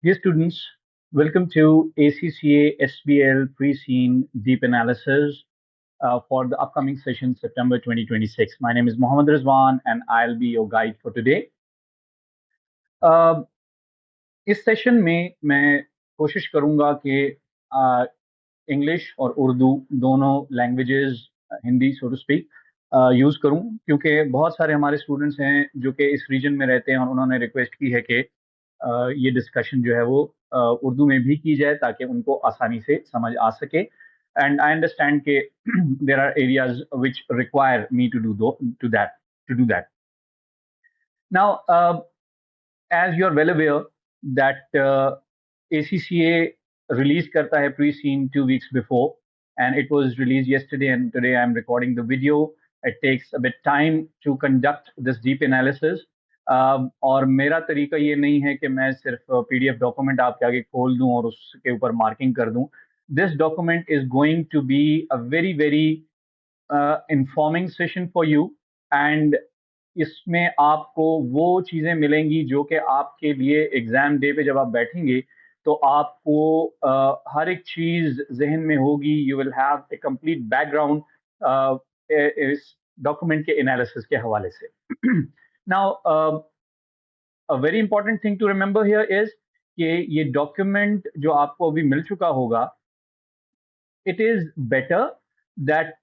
Dear students, welcome to ACCA SBL Pre-Scene Deep Analysis for the upcoming session September 2026. My name is Mohammad Rizwan and I'll be your guide for today. इस session में मैं कोशिश करूंगा कि English और उर्दू दोनों languages Hindi so to speak use करूं क्योंकि बहुत सारे हमारे स्टूडेंट्स हैं जो कि इस रीजन में रहते हैं और उन्होंने रिक्वेस्ट की है कि ये डिस्कशन जो है वो उर्दू में भी की जाए ताकि उनको आसानी से समझ आ सके एंड आई अंडरस्टैंड के there are areas which require me to do that now as you're well aware that ACCA released करता है pre-scene 2 weeks before and it was released yesterday and today I'm recording the video. It takes a bit time to conduct this deep analysis. और मेरा तरीका ये नहीं है कि मैं सिर्फ PDF डॉक्यूमेंट आपके आगे खोल दूं और उसके ऊपर मार्किंग कर दूं. This document is going to be a very informing session for you and इसमें आपको वो चीजें मिलेंगी जो कि आपके लिए एग्जाम डे पे जब आप बैठेंगे तो आपको हर एक चीज जहन में होगी. You will have a complete background इस डॉक्यूमेंट के एनालिसिस के हवाले से. Now a very important thing to remember here is कि ये डॉक्यूमेंट जो आपको अभी मिल चुका होगा, it is better that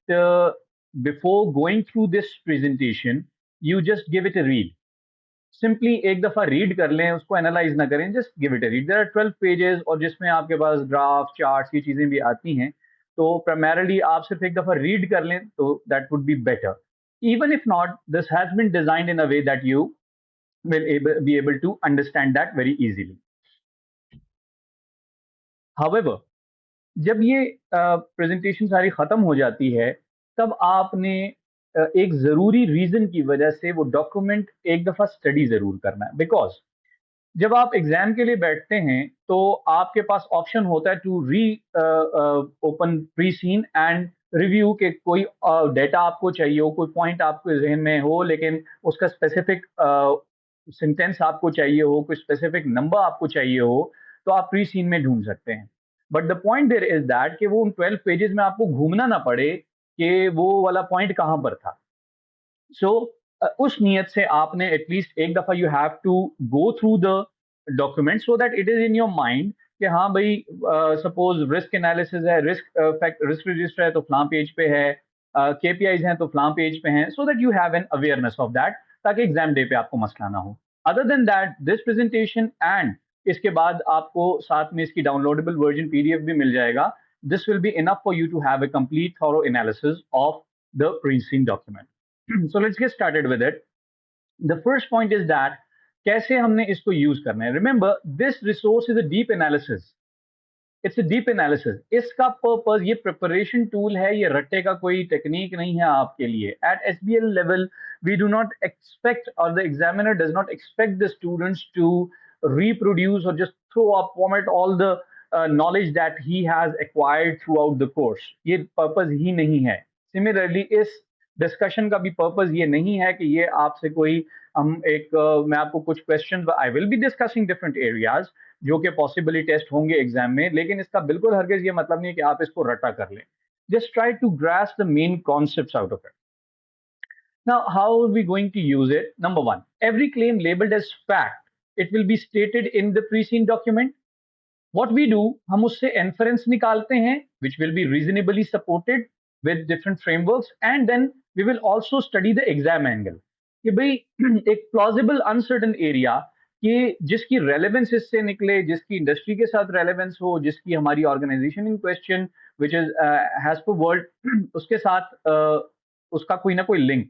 before going through this presentation you just give it a read. Simply एक दफा रीड कर लें, उसको एनालाइज ना करें, just give it a read. There are 12 pages और जिसमें आपके पास ग्राफ चार्ट्स ये चीजें भी आती हैं, तो प्राइमरीली आप सिर्फ एक दफा रीड कर लें तो that would be better. Even if not, this has been designed in a way that you will be able to understand that very easily. However, जब ये प्रेजेंटेशन सारी खत्म हो जाती है तब आपने एक जरूरी रीजन की वजह से वो डॉक्यूमेंट एक दफा स्टडी जरूर करना है. बिकॉज जब आप एग्जाम के लिए बैठते हैं तो आपके पास ऑप्शन होता है to reopen pre seen and review के कोई डेटा आपको चाहिए हो, कोई पॉइंट आपके जहन में हो लेकिन उसका स्पेसिफिक सेंटेंस आपको चाहिए हो, कोई स्पेसिफिक नंबर आपको चाहिए हो, तो आप प्री सीन में ढूंढ सकते हैं. But the point there is that कि वो उन 12 पेजेस में आपको घूमना ना पड़े कि वो वाला पॉइंट कहां पर था. सो उस नियत से आपने एटलीस्ट एक दफा you have to go through the document so that it is in your mind कि हाँ भाई, सपोज रिस्क एनालिसिस है, रिस्क रजिस्टर है तो फलां पेज पे है, केपीआईज हैं तो फलां पेज पे हैं, so that you have an awareness of that ताकि एग्जाम डे पे आपको मसला ना हो. Other than that this presentation and इसके बाद आपको साथ में इसकी डाउनलोडेबल वर्जन पीडीएफ भी मिल जाएगा. This will be enough for you to have a complete thorough analysis of the pre seen document. So let's get started with it. The first point is that कैसे हमने इसको यूज करना है. Remember, this resource is a deep analysis. It's a deep analysis. इसका purpose ये preparation tool है, ये रट्टे का कोई टेक्निक नहीं है आपके लिए. At SBL level, we do not expect, or the examiner does not expect the students to reproduce or just throw up, vomit all the knowledge that he has acquired throughout the course. ये purpose ही नहीं है. Similarly, इस discussion का भी purpose ये नहीं है कि ये आपसे कोई मैं आपको कुछ question, I will be discussing different areas जो कि पॉसिबली टेस्ट होंगे एग्जाम में, लेकिन इसका बिल्कुल हरगिज ये मतलब नहीं है कि आप इसको रटा कर लें. Just try to grasp the main concepts out of it. Now, how are we going to use it? Number one, every claim labeled as fact, it will be stated in the pre-scene document. What we do, हम उससे inference निकालते हैं, which will be reasonably supported with different frameworks, and then we will also study the exam angle. कि भाई एक plausible uncertain area कि जिसकी relevance इससे निकले, जिसकी industry के साथ relevance हो, जिसकी हमारी organization in question, which is has per world, उसके साथ उसका कोई ना कोई link.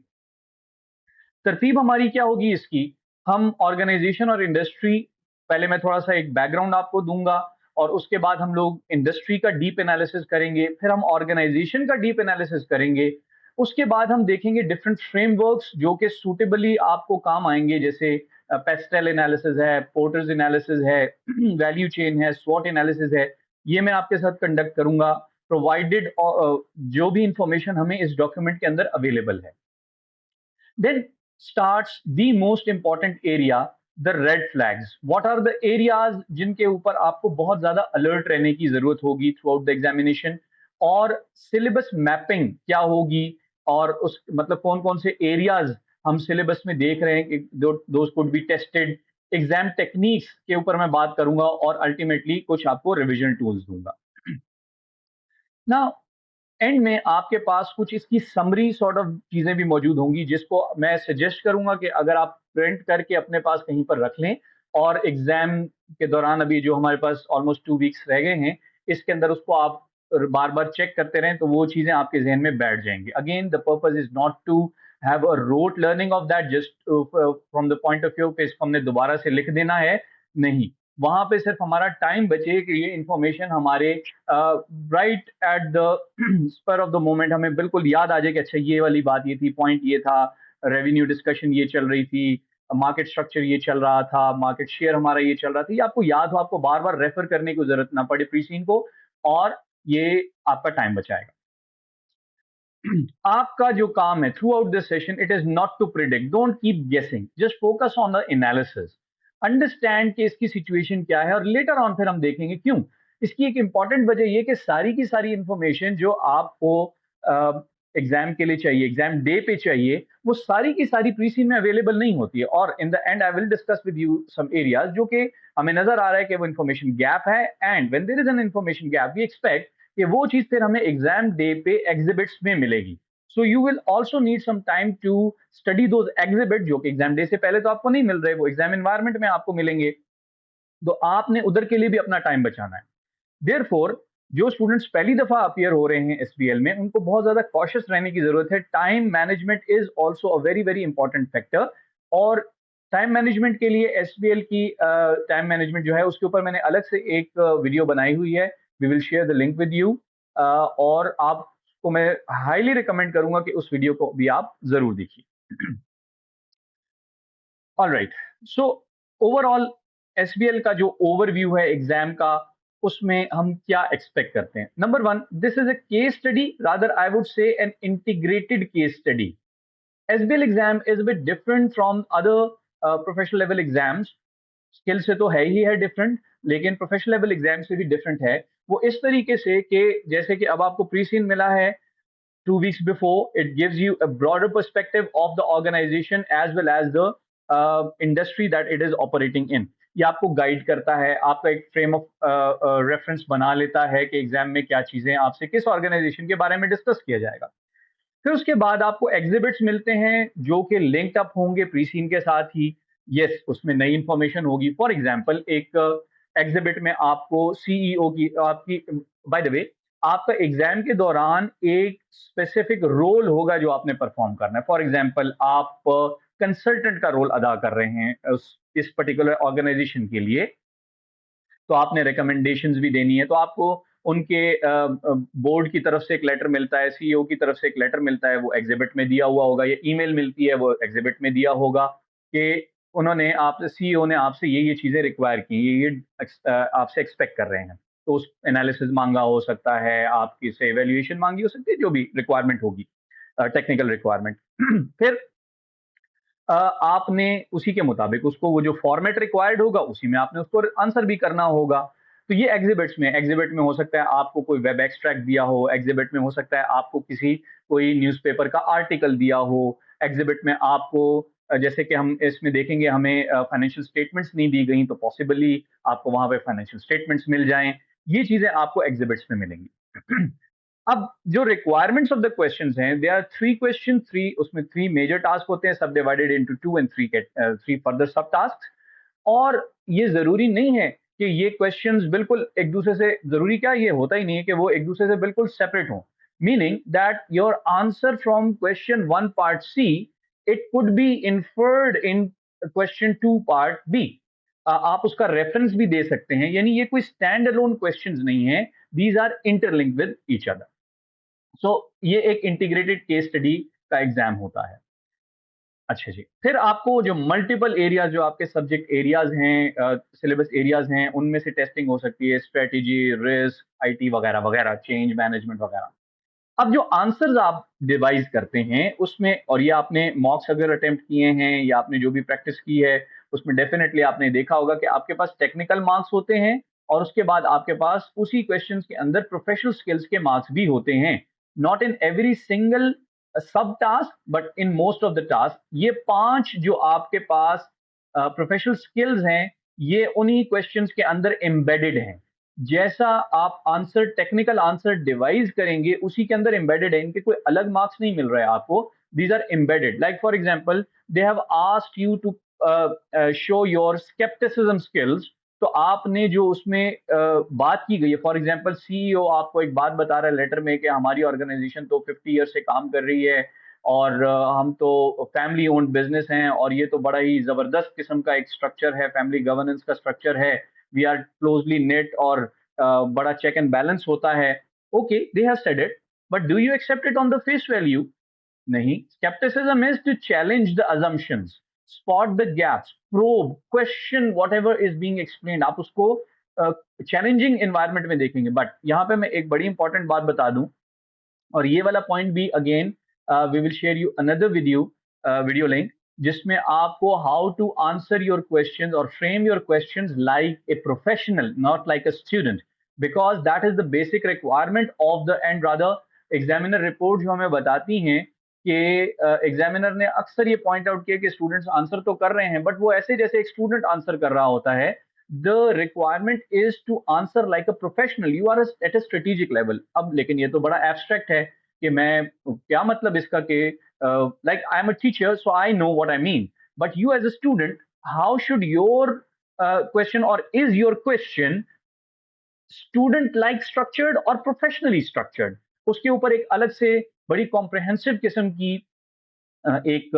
तरतीब हमारी क्या होगी इसकी, हम ऑर्गेनाइजेशन और इंडस्ट्री, पहले मैं थोड़ा सा एक बैकग्राउंड आपको दूंगा और उसके बाद हम लोग इंडस्ट्री का डीप एनालिसिस करेंगे, फिर हम ऑर्गेनाइजेशन का डीप एनालिसिस करेंगे, उसके बाद हम देखेंगे डिफरेंट फ्रेमवर्क्स जो कि सूटेबली आपको काम आएंगे, जैसे पेस्टेल एनालिसिस है, पोर्टर्स एनालिसिस है, वैल्यू चेन है, स्वॉट एनालिसिस है. ये मैं आपके साथ कंडक्ट करूंगा प्रोवाइडेड जो भी इंफॉर्मेशन हमें इस डॉक्यूमेंट के अंदर अवेलेबल है. Then starts the most important area the red flags, what are the areas जिनके ऊपर आपको बहुत ज्यादा अलर्ट रहने की जरूरत होगी थ्रू आउट द एग्जामिनेशन, और सिलेबस मैपिंग क्या होगी, और उस मतलब कौन कौन से एरियाज हम सिलेबस में देख रहे हैं कि those could be tested. Exam techniques के ऊपर मैं बात करूंगा और अल्टीमेटली कुछ आपको रिविजन टूल्स दूंगा ना। एंड में आपके पास कुछ इसकी समरी सॉर्ट ऑफ चीजें भी मौजूद होंगी जिसको मैं सजेस्ट करूंगा कि अगर आप प्रिंट करके अपने पास कहीं पर रख लें, और एग्जाम के दौरान अभी जो हमारे पास ऑलमोस्ट 2 वीक्स रह गए हैं, इसके अंदर उसको आप बार बार चेक करते रहें तो वो चीजें आपके जहन में बैठ जाएंगी। Again the purpose is not to have a rote learning of that just from the point of view कि इसको हमने दोबारा से लिख देना है, नहीं। वहां पे सिर्फ हमारा टाइम बचे कि ये इंफॉर्मेशन हमारे right at the spur of the moment हमें बिल्कुल याद आ जाए कि अच्छा ये वाली बात ये थी, पॉइंट ये था, रेवेन्यू डिस्कशन ये चल रही थी, मार्केट स्ट्रक्चर ये चल रहा था, मार्केट शेयर हमारा ये चल रहा था, ये आपको याद हो, आपको बार बार रेफर करने की जरूरत ना पड़े प्रीसीन को, और ये आपका टाइम बचाएगा। आपका जो काम है throughout this session, it is not to predict, don't keep guessing, just focus on the analysis, understand कि इसकी सिचुएशन क्या है, और लेटर ऑन फिर हम देखेंगे क्यों। इसकी एक इंपॉर्टेंट वजह यह कि सारी की सारी इंफॉर्मेशन जो आपको एग्जाम के लिए चाहिए, एग्जाम डे पे चाहिए, वो सारी की सारी प्रीसी में अवेलेबल नहीं होती है, और in the end I will discuss with you some areas जो कि हमें नजर आ रहा है कि वो इंफॉर्मेशन गैप है, and when there is an information gap we expect कि वो चीज फिर हमें एग्जाम डे पे एग्जिबिट्स में मिलेगी। So you will also need some time to study those exhibit, जो कि एग्जाम डे से पहले तो आपको नहीं मिल रहे, वो एग्जाम एनवायरमेंट में आपको मिलेंगे, तो आपने उधर के लिए भी अपना टाइम बचाना है। देयरफॉर जो स्टूडेंट्स पहली दफा अपियर हो रहे हैं एसबीएल में, उनको बहुत ज्यादा कॉशियस रहने की जरूरत है। Time management is also a very very important factor, और टाइम मैनेजमेंट के लिए एसबीएल की टाइम मैनेजमेंट जो है उसके ऊपर मैंने अलग से एक वीडियो बनाई हुई है, we will share the link with you, और आपको मैं हाईली रिकमेंड करूंगा कि उस वीडियो को भी आप जरूर देखिए। ऑलराइट, सो ओवरऑल एसबीएल का जो ओवरव्यू है एग्जाम का, उसमें हम क्या एक्सपेक्ट करते हैं। Number one, this is a case study, rather I would say an integrated case study. SBL exam is a bit different from other professional level exams. Skill से तो है ही है डिफरेंट, लेकिन प्रोफेशनल लेवल एग्जाम से भी different है। वो इस तरीके से कि जैसे कि अब आपको प्री सीन मिला है 2 weeks before, it gives you a broader perspective of the organization as well as the industry that it is operating in. ये आपको गाइड करता है, आपका एक फ्रेम ऑफ रेफरेंस बना लेता है कि एग्जाम में क्या चीजें आपसे किस ऑर्गेनाइजेशन के बारे में डिस्कस किया जाएगा। फिर उसके बाद आपको एग्जिबिट्स मिलते हैं जो कि लिंक्ड अप होंगे प्री सीन के साथ ही। यस, उसमें नई इंफॉर्मेशन होगी। फॉर एग्जांपल एक एग्जिबिट में आपको सीईओ की आपकी, बाय द वे, आपका एग्जाम के दौरान एक स्पेसिफिक रोल होगा जो आपने परफॉर्म करना है। फॉर एग्जांपल आप कंसल्टेंट का रोल अदा कर रहे हैं इस पर्टिकुलर ऑर्गेनाइजेशन के लिए, तो आपने रिकमेंडेशंस भी देनी है, तो आपको उनके बोर्ड की तरफ से एक लेटर मिलता है, सीईओ की तरफ से एक लेटर मिलता है, वो एग्जिबिट में दिया हुआ होगा, या ईमेल मिलती है वो एग्जिबिट में दिया होगा कि उन्होंने आपसे, सीईओ ने आपसे ये चीजें रिक्वायर की, ये आपसे एक्सपेक्ट कर रहे हैं। तो उस एनालिसिस मांगा हो सकता है, आपकी से एवेल्युएशन मांगी हो सकती है, जो भी रिक्वायरमेंट होगी, टेक्निकल रिक्वायरमेंट। फिर आपने उसी के मुताबिक उसको, वो जो फॉर्मेट रिक्वायर्ड होगा उसी में आपने उसको आंसर भी करना होगा। तो ये एग्जिबिट में हो सकता है आपको कोई वेब एक्सट्रैक्ट दिया हो, एग्जिबिट में हो सकता है आपको किसी कोई न्यूज़पेपर का आर्टिकल दिया हो, एग्जिबिट में आपको जैसे कि हम इसमें देखेंगे हमें फाइनेंशियल स्टेटमेंट्स नहीं दी गई, तो पॉसिबली आपको वहां पे फाइनेंशियल स्टेटमेंट्स मिल जाएं। ये चीजें आपको एग्जिबिट्स में मिलेंगी। अब जो रिक्वायरमेंट्स ऑफ द क्वेश्चंस हैं, they are three question, three उसमें थ्री मेजर टास्क होते हैं, subdivided into two and three further subtask. और ये जरूरी नहीं है कि ये क्वेश्चंस बिल्कुल एक दूसरे से, जरूरी क्या, ये होता ही नहीं है कि वो एक दूसरे से बिल्कुल सेपरेट हो, meaning that your answer from question one part C, it could be inferred in question two part B. आप उसका रेफरेंस भी दे सकते हैं, यानी ये कोई स्टैंड अलोन क्वेश्चंस नहीं है, these are interlinked with each other. So ये एक इंटीग्रेटेड केस स्टडी का एग्जाम होता है। अच्छा जी, फिर आपको जो मल्टीपल एरियाज, जो आपके सब्जेक्ट एरियाज हैं, सिलेबस एरियाज हैं, उनमें से टेस्टिंग हो सकती है, स्ट्रेटेजी, रिस्क, आईटी वगैरह वगैरह, चेंज मैनेजमेंट वगैरह। अब जो आंसर्स आप डिवाइस करते हैं उसमें, और ये आपने मॉक्स अगर अटेम्प्ट किए हैं या आपने जो भी प्रैक्टिस की है, उसमें डेफिनेटली आपने देखा होगा कि आपके पास टेक्निकल मार्क्स होते हैं और उसके बाद आपके पास उसी क्वेश्चंस के अंदर प्रोफेशनल स्किल्स के मार्क्स भी होते हैं। नॉट इन एवरी सिंगल सब task but in most of the task. ये 5 जो आपके पास प्रोफेशनल स्किल्स हैं, ये उन्हीं क्वेश्चंस के अंदर एम्बेडेड हैं। जैसा आप आंसर टेक्निकल आंसर डिवाइस करेंगे उसी के अंदर एम्बेडेड है, इनके कोई अलग मार्क्स नहीं मिल रहा है आपको। These are embedded. Like for example they have asked you to show your scepticism skills. तो आपने जो उसमें बात की गई है, फॉर एग्जांपल सीईओ आपको एक बात बता रहा है लेटर में कि हमारी ऑर्गेनाइजेशन तो 50 ईयर से काम कर रही है और हम तो फैमिली ओन्ड बिजनेस हैं और ये तो बड़ा ही जबरदस्त किस्म का एक स्ट्रक्चर है, फैमिली गवर्नेंस का स्ट्रक्चर है, वी आर क्लोजली नेट और बड़ा चेक एंड बैलेंस होता है। Okay, they have said it, but do you accept it on the face value? नहीं। Skepticism is to challenge the assumptions, spot the gaps, probe, question whatever is being explained. आप उसको challenging environment में देखेंगे। But यहाँ पे मैं एक बड़ी इंपॉर्टेंट बात बता दूं, और ये वाला पॉइंट भी again we will share you another video link, जिसमें आपको how to answer your questions और frame your questions like a professional, not like a student, because that is the basic requirement of the end rather. Examiner report जो हमें बताती हैं कि examiner ने अक्सर ये पॉइंट आउट किया कि स्टूडेंट्स आंसर तो कर रहे हैं बट वो ऐसे जैसे एक स्टूडेंट आंसर कर रहा होता है। The requirement is to answer like a professional, you are at a strategic level. अब लेकिन ये तो बड़ा एब्स्ट्रैक्ट है कि मैं क्या मतलब इसका कि like I am a teacher so I know what I mean, but you as a student how should your question और is your question student like structured और प्रोफेशनली स्ट्रक्चर्ड? उसके ऊपर एक अलग से बड़ी कॉम्प्रिहेंसिव किस्म की एक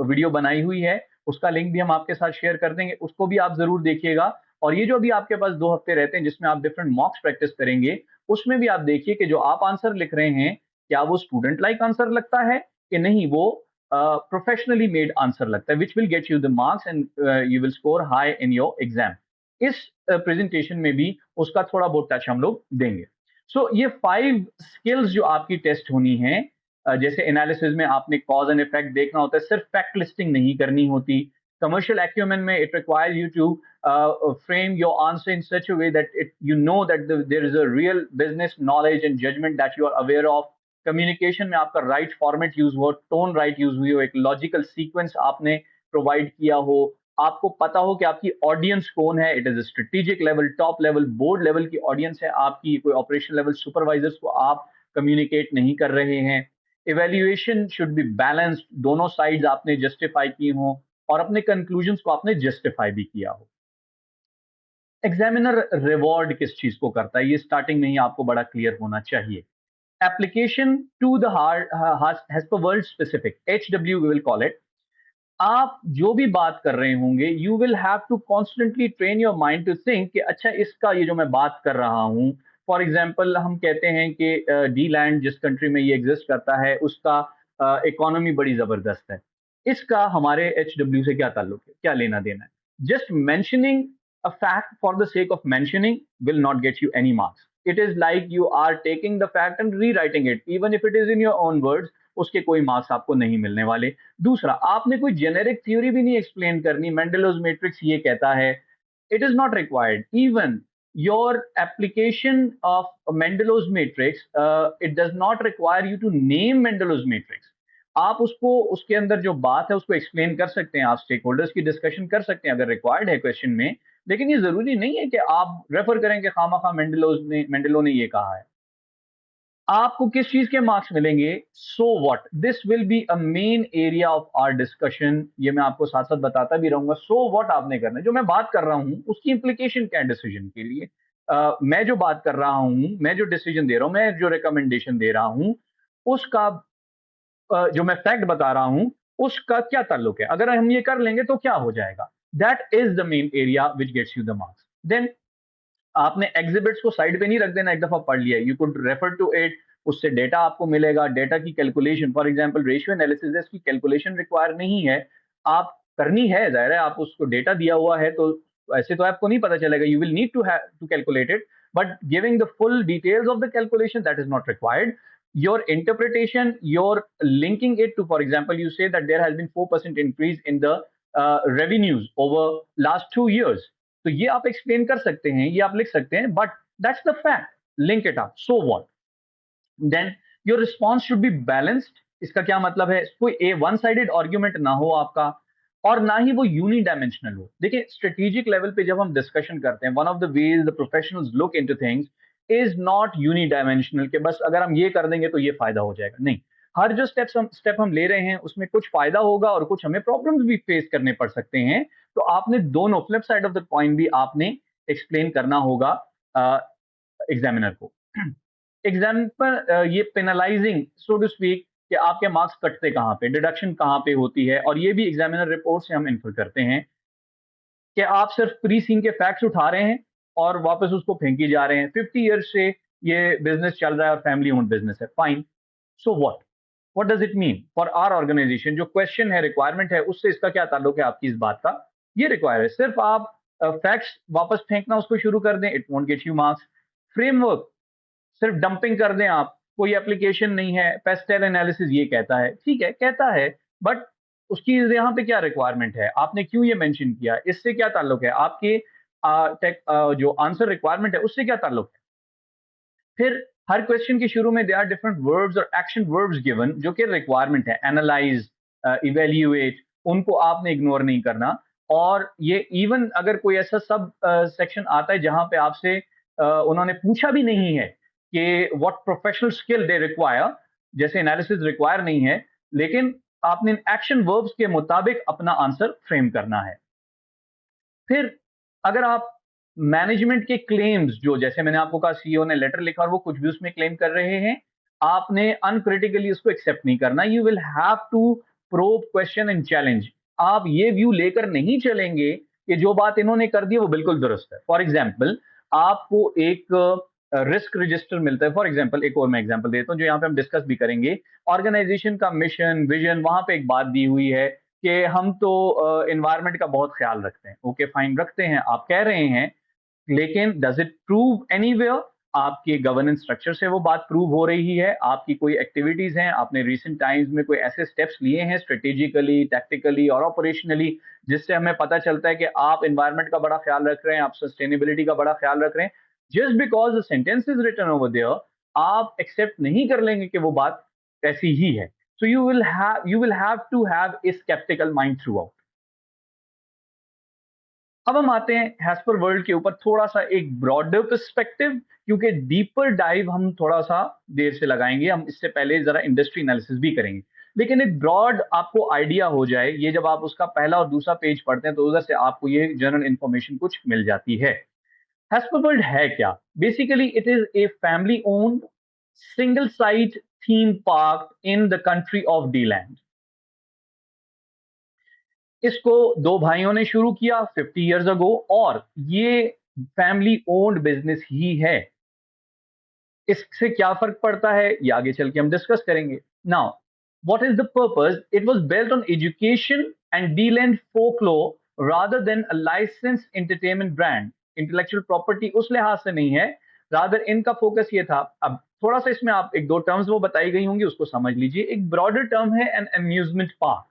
वीडियो बनाई हुई है, उसका लिंक भी हम आपके साथ शेयर कर देंगे, उसको भी आप जरूर देखिएगा। और ये जो भी आपके पास 2 हफ्ते रहते हैं जिसमें आप डिफरेंट मॉक्स प्रैक्टिस करेंगे, उसमें भी आप देखिए कि जो आप आंसर लिख रहे हैं क्या वो स्टूडेंट लाइक आंसर लगता है कि नहीं, वो प्रोफेशनली मेड आंसर लगता है, which will get you the marks and you will score high in your exam. इस प्रेजेंटेशन में भी उसका थोड़ा बहुत टच हम लोग देंगे। सो ये 5 स्किल्स जो आपकी टेस्ट होनी है, जैसे एनालिसिस में आपने कॉज एंड इफेक्ट देखना होता है, सिर्फ फैक्ट लिस्टिंग नहीं करनी होती। कमर्शियल एक्यूमेन में it requires you to frame your answer in such a way that it you know that there is a real business knowledge and judgement that you are aware of. Communication में आपका right format use हो, tone right use हुई हो, एक logical sequence आपने provide किया हो, आपको पता हो कि आपकी ऑडियंस कौन है, it is a strategic level, top level, board level की ऑडियंस है आपकी, कोई ऑपरेशन लेवल सुपरवाइजर्स को आप कम्युनिकेट नहीं कर रहे हैं। इवेल्युएशन शुड बी बैलेंस्ड, दोनों साइड्स आपने जस्टिफाई की हो और अपने कंक्लूजन्स को आपने जस्टिफाई भी किया हो। एग्जामिनर रिवॉर्ड किस चीज को करता है, ये स्टार्टिंग में ही आपको बड़ा क्लियर होना चाहिए। Application to the heart has the world specific, HW we will call it. आप जो भी बात कर रहे होंगे you will have to constantly train your mind to think कि अच्छा इसका ये जो मैं बात कर रहा हूँ, फॉर एग्जाम्पल हम कहते हैं कि डी लैंड जिस कंट्री में ये एग्जिस्ट करता है उसका इकोनॉमी बड़ी जबरदस्त है, इसका हमारे HW से क्या ताल्लुक है, क्या लेना देना है? Just mentioning a fact for the sake of mentioning will not get you any marks. It is like you are taking the fact and rewriting it, even if it is in your own words, उसके कोई marks आपको नहीं मिलने वाले। दूसरा, आपने कोई generic theory भी नहीं एक्सप्लेन करनी, मेंडेलोज मैट्रिक्स ये कहता है, it is not required. Even your application of Mendelow's matrix, it does not require you to name Mendelow's matrix. आप उसको उसके अंदर जो बात है उसको एक्सप्लेन कर सकते हैं, आप स्टेक होल्डर्स की डिस्कशन कर सकते हैं अगर रिक्वायर्ड है क्वेश्चन में, लेकिन ये जरूरी नहीं है कि आप रेफर करें कि खामा मेंडेलो ने ये कहा है। आपको किस चीज के मार्क्स मिलेंगे? So what, this will be a main area of our discussion, ये मैं आपको साथ साथ बताता भी रहूंगा। सो व्हाट आपने करना है, जो मैं बात कर रहा हूं उसकी इंप्लीकेशन क्या है डिसीजन के लिए। मैं जो बात कर रहा हूं, मैं जो डिसीजन दे रहा हूं, मैं जो रिकमेंडेशन दे रहा हूं, उसका जो मैं फैक्ट बता रहा हूं उसका क्या ताल्लुक है, अगर हम ये कर लेंगे तो क्या हो जाएगा। That is the main area which gets you the marks. Then आपने एग्जिबिट्स को साइड पे नहीं रख देना, एक दफा पढ़ लिया, you could refer to it, उससे डेटा आपको मिलेगा, डेटा की calculation, for example ratio analysis की कैलकुलेशन रिक्वायर नहीं है, आप करनी है, जाहिर है आप उसको डेटा दिया हुआ है तो ऐसे तो आपको नहीं पता चलेगा, you will need to calculate it, but giving the full details of the calculation that is not required. Your interpretation, your linking it to, for example, you say that there has been 4% increase in the revenues over last 2 years. तो ये आप explain कर सकते हैं, ये आप लिख सकते हैं, but that's the fact. Link it up. So what? Then your response should be balanced. इसका क्या मतलब है? कोई ए वन साइडेड आर्ग्यूमेंट ना हो आपका, और ना ही वो यूनिडायमेंशनल हो। देखिए, स्ट्रेटेजिक लेवल पे जब हम डिस्कशन करते हैं, one of the ways the professionals look into things is not unidimensional, कि बस अगर हम ये कर देंगे तो ये फायदा हो जाएगा। नहीं, हर जो स्टेप हम ले रहे हैं उसमें कुछ फायदा होगा और कुछ हमें प्रॉब्लम्स भी फेस करने पड़ सकते हैं। तो आपने दोनों flip side of the coin भी आपने एक्सप्लेन करना होगा एग्जामिनर को। एग्जाम पर ये पेनलाइजिंग सो टू स्पीक, कि आपके मार्क्स कटते कहाँ पे, डिडक्शन कहाँ पे होती है, और ये भी एग्जामिनर रिपोर्ट से हम इन्फर करते हैं कि आप सिर्फ प्री सीन के फैक्ट्स उठा रहे हैं और वापस उसको फेंकी जा रहे हैं। 50 ईयर्स से ये बिजनेस चल रहा है और फैमिली ओन्ड बिजनेस है, fine. So what does it mean for our organisation? जो क्वेश्चन है, रिक्वायरमेंट है, उससे इसका क्या ताल्लुक है आपकी इस बात का? ये रिक्वायर है सिर्फ आप फैक्ट्स वापस फेंकना उसको शुरू कर दें, it won't get you marks. Framework सिर्फ डंपिंग कर दें आप, कोई एप्लीकेशन नहीं है, पेस्टेल एनालिसिस ये कहता है, ठीक है कहता है, बट उसकी यहाँ पे क्या रिक्वायरमेंट है, आपने क्यों ये मेंशन किया, इससे क्या ताल्लुक है आपके जो आंसर रिक्वायरमेंट है उससे क्या ताल्लुक है? फिर हर क्वेश्चन के शुरू में दे आर डिफरेंट वर्ब्स और एक्शन वर्ब्स गिवन जो कि रिक्वायरमेंट है, एनालाइज, इवेल्युएट, उनको आपने इग्नोर नहीं करना। और ये इवन अगर कोई ऐसा सब सेक्शन आता है जहां पे आपसे उन्होंने पूछा भी नहीं है कि what professional skill they require, जैसे एनालिसिस रिक्वायर नहीं है, लेकिन आपने एक्शन वर्ब्स के मुताबिक अपना आंसर फ्रेम करना है। फिर अगर आप मैनेजमेंट के क्लेम्स, जो जैसे मैंने आपको कहा सीईओ ने लेटर लिखा और वो कुछ भी उसमें क्लेम कर रहे हैं, आपने अनक्रिटिकली उसको एक्सेप्ट नहीं करना। You will have to probe, question and challenge. आप ये व्यू लेकर नहीं चलेंगे कि जो बात इन्होंने कर दी है वो बिल्कुल दुरुस्त है। फॉर एग्जाम्पल, आपको एक रिस्क रजिस्टर मिलता है, फॉर एग्जाम्पल एक और मैं एग्जाम्पल देता हूँ जो यहाँ पे हम डिस्कस भी करेंगे। ऑर्गेनाइजेशन का मिशन, विजन, वहां पे एक बात दी हुई है कि हम तो एनवायरनमेंट का बहुत ख्याल रखते हैं। ओके फाइन, रखते हैं आप कह रहे हैं, लेकिन डज इट प्रूव एनीवेयर? आपके गवर्नेंस स्ट्रक्चर से वो बात प्रूव हो रही है? आपकी कोई एक्टिविटीज हैं, आपने रिसेंट टाइम्स में कोई ऐसे स्टेप्स लिए हैं स्ट्रेटेजिकली, टैक्टिकली और ऑपरेशनली, जिससे हमें पता चलता है कि आप एनवायरनमेंट का बड़ा ख्याल रख रहे हैं, आप सस्टेनेबिलिटी का बड़ा ख्याल रख रहे हैं? Just because the sentence is written over there, आप एक्सेप्ट नहीं कर लेंगे कि वो बात ऐसी ही है। So you will have to have a sceptical mind throughout. अब हम आते हैं हैस्पर वर्ल्ड के ऊपर थोड़ा सा एक ब्रॉडर पर्सपेक्टिव, क्योंकि डीपर डाइव हम थोड़ा सा देर से लगाएंगे, हम इससे पहले जरा इंडस्ट्री एनालिसिस भी करेंगे। लेकिन एक ब्रॉड आपको आइडिया हो जाए, ये जब आप उसका पहला और दूसरा पेज पढ़ते हैं तो उधर से आपको ये जनरल इंफॉर्मेशन कुछ मिल जाती है। हैस्पर वर्ल्ड है क्या? Basically it is a family owned single site theme park in the country of D land. इसको दो भाइयों ने शुरू किया 50 इयर्स अगो, और ये फैमिली ओन्ड बिजनेस ही है। इससे क्या फर्क पड़ता है ये आगे चल के हम डिस्कस करेंगे। Now what is the purpose? It was built on education and Deeland folklore rather than a licence entertainment brand. Intellectual property उस लिहाज से नहीं है, रादर इनका फोकस ये था। अब थोड़ा सा इसमें आप एक दो टर्म्स वो बताई गई होंगी उसको समझ लीजिए। एक ब्रॉडर टर्म है an amusement park.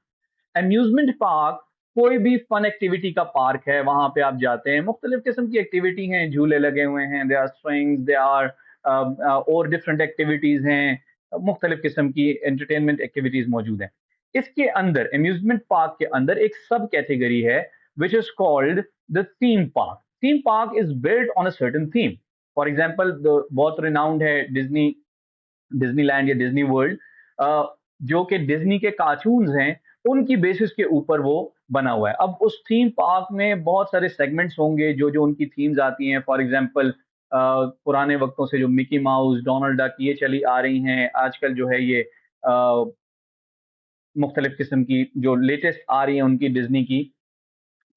Amusement park कोई भी फन एक्टिविटी का पार्क है, वहां पे आप जाते हैं, मुख्तलिफ किस्म की एक्टिविटी हैं, झूले लगे हुए हैं, they are swings, they are और डिफरेंट एक्टिविटीज हैं, मुख्तलिफ किस्म की एंटरटेनमेंट एक्टिविटीज मौजूद हैं। इसके अंदर अम्यूजमेंट पार्क के अंदर एक सब कैटेगरी है which is called the theme park. Theme park is build on a certain theme. For example, बहुत रिनाउंड है डिज्नी, डिज्नीलैंड या डिज्नी वर्ल्ड, जो कि डिज्नी के कार्टून्स हैं उनकी बेसिस के ऊपर वो बना हुआ है। अब उस थीम पार्क में बहुत सारे सेगमेंट्स होंगे जो जो उनकी थीम्स आती हैं। फॉर एग्जांपल, पुराने वक्तों से जो मिकी माउस, डोनाल्ड डक ये चली आ रही हैं, आजकल जो है ये मुख्तलिफ किस्म की जो लेटेस्ट आ रही हैं उनकी डिज्नी की,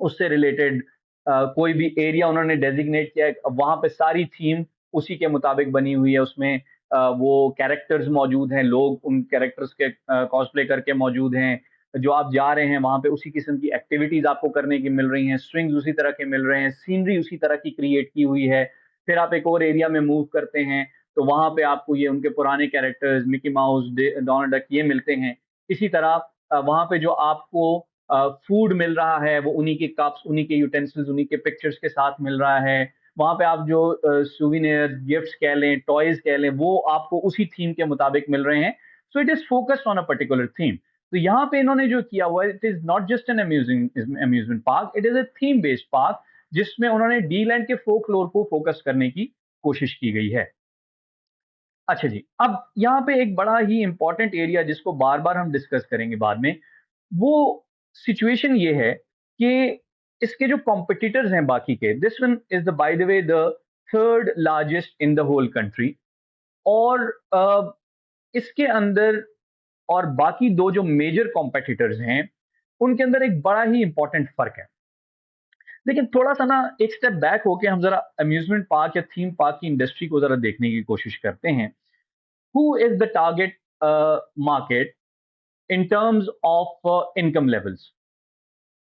उससे रिलेटेड कोई भी एरिया उन्होंने डेजिग्नेट किया है, वहां पे सारी थीम उसी के मुताबिक बनी हुई है। उसमें वो कैरेक्टर्स मौजूद हैं, लोग उन कैरेक्टर्स के कॉस्प्ले करके मौजूद हैं। जो आप जा रहे हैं वहां पे उसी किस्म की एक्टिविटीज आपको करने की मिल रही हैं, स्विंग्स उसी तरह के मिल रहे हैं, सीनरी उसी तरह की क्रिएट की हुई है। फिर आप एक और एरिया में मूव करते हैं तो वहां पे आपको ये उनके पुराने characters Mickey mouse, Donald duck ये मिलते हैं। इसी तरह वहां पे जो आपको फूड मिल रहा है, वो उन्हीं के कप्स, उन्हीं के यूटेंसिल्स, उन्हीं के पिक्चर्स के साथ मिल रहा है। वहाँ पे आप जो सुवेनियर गिफ्ट्स कह लें, टॉयज़ कह लें, वो आपको उसी थीम के मुताबिक मिल रहे हैं। So it is focused on a particular theme. तो यहाँ पे इन्होंने जो किया हुआ है, it is not just an amusement park, it is a theme based park, जिसमें उन्होंने डी लैंड के फोकलोर को फोकस करने की कोशिश की गई है। अच्छा जी, अब यहाँ पे एक बड़ा ही इम्पोर्टेंट एरिया जिसको बार-बार हम डिस्कस करेंगे बाद में, वो सिचुएशन ये है कि इसके जो कॉम्पिटिटर्स हैं बाकी के, this one is the by the way the third largest in the whole country. और इसके अंदर और बाकी 2 जो मेजर कॉम्पिटिटर्स हैं, उनके अंदर एक बड़ा ही इम्पोर्टेंट फ़र्क है। लेकिन थोड़ा-सा ना एक स्टेप बैक होके हम ज़रा अम्यूज़मेंट पार्क या थीम पार्क की इंडस्ट्री को ज़रा देखने की कोशिश करते हैं। Who is the target market in terms of income levels?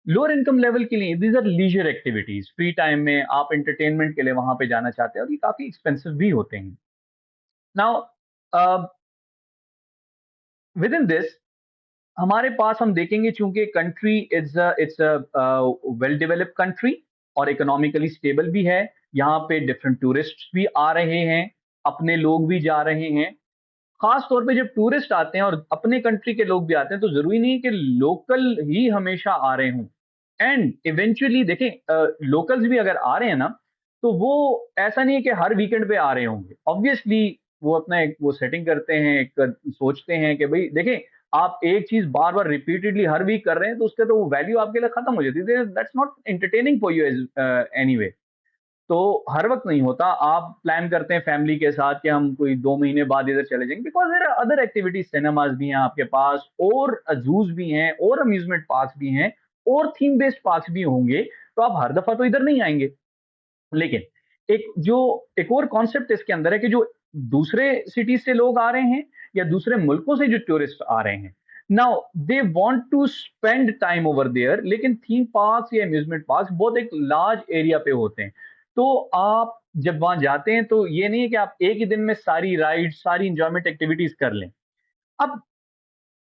Lower income level के लिए these are leisure activities, free time में आप एंटरटेनमेंट के लिए वहां पे जाना चाहते हैं, और ये काफी एक्सपेंसिव भी होते हैं। नाउ विद इन दिस हमारे पास हम देखेंगे, चूंकि country it's well developed country और इकोनॉमिकली स्टेबल भी है, यहाँ पे डिफरेंट टूरिस्ट भी आ रहे हैं, अपने लोग भी जा रहे हैं। खास तौर पे जब टूरिस्ट आते हैं और अपने कंट्री के लोग भी आते हैं, तो जरूरी नहीं कि लोकल ही हमेशा आ रहे हों। एंड इवेंचुअली देखें, लोकल्स भी अगर आ रहे हैं ना, तो वो ऐसा नहीं है कि हर वीकेंड पे आ रहे होंगे। ऑब्वियसली वो अपना एक वो सेटिंग करते हैं, एक सोचते हैं कि भाई देखें, आप एक चीज बार बार रिपीटेडली हर वीक कर रहे हैं, तो उसका तो वो वैल्यू आपके लिए खत्म हो जाती है, that's not entertaining for you anyway. तो हर वक्त नहीं होता। आप प्लान करते हैं फैमिली के साथ कि हम कोई 2 महीने बाद इधर चले जाएंगे, because there are other activities, cinemas भी हैं आपके पास, और जूस भी हैं, और अम्यूजमेंट पार्क भी हैं, और थीम बेस्ड पार्क भी होंगे। तो आप हर दफा तो इधर नहीं आएंगे। लेकिन एक और कॉन्सेप्ट इसके अंदर है कि जो दूसरे सिटीज से लोग आ रहे हैं, या दूसरे मुल्कों से जो टूरिस्ट आ रहे हैं, now they want to spend time over there, लेकिन थीम पार्क्स या अम्यूजमेंट पार्क्स बहुत एक लार्ज एरिया पे होते हैं। तो आप जब वहां जाते हैं, तो ये नहीं है कि आप एक ही दिन में सारी राइड, सारी इंजॉयमेंट एक्टिविटीज कर लें। अब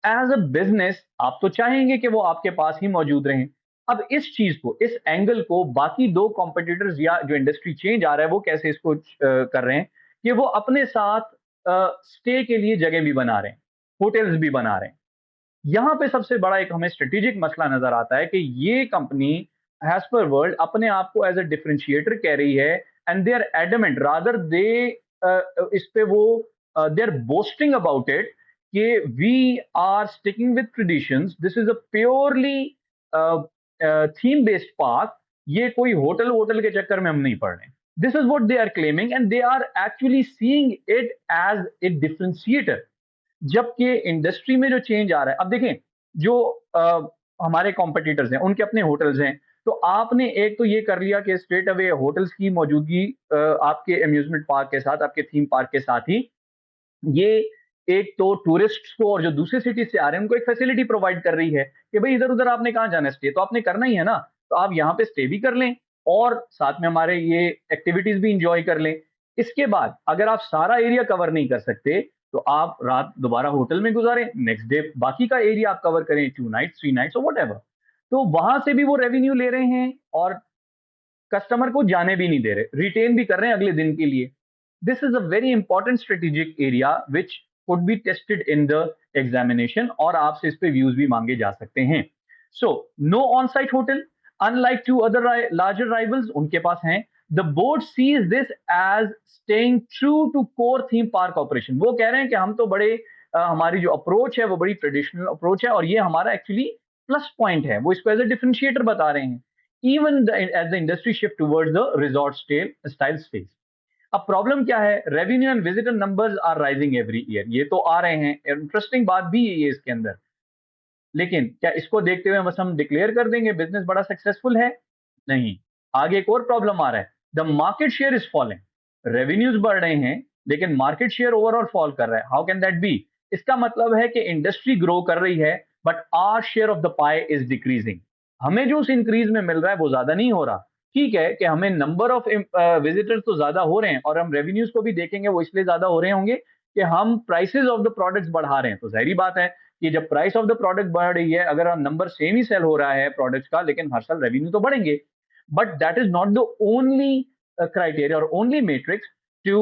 एज अ बिजनेस आप तो चाहेंगे कि वो आपके पास ही मौजूद रहें। अब इस चीज को, इस एंगल को बाकी 2 कॉम्पिटिटर्स या जो इंडस्ट्री चेंज आ रहा है, वो कैसे इसको कर रहे हैं कि वो अपने साथ स्टे के लिए जगह भी बना रहे हैं, होटल्स भी बना रहे हैं। यहाँ पे सबसे बड़ा एक हमें स्ट्रेटेजिक मसला नजर आता है कि ये कंपनी एज पर वर्ल्ड अपने आप को एज अ डिफरेंशिएटर कह रही है, and they are adamant, rather they इस पे वो they are boasting about it कि we are sticking with traditions, this is a purely theme based park, ये कोई होटल वोटल के चक्कर में हम नहीं पड़ रहे। This is what they are claiming, and they are actually seeing it as a differentiator. जबकि इंडस्ट्री में जो चेंज आ रहा है, अब देखें, जो हमारे कॉम्पिटिटर्स हैं उनके अपने होटल्स हैं, तो आपने एक तो ये कर लिया कि स्ट्रेट अवे होटल्स की मौजूदगी आपके अम्यूजमेंट पार्क के साथ, आपके थीम पार्क के साथ ही, ये एक तो टूरिस्ट्स को और जो दूसरे सिटी से आ रहे हैं उनको एक फैसिलिटी प्रोवाइड कर रही है कि भाई इधर उधर आपने कहाँ जाना है, स्टे तो आपने करना ही है ना, तो आप यहाँ पे स्टे भी कर लें और साथ में हमारे ये एक्टिविटीज भी इंजॉय कर लें। इसके बाद अगर आप सारा एरिया कवर नहीं कर सकते, तो आप रात दोबारा होटल में गुजारें, नेक्स्ट डे बाकी का एरिया आप कवर करें, 2 नाइट्स 3 नाइट्स और वट। तो वहां से भी वो रेवेन्यू ले रहे हैं, और कस्टमर को जाने भी नहीं दे रहे, रिटेन भी कर रहे हैं अगले दिन के लिए। This is a very important strategic area which could B tested in the examination, और आपसे इस पे व्यूज भी मांगे जा सकते हैं। So no on site hotel, unlike to other larger rivals, उनके पास हैं। The board sees this as staying true to core theme park operation. वो कह रहे हैं कि हम तो बड़े हमारी जो अप्रोच है वो बड़ी ट्रेडिशनल अप्रोच है, और ये हमारा एक्चुअली प्लस पॉइंट है, वो इसको एज अ डिफरेंशिएटर बता रहे हैं, even as the industry shift towards the resort style stays. अब प्रॉब्लम क्या है? Revenue and visitor numbers are rising every year, ये तो आ रहे हैं, इंटरेस्टिंग बात भी है ये इसके अंदर। लेकिन क्या इसको देखते हुए बस हम डिक्लेयर कर देंगे बिजनेस बड़ा सक्सेसफुल है? नहीं। आगे एक और प्रॉब्लम आ रहा है, the market share is falling. Revenues बढ़ रहे हैं, लेकिन मार्केट शेयर ओवरऑल फॉल कर रहा है। How can that be? इसका मतलब है कि इंडस्ट्री ग्रो कर रही है, but our share of the pie is decreasing. हमें जो उस इंक्रीज में मिल रहा है वो ज्यादा नहीं हो रहा। ठीक है कि हमें नंबर ऑफ विजिटर्स तो ज्यादा हो रहे हैं, और हम रेवेन्यूज को भी देखेंगे, वो इसलिए ज्यादा हो रहे होंगे कि हम प्राइसेस ऑफ द प्रोडक्ट्स बढ़ा रहे हैं। तो जाहिर बात है कि जब प्राइस ऑफ द प्रोडक्ट बढ़ रही है, अगर नंबर सेम ही सेल हो रहा है प्रोडक्ट्स का, लेकिन हर साल रेवेन्यू तो बढ़ेंगे। But that is not the only criteria और only metrics to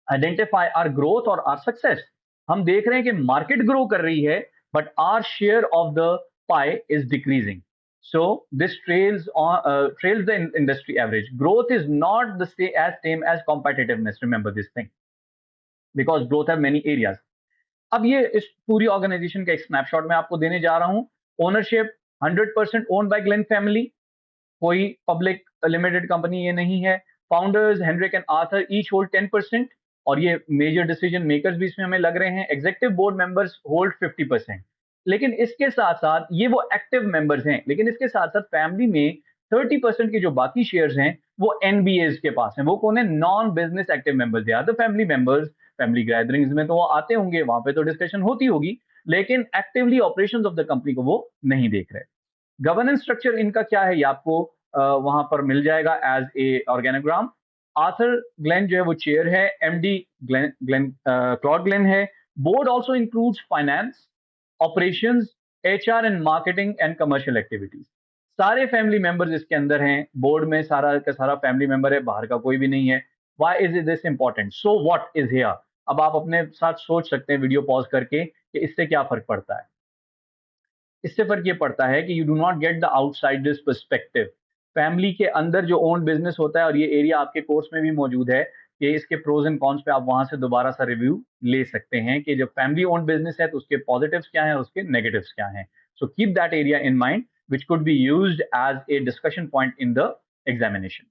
identify our growth और आर सक्सेस। हम देख रहे हैं कि मार्केट ग्रो कर रही है, but our share of the pie is decreasing. So this trails the industry average. Growth is not as same as competitiveness. Remember this thing, because growth have many areas. अब ये इस पूरी organisation का एक snapshot मैं आपको देने जा रहा हूं। Ownership 100% owned by Glen family, कोई पब्लिक लिमिटेड कंपनी ये नहीं है। Founders Henrik and Arthur each hold 10%, और ये मेजर डिसीजन मेकर्स भी इसमें हमें लग रहे हैं। Executive board members hold 50%। लेकिन इसके साथ साथ ये वो एक्टिव मेंबर्स हैं, लेकिन इसके साथ साथ फैमिली में 30% के जो बाकी शेयर्स हैं वो एनबीएस के पास हैं। वो कौन है? Non business active members. They are the family members. Family gatherings में तो वो आते होंगे, वहां पे तो डिस्कशन होती होगी, लेकिन actively operations of the company को वो नहीं देख रहे। गवर्नेंस स्ट्रक्चर इनका क्या है, ये आपको वहां पर मिल जाएगा as a organogram. Arthur Glen जो है वो चेयर है, एमडी क्लॉड ग्लेन है। Board also includes finance, operations, HR and marketing and commercial activities. सारे फैमिली मेंबर्स इसके अंदर हैं। बोर्ड में सारा का सारा फैमिली मेंबर है, बाहर का कोई भी नहीं है। Why is this important? So what is here? अब आप अपने साथ सोच सकते हैं वीडियो पॉज करके कि इससे क्या फर्क पड़ता है। इससे फर्क ये पड़ता है कि you do not get the outsiders perspective. Family के अंदर जो ओन बिजनेस होता है, और ये एरिया आपके कोर्स में भी मौजूद है कि इसके प्रोज एंड कॉन्स पे आप वहां से दोबारा सा रिव्यू ले सकते हैं कि जब फैमिली ओन बिजनेस है तो उसके पॉजिटिव्स क्या हैं और उसके नेगेटिव्स क्या हैं। So keep that area in mind which could be used as a discussion point in the examination.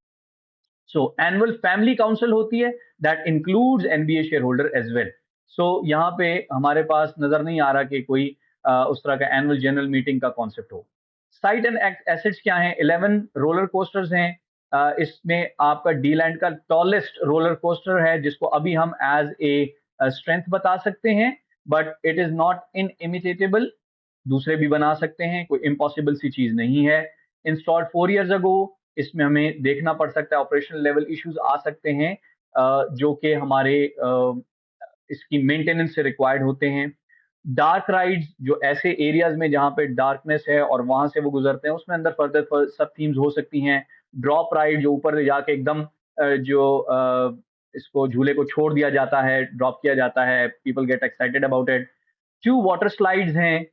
So annual family council होती है, that includes NBA share holder as well. So यहाँ पे हमारे पास नजर नहीं आ रहा कि कोई उस तरह का एनुअल जनरल मीटिंग का कॉन्सेप्ट हो। साइट एंड एसेट्स क्या हैं? 11 रोलर कोस्टर्स हैं। इसमें आपका डी लैंड का टॉलेस्ट रोलर कोस्टर है, जिसको अभी हम एज ए स्ट्रेंथ बता सकते हैं, but it is not inimitable. दूसरे भी बना सकते हैं, कोई इम्पॉसिबल सी चीज नहीं है। इंस्टॉल्ड 4 years अगो। इसमें हमें देखना पड़ सकता है, ऑपरेशनल लेवल इश्यूज आ सकते हैं जो कि हमारे इसकी मेंटेनेंस से रिक्वायर्ड होते हैं। डार्क राइड्स, जो ऐसे एरियाज में जहां पे डार्कनेस है और वहां से वो गुजरते हैं, उसमें अंदर फर्दर सब थीम्स हो सकती हैं। ड्रॉप राइड, जो ऊपर जाके एकदम इसको झूले को छोड़ दिया जाता है, ड्रॉप किया जाता है, people get excited about it. 2 water slides हैं,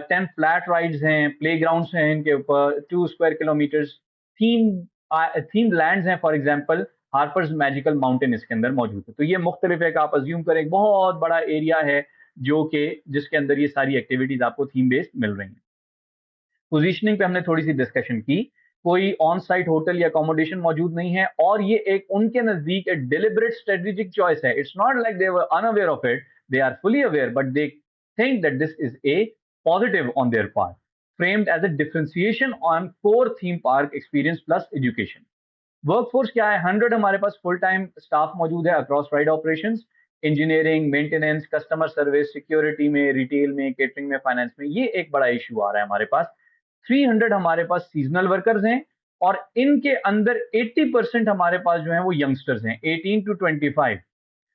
10 फ्लैट राइड्स हैं, प्ले ग्राउंड्स हैं इनके ऊपर, 2 स्क्वायर किलोमीटर्स। थीम लैंड्स हैं, for example Harper's magical mountain इसके अंदर मौजूद है। तो ये मुख्तलिफ एक आप अज्यूम करें एक बहुत बड़ा एरिया है जो कि जिसके अंदर ये सारी एक्टिविटीज आपको थीम बेस्ड मिल रही हैं। पोजीशनिंग पे हमने थोड़ी सी डिस्कशन की। कोई ऑन साइट होटल या अकोमोडेशन मौजूद नहीं है, और ये एक उनके नजदीक एक डिलिबरेट स्ट्रेटेजिक चॉइस है। It's not like they were unaware of it, they are fully aware, but they think that this is a positive on their part, framed as a differentiation on core theme park experience plus education. Workforce क्या है? 100 हमारे पास full time staff मौजूद है across ride operations, engineering, maintenance, customer service, security में, retail में, catering में, finance में। ये एक बड़ा इशू आ रहा है हमारे पास। 300 हमारे पास सीजनल वर्कर्स हैं, और इनके अंदर 80% हमारे पास जो है वो यंगस्टर्स हैं, 18 to 25।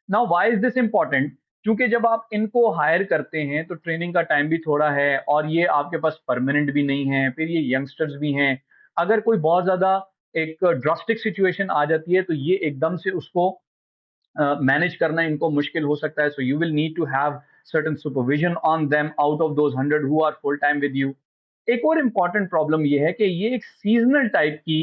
Now why is this important? क्योंकि जब आप इनको हायर करते हैं तो ट्रेनिंग का टाइम भी थोड़ा है, और ये आपके पास परमानेंट भी नहीं है, फिर ये यंगस्टर्स भी हैं। अगर कोई बहुत ज्यादा एक ड्रास्टिक सिचुएशन आ जाती है तो ये एकदम से उसको मैनेज करना इनको मुश्किल हो सकता है। So you will need to have certain supervision on them out of those 100 who are full time with you. एक और इम्पॉर्टेंट प्रॉब्लम ये है कि ये एक सीजनल टाइप की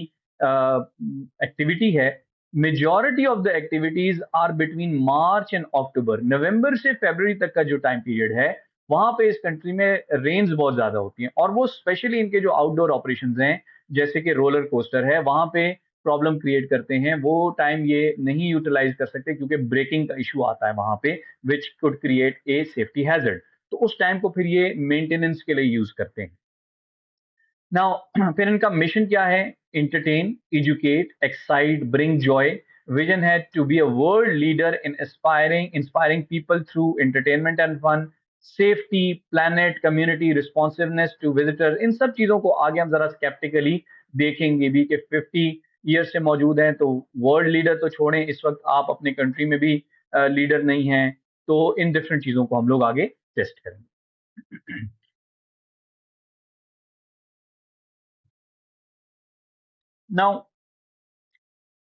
एक्टिविटी है। Majority of the activities are between March and October. नवंबर से फरवरी तक का जो टाइम पीरियड है, वहां पे इस कंट्री में रेन्स बहुत ज्यादा होती हैं, और वो स्पेशली इनके जो आउटडोर ऑपरेशंस हैं, जैसे कि रोलर कोस्टर है, वहां पे प्रॉब्लम क्रिएट करते हैं। वो टाइम ये नहीं यूटिलाइज कर सकते क्योंकि ब्रेकिंग का इशू आता है वहां पे, which could create a safety hazard. तो उस टाइम को फिर ये मेंटेनेंस के लिए यूज करते हैं। नाउ फिर इनका मिशन क्या है? Entertain, educate, excite, bring joy. Vision है to be a world leader in inspiring people through entertainment and fun, safety, planet, community, responsiveness to visitor. इन सब चीजों को आगे हम जरा स्केप्टिकली देखेंगे भी कि 50 ईयर से मौजूद हैं, तो वर्ल्ड लीडर तो छोड़ें, इस वक्त आप अपने कंट्री में भी लीडर नहीं हैं। तो इन डिफरेंट चीजों को हम लोग आगे टेस्ट करेंगे। नाउ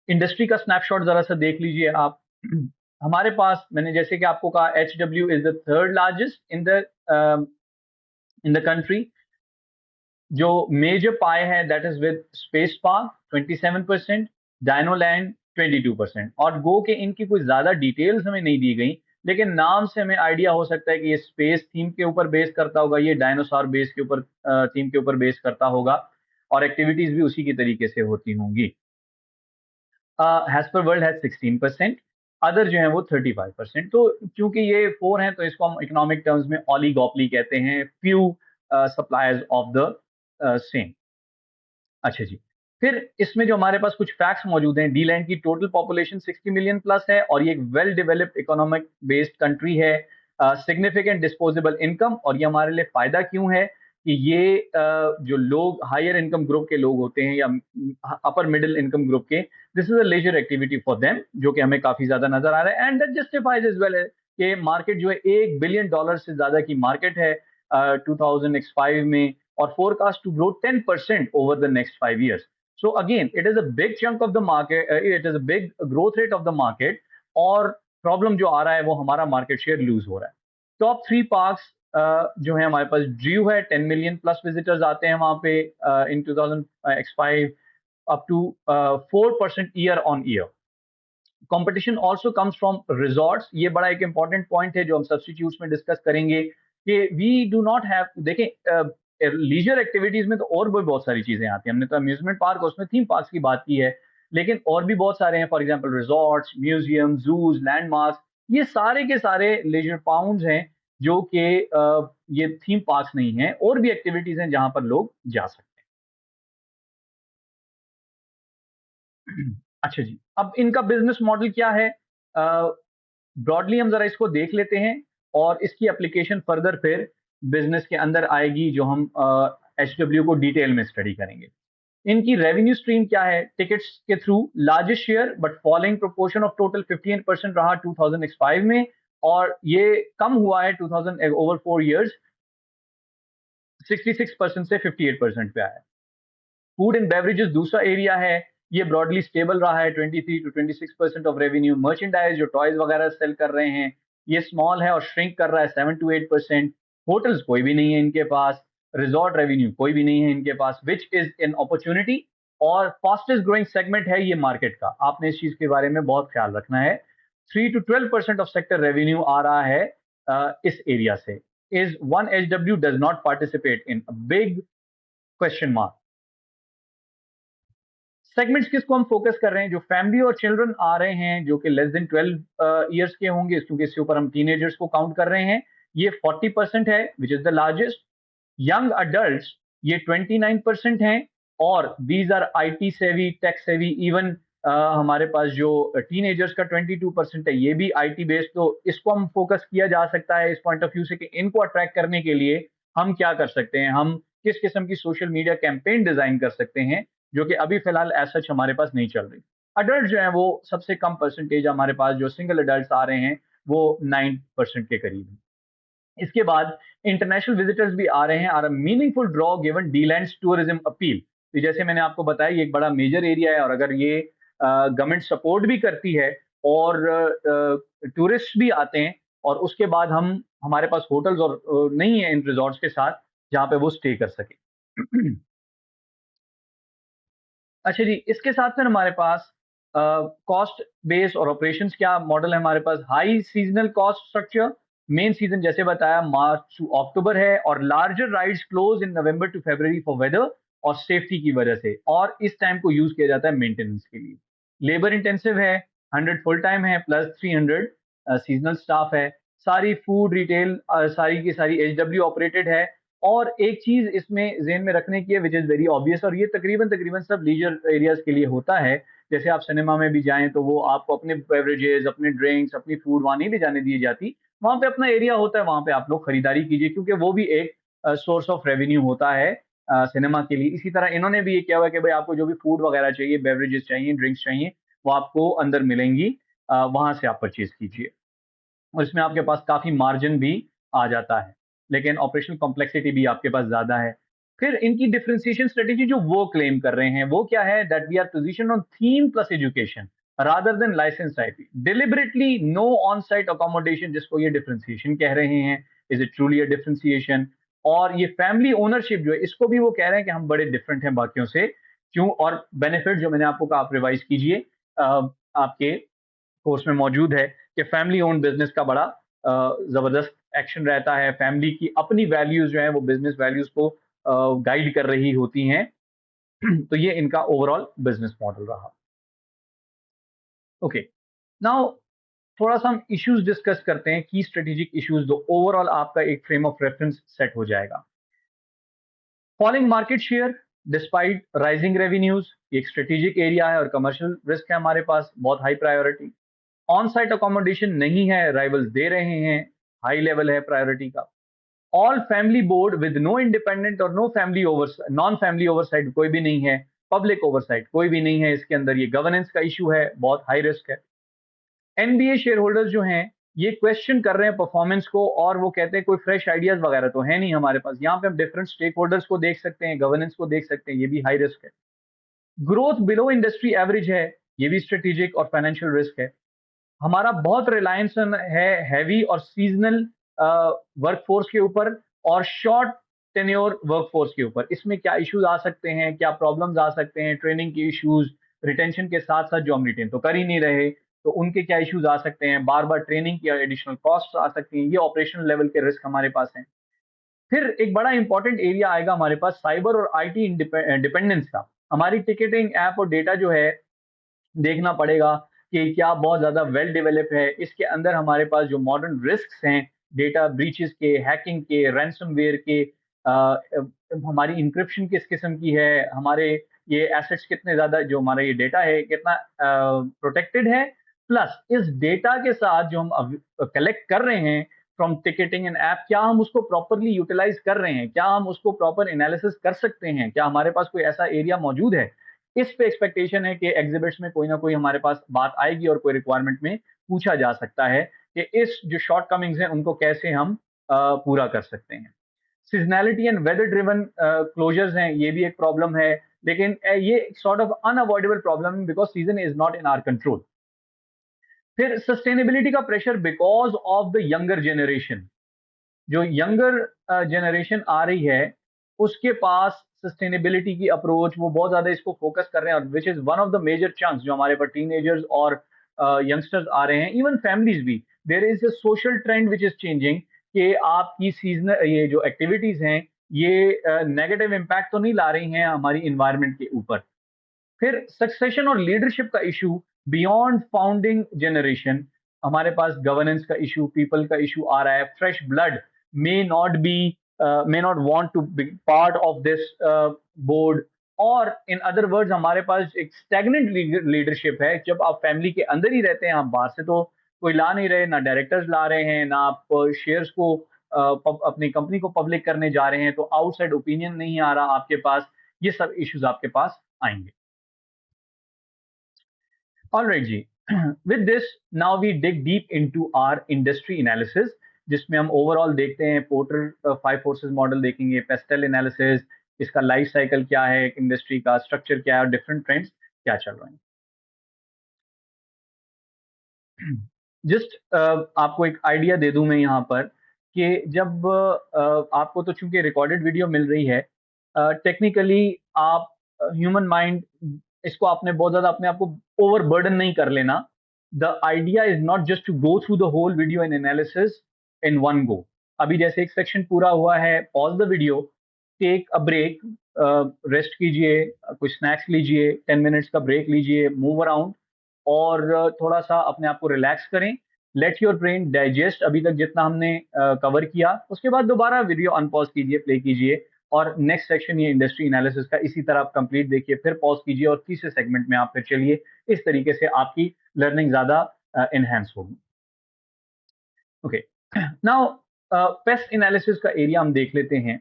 इंडस्ट्री का स्नैपशॉट ज़रा-सा देख लीजिए आप। हमारे पास मैंने जैसे कि आपको कहा HW is the third largest in the country. जो मेजर पाए है that is with space park 27%, डायनोलैंड 22% और गो के इनकी कोई ज़्यादा डिटेल्स हमें नहीं दी गई, लेकिन नाम से हमें आइडिया हो सकता है कि ये स्पेस थीम के ऊपर बेस करता होगा, ये डायनासोर बेस के ऊपर थीम के ऊपर बेस करता होगा और एक्टिविटीज़ भी उसी की तरीके से होती होंगी। हैज़ पर वर्ल्ड हैज़ 16%, अदर जो हैं वो 35%। तो चूँकि ये 4 हैं तो इसको हम इकोनॉमिक टर्म्स में ओलिगोपोली कहते हैं, few suppliers of the same. अच्छा जी। फिर इसमें जो हमारे पास कुछ फैक्ट्स मौजूद हैं, डी लैंड की टोटल पॉपुलेशन 60 मिलियन प्लस है और ये एक well developed economic based country है। सिग्निफिकेंट डिस्पोजेबल इनकम, और ये हमारे लिए फ़ायदा क्यों है कि ये जो लोग हायर इनकम ग्रुप के लोग होते हैं या अपर मिडिल इनकम ग्रुप के, this is a leisure activity for them, जो कि हमें काफ़ी ज़्यादा नज़र आ रहा है and that justifies as well है कि मार्केट जो है $1 बिलियन से ज़्यादा की मार्केट है 2005 में, or forecast to grow 10% over the next 5 years. So again, it is a big chunk of the market, it is a big growth rate of the market, और प्रॉब्लम जो आ रहा है वो हमारा मार्केट शेयर लूज हो रहा है। Top 3 parks जो है हमारे पास, ड्रू है 10 मिलियन प्लस विजिटर्स आते हैं वहां पे in 2005, up to 4% year on year. Competition also comes from resorts, ये बड़ा एक इंपॉर्टेंट पॉइंट है जो हम सब्सटीट्यूट्स में डिस्कस करेंगे कि वी डू नॉट हैव, देखें लीजर एक्टिविटीज में तो और भी बहुत सारी चीजें आती हैं, हमने तो अम्यूजमेंट पार्क उसमें थीम पार्क्स की बात की है, लेकिन और भी बहुत सारे हैं, for example resorts, museums, zoos, landmarks, ये सारे के सारे लेजर पाउंड्स हैं जो कि ये थीम पार्क्स नहीं हैं, और भी एक्टिविटीज हैं जहां पर लोग जा सकते हैं। अच्छा जी, अब इनका बिजनेस मॉडल क्या है? ब्रॉडली हम जरा इसको देख लेते हैं और इसकी एप्लीकेशन फर्दर फिर बिजनेस के अंदर आएगी, जो हम एच डब्ल्यू को डिटेल में स्टडी करेंगे। इनकी रेवेन्यू स्ट्रीम क्या है? टिकट्स के through largest share but following proportion of total 15% रहा 2005 में, और ये कम हुआ है 2000 ओवर 4 इयर्स, 66% से 58% पे आया है। फूड एंड बेवरेजेस दूसरा एरिया है, ये ब्रॉडली स्टेबल रहा है, 23 टू 26% ऑफ रेवेन्यू। मर्चेंडाइज जो टॉयज वगैरह सेल कर रहे हैं, ये स्मॉल है और श्रिंक कर रहा है 7 to 8%। होटल्स कोई भी नहीं है इनके पास, रिजॉर्ट रेवेन्यू कोई भी नहीं है इनके पास, विच इज एन अपॉर्चुनिटी, और फास्टेस्ट ग्रोइंग सेगमेंट है ये मार्केट का, आपने इस चीज के बारे में बहुत ख्याल रखना है। 3 to 12% ऑफ सेक्टर रेवेन्यू आ रहा है इस एरिया से। Is one H W does not participate in big question mark. Segments किसको हम फोकस कर रहे हैं? जो फैमिली और चिल्ड्रन आ रहे हैं जो कि लेस देन 12 इयर्स के होंगे, क्योंकि इसके ऊपर हम टीनेजर्स को काउंट कर रहे हैं, ये 40% है, which is the largest. Young adult ये 29% हैं, और दीज आर आईटी सेवी, टेक सेवी, इवन हमारे पास जो टीनेजर्स का 22% है, ये भी आईटी बेस्ड। तो इसको हम फोकस किया जा सकता है इस पॉइंट ऑफ व्यू से कि इनको अट्रैक्ट करने के लिए हम क्या कर सकते हैं, हम किस किस्म की सोशल मीडिया कैंपेन डिजाइन कर सकते हैं, जो कि अभी फिलहाल एज सच हमारे पास नहीं चल रही। अडल्ट जो है वो सबसे कम परसेंटेज हमारे पास, जो सिंगल अडल्ट आ रहे हैं वो 9% के करीब है। इसके बाद इंटरनेशनल विजिटर्स भी आ रहे हैं, are a meaningful draw given Deeland's tourism appeal. तो जैसे मैंने आपको बताया ये एक बड़ा मेजर एरिया है, और अगर ये गवर्नमेंट सपोर्ट भी करती है और टूरिस्ट भी आते हैं, और उसके बाद हम हमारे पास होटल्स और नहीं है इन रिजॉर्ट्स के साथ जहाँ पे वो स्टे कर सके। अच्छा जी, इसके साथ में हमारे पास कॉस्ट बेस और ऑपरेशंस क्या मॉडल है हमारे पास? High seasonal cost structure, main season जैसे बताया मार्च टू अक्टूबर है, और larger rides close in November to February for weather और सेफ्टी की वजह से, और इस टाइम को यूज़ किया जाता है मेंटेनेंस के लिए। लेबर इंटेंसिव है, 100 फुल टाइम है प्लस 300 सीज़नल स्टाफ है। सारी फूड रिटेल सारी की सारी एचडब्ल्यू ऑपरेटेड है। और एक चीज इसमें ज़हन में रखने की है विच इज़ वेरी ऑब्वियस, और ये तकरीबन तकरीबन सब लीजर एरियाज़ के लिए होता है। जैसे आप सिनेमा में भी जाएँ तो वो आपको अपने बेवरेजेज़, अपने ड्रिंक्स, अपनी फूड वहाँ नहीं ले जाने दी जाती। वहाँ पे अपना एरिया होता है, वहाँ पे आप लोग खरीदारी कीजिए, क्योंकि वो भी एक सोर्स ऑफ रेवेन्यू होता है सिनेमा के लिए। इसी तरह इन्होंने भी ये किया हुआ है कि भाई आपको जो भी फूड वगैरह चाहिए, बेवरेजेज़ चाहिए, ड्रिंक्स चाहिए, वो आपको अंदर मिलेंगी, वहाँ से आप परचेज़ कीजिए। और इसमें आपके पास काफ़ी मार्जिन भी आ जाता है। लेकिन ऑपरेशनल कॉम्प्लेक्सिटी भी आपके पास ज़्यादा है। फिर इनकी डिफरेंशिएशन स्ट्रेटेजी जो वो क्लेम कर रहे हैं, वो क्या है? That we are position on theme plus education rather than license IP. Deliberately no on site accommodation, जिसको ये डिफरेंशिएशन कह रहे हैं। Is it truly a differentiation? और ये फैमिली ओनरशिप जो है, इसको भी वो कह रहे हैं कि हम बड़े डिफरेंट हैं बाकियों से। क्यों? और बेनिफिट जो मैंने आपको कहा, आप रिवाइज कीजिए, आपके कोर्स में मौजूद है कि फैमिली ओन बिजनेस का बड़ा जबरदस्त एक्शन रहता है। फैमिली की अपनी वैल्यूज जो है वो बिजनेस वैल्यूज को गाइड कर रही होती हैं। तो ये इनका ओवरऑल बिजनेस मॉडल रहा। ओके, नाउ थोड़ा सा हम इश्यूज डिस्कस करते हैं, की स्ट्रेटेजिक इश्यूज, तो ओवरऑल आपका एक फ्रेम ऑफ रेफरेंस सेट हो जाएगा। Falling market share despite rising revenues, एक स्ट्रेटेजिक एरिया है और कमर्शियल रिस्क है हमारे पास, बहुत high priority. On site accommodation नहीं है, राइवल्स दे रहे हैं, हाई लेवल है प्रायोरिटी का। All family board with no independent और no family over non family oversight कोई भी नहीं है, पब्लिक ओवरसाइट कोई भी नहीं है इसके अंदर। ये गवर्नेंस का इशू है, बहुत हाई रिस्क है। एनबीए शेयर होल्डर्स जो हैं, ये क्वेश्चन कर रहे हैं परफॉर्मेंस को, और वो कहते हैं कोई फ्रेश आइडियाज वगैरह तो है नहीं हमारे पास। यहाँ पे हम डिफरेंट स्टेक होल्डर्स को देख सकते हैं, गवर्नेंस को देख सकते हैं, ये भी हाई रिस्क है। ग्रोथ बिलो इंडस्ट्री एवरेज है, ये भी स्ट्रेटेजिक और फाइनेंशियल रिस्क है। हमारा बहुत रिलायंस है हैवी और सीजनल वर्कफोर्स के ऊपर और शॉर्ट टेन्योर वर्कफोर्स के ऊपर। इसमें क्या इश्यूज आ सकते हैं, क्या प्रॉब्लम्स आ सकते हैं? ट्रेनिंग के इश्यूज, रिटेंशन के साथ साथ जो हम रिटेन तो कर ही नहीं रहे, तो उनके क्या इश्यूज आ सकते हैं? बार बार ट्रेनिंग की एडिशनल कॉस्ट आ सकती हैं। ये ऑपरेशनल लेवल के रिस्क हमारे पास हैं। फिर एक बड़ा इंपॉर्टेंट एरिया आएगा हमारे पास साइबर और आईटी डिपेंडेंस का। हमारी टिकटिंग ऐप और डेटा जो है, देखना पड़ेगा कि क्या बहुत ज़्यादा वेल डेवलप है। इसके अंदर हमारे पास जो मॉडर्न रिस्क्स हैं, डेटा ब्रीचेस के, हैकिंग के, रैंसमवेयर के, हमारी इंक्रिप्शन किस किस्म की है, हमारे ये एसेट्स कितने ज़्यादा, जो हमारा ये डेटा है कितना प्रोटेक्टेड है। प्लस इस डेटा के साथ जो हम कलेक्ट कर रहे हैं फ्रॉम टिकटिंग एंड ऐप, क्या हम उसको प्रॉपरली यूटिलाइज कर रहे हैं? क्या हम उसको प्रॉपर एनालिसिस कर सकते हैं? क्या हमारे पास कोई ऐसा एरिया मौजूद है? इस पे एक्सपेक्टेशन है कि एग्जिबिट्स में कोई ना कोई हमारे पास बात आएगी और कोई रिक्वायरमेंट में पूछा जा सकता है कि इस जो शॉर्ट कमिंग्स हैं उनको कैसे हम पूरा कर सकते हैं। Seasonality and weather driven closures हैं, ये भी एक प्रॉब्लम है, लेकिन ये sort of unavoidable problem because season is not in our control. फिर सस्टेनेबिलिटी का pressure because of the younger generation. जो यंगर जनरेशन आ रही है, उसके पास सस्टेनेबिलिटी की अप्रोच, वो बहुत ज्यादा इसको फोकस कर रहे हैं, और which is one of the major chunks जो हमारे पास टीनेजर्स और यंगस्टर्स आ रहे हैं, इवन फैमिलीज भी। There is a social trend which is changing कि आपकी सीजनल ये जो एक्टिविटीज हैं, ये नेगेटिव इम्पैक्ट तो नहीं ला रही हैं हमारी इन्वायरमेंट के ऊपर। फिर सक्सेशन और लीडरशिप का इशू बियॉन्ड फाउंडिंग जनरेशन, हमारे पास गवर्नेंस का इशू, पीपल का इशू आ रहा है। Fresh blood may not want to be part of this board, और इन अदर वर्ड्स हमारे पास एक स्टैग्नेंट लीडरशिप है। जब आप फैमिली के अंदर ही रहते हैं, आप बाहर से तो कोई ला नहीं रहे, ना डायरेक्टर्स ला रहे हैं, ना आप शेयर्स को अपनी कंपनी को पब्लिक करने जा रहे हैं, तो आउटसाइड ओपिनियन नहीं आ रहा आपके पास। ये सब इश्यूज आपके पास आएंगे। All right ji. With this, now we dig deep into our industry analysis, जिसमें हम ओवरऑल देखते हैं पोर्टर 5 फोर्सेस मॉडल देखेंगे, पेस्टल एनालिसिस, इसका लाइफ साइकिल क्या है, इंडस्ट्री का स्ट्रक्चर क्या है और डिफरेंट ट्रेंड्स क्या चल रहे हैं। जस्ट आपको एक आइडिया दे दूं मैं यहाँ पर कि जब आपको तो चूंकि रिकॉर्डेड वीडियो मिल रही है, टेक्निकली आप ह्यूमन माइंड, इसको आपने बहुत ज्यादा अपने आप को ओवर बर्डन नहीं कर लेना। The idea is not just to go through the whole video in analysis in one go. अभी जैसे एक सेक्शन पूरा हुआ है, pause the video, take a break, rest कीजिए, कुछ स्नैक्स लीजिए, 10 मिनट्स का ब्रेक लीजिए, मूव अराउंड, और थोड़ा सा अपने आप को रिलैक्स करें। लेट योर ब्रेन डाइजेस्ट अभी तक जितना हमने कवर किया, उसके बाद दोबारा वीडियो अनपॉज कीजिए, प्ले कीजिए, और नेक्स्ट सेक्शन ये इंडस्ट्री एनालिसिस का इसी तरह आप कंप्लीट देखिए, फिर पॉज कीजिए और तीसरे सेगमेंट में आप फिर चलिए। इस तरीके से आपकी लर्निंग ज्यादा एनहेंस होगी। ओके, नाउ पेस्ट एनालिसिस का एरिया हम देख लेते हैं।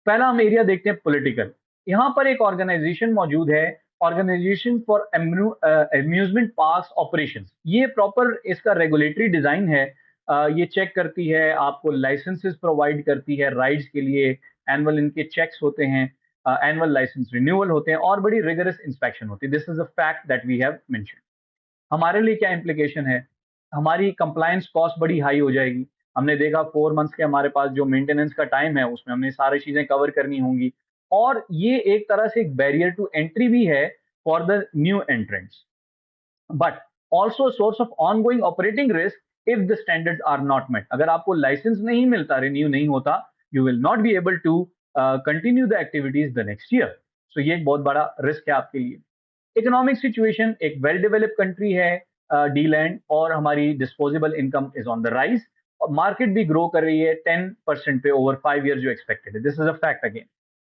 पहला हम एरिया देखते हैं पॉलिटिकल। यहाँ पर एक ऑर्गेनाइजेशन मौजूद है, organization for amusement parks operations. ये प्रॉपर इसका रेगुलेटरी डिजाइन है। ये चेक करती है, आपको लाइसेंसेस प्रोवाइड करती है राइड्स के लिए, एनुअल इनके चेक्स होते हैं, एनुअल लाइसेंस रिन्यूअल होते हैं और बड़ी रिगरस इंस्पेक्शन होती है। This is a fact that we have mention. हमारे लिए क्या इम्प्लीकेशन है? हमारी कंप्लायंस कॉस्ट बड़ी हाई हो जाएगी। हमने देखा 4 मंथ्स के हमारे पास जो मेंटेनेंस का टाइम है, उसमें हमने सारी चीज़ें कवर करनी होंगी और ये एक तरह से एक बैरियर टू एंट्री भी है for the new entrants, but also source of ongoing operating risk if the standards are not met. अगर आपको लाइसेंस नहीं मिलता, रिन्यू नहीं होता, you will not be able to continue the activities the next year. So ये एक बहुत बड़ा रिस्क है आपके लिए। इकोनॉमिक सिचुएशन, एक वेल डेवलप्ड कंट्री है डी लैंड, और हमारी disposable income is on the rise और मार्केट भी ग्रो कर रही है 10% पे ओवर 5 ईयर जो एक्सपेक्टेड है। This is a fact again.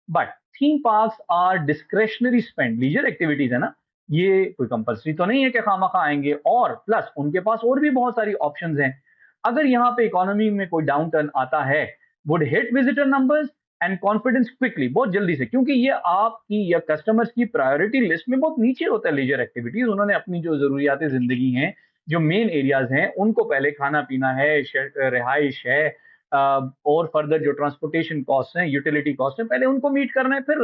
But theme parks are discretionary spend, leisure activities है ना, ये कोई कंपल्सरी तो नहीं है कि खामखा आएंगे, और प्लस उनके पास और भी बहुत सारी ऑप्शंस हैं। अगर यहाँ पे इकोनॉमी में कोई डाउन टर्न आता है, would hit visitor numbers and confidence quickly, बहुत जल्दी से, क्योंकि ये आपकी या कस्टमर्स की प्रायोरिटी लिस्ट में बहुत नीचे होता है लीजर एक्टिविटीज। उन्होंने अपनी जो जरूरियात जिंदगी हैं, जो मेन एरियाज हैं, उनको पहले खाना पीना है, रिहाइश है, और फर्दर जो ट्रांसपोर्टेशन कॉस्ट हैं, यूटिलिटी कॉस्ट है, पहले उनको मीट करना है, फिर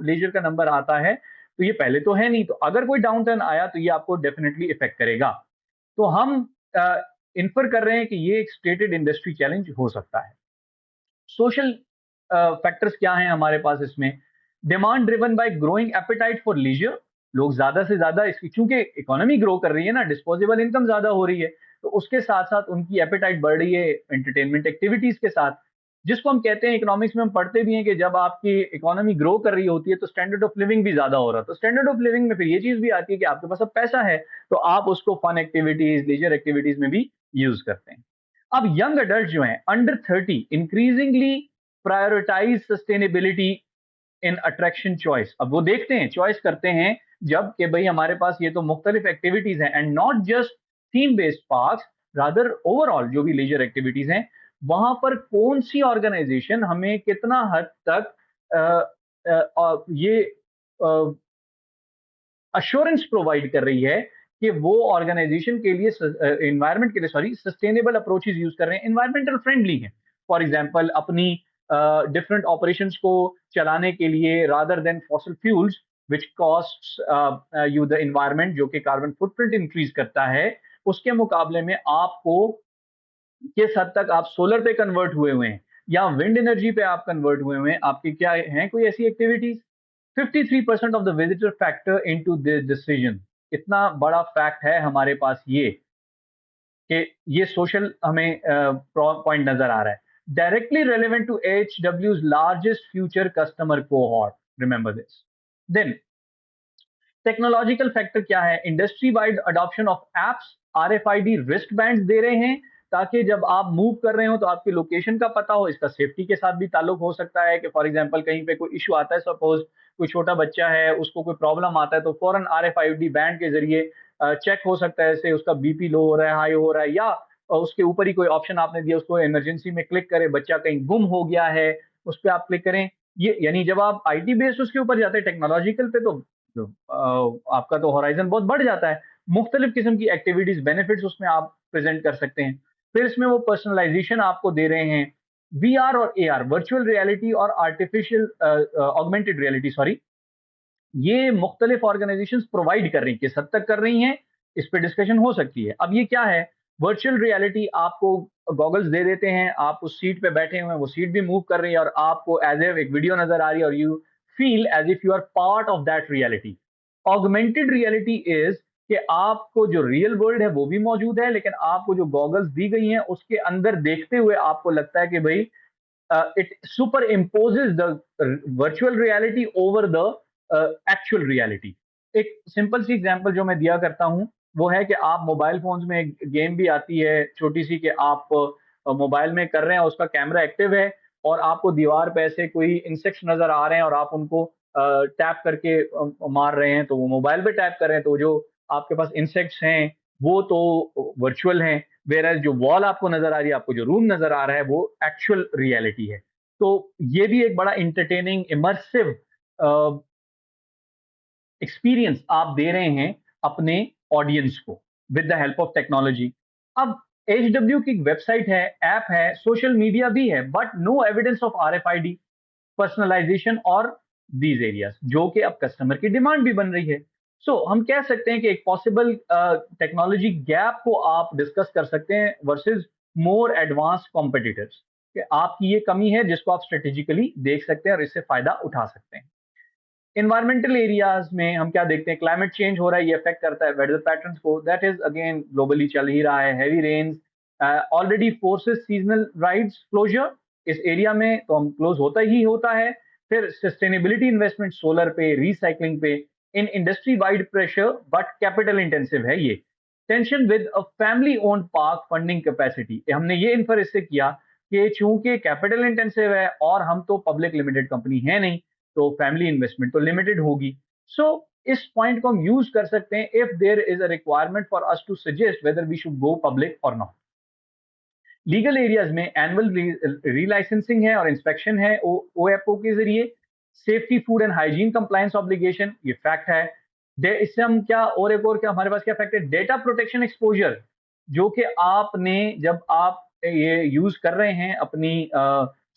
लेजर का नंबर आता है। तो ये पहले तो है नहीं, तो अगर कोई डाउन टर्न आया तो ये आपको डेफिनेटली इफेक्ट करेगा। तो हम इन्फर कर रहे हैं कि ये एक स्टेटेड इंडस्ट्री चैलेंज हो सकता है। सोशल फैक्टर्स क्या हैं हमारे पास इसमें? Demand driven by growing appetite for leisure, लोग ज्यादा से ज्यादा इसकी, चूंकि इकोनॉमी ग्रो कर रही है ना, डिस्पोजेबल इनकम ज्यादा हो रही है, तो उसके साथ साथ उनकी एपेटाइट बढ़ रही है एंटरटेनमेंट एक्टिविटीज के साथ, जिसको हम कहते हैं, इकोनॉमिक्स में हम पढ़ते भी हैं कि जब आपकी इकोनॉमी ग्रो कर रही होती है तो स्टैंडर्ड ऑफ लिविंग भी ज्यादा हो रहा है। तो स्टैंडर्ड ऑफ लिविंग में फिर ये चीज भी आती है कि आपके पास अब पैसा है, तो आप उसको फन एक्टिविटीज, लीजर एक्टिविटीज में भी यूज करते हैं। अब यंग अडल्ट जो हैं under 30 increasingly prioritize sustainability in attraction choice. अब वो देखते हैं, चॉइस करते हैं जब कि भाई हमारे पास ये तो मुख्तलिफ एक्टिविटीज हैं, and not just theme based park, rather overall जो भी लीजर एक्टिविटीज हैं, वहां पर कौन सी ऑर्गेनाइजेशन हमें कितना हद तक ये अश्योरेंस प्रोवाइड कर रही है कि वो ऑर्गेनाइजेशन के लिए, एनवायरमेंट के लिए, सॉरी, सस्टेनेबल अप्रोचेज यूज कर रहे हैं, एनवायरमेंटल फ्रेंडली हैं। फॉर एग्जांपल, अपनी डिफरेंट ऑपरेशंस को चलाने के लिए, rather than fossil fuels which costs you the environment, जो कि कार्बन फुटप्रिंट इंक्रीज करता है, उसके मुकाबले में आपको किस हद तक आप सोलर पे कन्वर्ट हुए हैं या विंड एनर्जी पे आप कन्वर्ट हुए हैं, आपकी क्या हैं कोई ऐसी activities? 53% of the visitor factor into this decision. इतना बड़ा फैक्ट है हमारे पास ये, कि ये सोशल हमें पॉइंट नजर आ रहा है। डायरेक्टली रेलेवेंट टू एच डब्ल्यूज largest future customer cohort, remember this. Then technological factor क्या है? Industry wide adoption of apps, RFID wrist bands दे रहे हैं, ताकि जब आप मूव कर रहे हो तो आपकी लोकेशन का पता हो। इसका सेफ्टी के साथ भी ताल्लुक हो सकता है कि फॉर एग्जांपल कहीं पे कोई इशू आता है, सपोज कोई छोटा बच्चा है, उसको कोई प्रॉब्लम आता है, तो फौरन आरएफआईडी बैंड के जरिए चेक हो सकता है, जैसे उसका बीपी लो हो रहा है, हाई हो रहा है, या उसके ऊपर ही कोई ऑप्शन आपने दिया, उसको इमरजेंसी में क्लिक करें, बच्चा कहीं गुम हो गया है, उस पर आप क्लिक करें। ये यानी जब आप आईटी बेस्ड उसके ऊपर जाते हैं टेक्नोलॉजिकल पे, तो आपका तो होराइजन बहुत बढ़ जाता है। मुख्तलिफ किस्म की एक्टिविटीज, बेनिफिट्स उसमें आप प्रेजेंट कर सकते हैं। फिर इसमें वो पर्सनलाइजेशन आपको दे रहे हैं, वीआर और एआर, वर्चुअल रियलिटी और आर्टिफिशियल ऑगमेंटेड रियलिटी, सॉरी, ये मुख्तलिफ ऑर्गेनाइजेशन प्रोवाइड कर रही हैं। किस हद तक कर रही हैं, इस पर डिस्कशन हो सकती है। अब ये क्या है? वर्चुअल रियलिटी, आपको गॉगल्स दे देते हैं, आप उस सीट पे बैठे हुए हैं, वो सीट भी मूव कर रही है और आपको एज ए एक वीडियो नजर आ रही है, और you feel as if you are part of that reality. Augmented reality is कि आपको जो रियल वर्ल्ड है वो भी मौजूद है, लेकिन आपको जो गॉगल्स दी गई हैं उसके अंदर देखते हुए आपको लगता है कि भाई it superimposes the virtual reality over the actual reality। एक सिंपल सी एग्जांपल जो मैं दिया करता हूं, वो है कि आप मोबाइल फोन्स में एक गेम भी आती है छोटी सी, कि आप मोबाइल में कर रहे हैं, उसका कैमरा एक्टिव है, और आपको दीवार पे ऐसे कोई इंसेक्ट्स नजर आ रहे हैं और आप उनको टैप करके मार रहे हैं, तो वो मोबाइल पे टैप कर रहे हैं, तो जो आपके पास इंसेक्ट्स हैं वो तो वर्चुअल हैं, वेयर जो वॉल आपको नजर आ रही है, आपको जो रूम नजर आ रहा है, वो एक्चुअल रियलिटी है। तो ये भी एक बड़ा इंटरटेनिंग इमर्सिव एक्सपीरियंस आप दे रहे हैं अपने ऑडियंस को with the help of technology. अब एचडब्ल्यू की वेबसाइट है, ऐप है, सोशल मीडिया भी है, but no evidence of RFID, personalization और दीज एरियाज, जो कि अब कस्टमर की डिमांड भी बन रही है। हम कह सकते हैं कि एक पॉसिबल टेक्नोलॉजी गैप को आप डिस्कस कर सकते हैं वर्सेस मोर एडवांस कॉम्पिटिटर्स, कि आपकी ये कमी है जिसको आप स्ट्रेटेजिकली देख सकते हैं और इससे फायदा उठा सकते हैं। इन्वायरमेंटल एरियाज में हम क्या देखते हैं, क्लाइमेट चेंज हो रहा है, ये अफेक्ट करता है वेदर पैटर्न्स को, दैट इज अगेन ग्लोबली चल ही रहा है, heavy rains already forces seasonal rides closure, इस एरिया में तो हम क्लोज होता ही होता है। फिर सस्टेनेबिलिटी इन्वेस्टमेंट सोलर पे, रिसाइकलिंग पे, in industry wide pressure but capital intensive है ये। Tension with a family owned park funding capacity, हमने ये इन्फर इससे किया कि चूंकि कैपिटल इंटेंसिव है और हम तो पब्लिक लिमिटेड कंपनी है नहीं, तो फैमिली इन्वेस्टमेंट तो लिमिटेड होगी। सो इस पॉइंट को हम यूज कर सकते हैं if there is a requirement for us to suggest whether we should go public और नॉट। लीगल एरियाज में एनुअल रीलाइसेंसिंग है और इंस्पेक्शन है ओएफओ के जरिए। Safety food and hygiene compliance obligation, ये फैक्ट है। इससे हम क्या और एक और क्या हमारे पास क्या फैक्ट है, डेटा प्रोटेक्शन एक्सपोजर, जो कि आपने जब आप ये यूज कर रहे हैं अपनी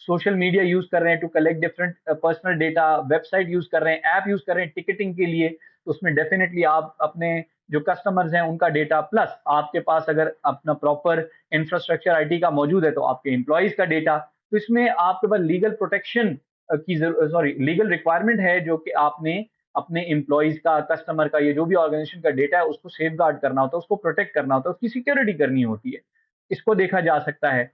सोशल मीडिया यूज कर रहे हैं to collect different personal data, website use कर रहे हैं, ऐप यूज कर रहे हैं टिकटिंग के लिए, तो उसमें डेफिनेटली आप अपने जो कस्टमर्स हैं उनका डेटा, प्लस आपके पास अगर अपना प्रॉपर इंफ्रास्ट्रक्चर आईटी का मौजूद है तो आपके एम्प्लॉयज का डेटा, तो इसमें आपके पास लीगल प्रोटेक्शन की सॉरी लीगल रिक्वायरमेंट है, जो कि आपने अपने एम्प्लॉयज का, कस्टमर का, ये जो भी ऑर्गेनाइजेशन का डेटा है उसको सेफ गार्ड करना होता है, उसको प्रोटेक्ट करना होता है, उसकी सिक्योरिटी करनी होती है। इसको देखा जा सकता है।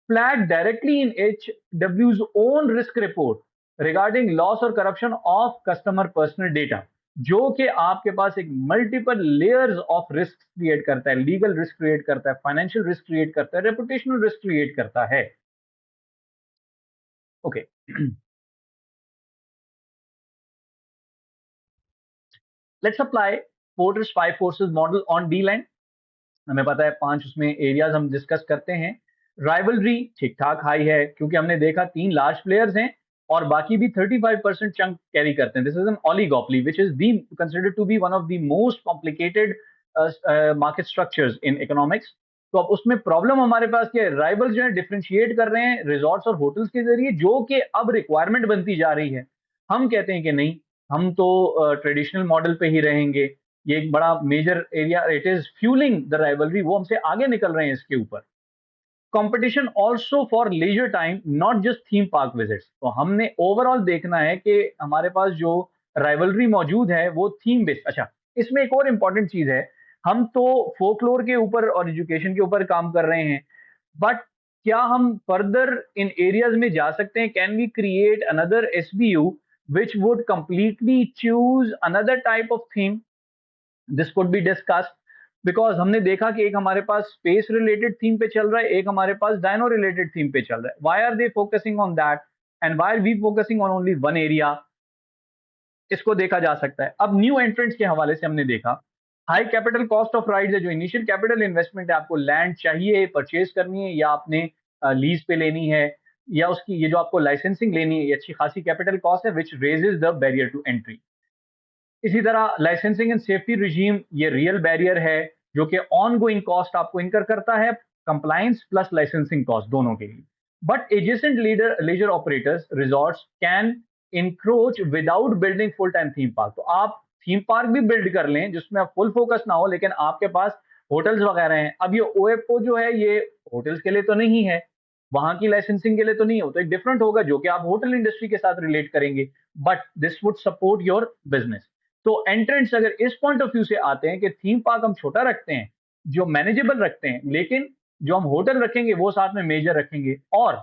Flag directly in HW's own risk report regarding loss और corruption of customer personal data, जो कि आपके पास एक multiple layers of risk create करता है, लीगल रिस्क क्रिएट करता है, फाइनेंशियल रिस्क क्रिएट करता है, रेपुटेशनल रिस्क क्रिएट करता है। Okay, let's apply porters 5 forces model on D line. हमें पता है 5 उसमें एरियाज हम डिस्कस करते हैं। राइवलरी ठीक ठाक हाई है, क्योंकि हमने देखा 3 लार्ज प्लेयर्स हैं और बाकी भी 35% चंक कैरी करते हैं। This is an oligopoly which is the considered to be one of the most complicated market structures in economics. तो अब उसमें प्रॉब्लम हमारे पास क्या है, राइवल्स जो है डिफरेंशिएट कर रहे हैं रिजॉर्ट्स और होटल्स के जरिए, जो कि अब रिक्वायरमेंट बनती जा रही है। हम कहते हैं कि नहीं, हम तो ट्रेडिशनल मॉडल पे ही रहेंगे। ये एक बड़ा major area, it is fueling the rivalry, वो हमसे आगे निकल रहे हैं इसके ऊपर। Competition also for leisure time, not just theme park visits. तो हमने ओवरऑल देखना है कि हमारे पास जो राइवलरी मौजूद है वो थीम बेस्ड। अच्छा, इसमें एक और इंपॉर्टेंट चीज है, हम तो फोकलोर के ऊपर और एजुकेशन के ऊपर काम कर रहे हैं, बट क्या हम फर्दर इन एरियाज में जा सकते हैं? Can we create another SBU which would completely choose another type of theme? This could be discussed, because हमने देखा कि एक हमारे पास स्पेस रिलेटेड थीम पे चल रहा है, एक हमारे पास डायनो रिलेटेड थीम पे चल रहा है। Why are they focusing on that and why are we focusing on only one area? इसको देखा जा सकता है। अब न्यू एंट्रेंट्स के हवाले से हमने देखा high capital cost of rides है, जो इनिशियल कैपिटल इन्वेस्टमेंट है, आपको लैंड चाहिए, परचेज करनी है, या आपने लीज पे लेनी है, या उसकी ये जो आपको लाइसेंसिंग लेनी है, ये अच्छी खासी कैपिटल कॉस्ट है which raises the barrier to entry. इसी तरह लाइसेंसिंग एंड सेफ्टी रिजीम, ये रियल बैरियर है जो कि ऑन गोइंग कॉस्ट आपको इनकर करता है, कंप्लायंस प्लस लाइसेंसिंग कॉस्ट दोनों के लिए। But agent leader leisure operators resorts can encroach without building full time theme park. तो आप थीम पार्क भी बिल्ड कर लें जिसमें आप फुल फोकस ना हो, लेकिन आपके पास होटल्स वगैरह हैं। अब ये ओएफओ जो है ये होटल्स के लिए तो नहीं है, वहां की लाइसेंसिंग के लिए तो नहीं हो, तो एक डिफरेंट होगा जो कि आप होटल इंडस्ट्री के साथ रिलेट करेंगे, but this would support your business. तो एंट्रेंट्स अगर इस पॉइंट ऑफ व्यू से आते हैं कि थीम पार्क हम छोटा रखते हैं, जो मैनेजेबल रखते हैं, लेकिन जो हम होटल रखेंगे वो साथ में मेजर रखेंगे, और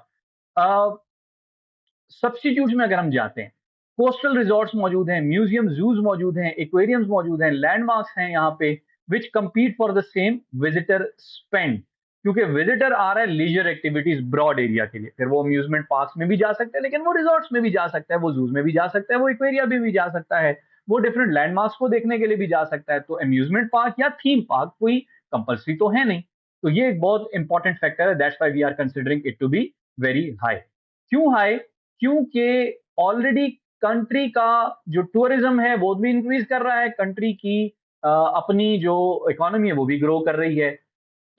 सब्सटीट्यूट में अगर हम जाते हैं, कोस्टल रिजॉर्ट्स मौजूद हैं, म्यूजियम जूज मौजूद हैं, एक्वेरियम्स मौजूद हैं, लैंडमार्क्स हैं यहाँ पे विच compete for the same visitor spend. क्योंकि विजिटर आ रहा है लीजर एक्टिविटीज ब्रॉड एरिया के लिए, फिर वो अम्यूजमेंट पार्क्स में भी जा सकता है, लेकिन वो रिजॉर्ट्स में भी जा सकता है, वो जूज में भी जा सकता है, वो एक्वेरिया में भी जा सकता है, वो डिफरेंट लैंडमार्क्स को देखने के लिए भी जा सकता है। तो अम्यूजमेंट पार्क या थीम पार्क कोई कंपल्सरी तो है नहीं। तो ये एक बहुत इंपॉर्टेंट फैक्टर है, that's why we are considering it to be very high. क्यों हाई? क्योंकि ऑलरेडी कंट्री का जो टूरिज्म है वो भी इंक्रीज कर रहा है, कंट्री की अपनी जो इकोनॉमी है वो भी ग्रो कर रही है।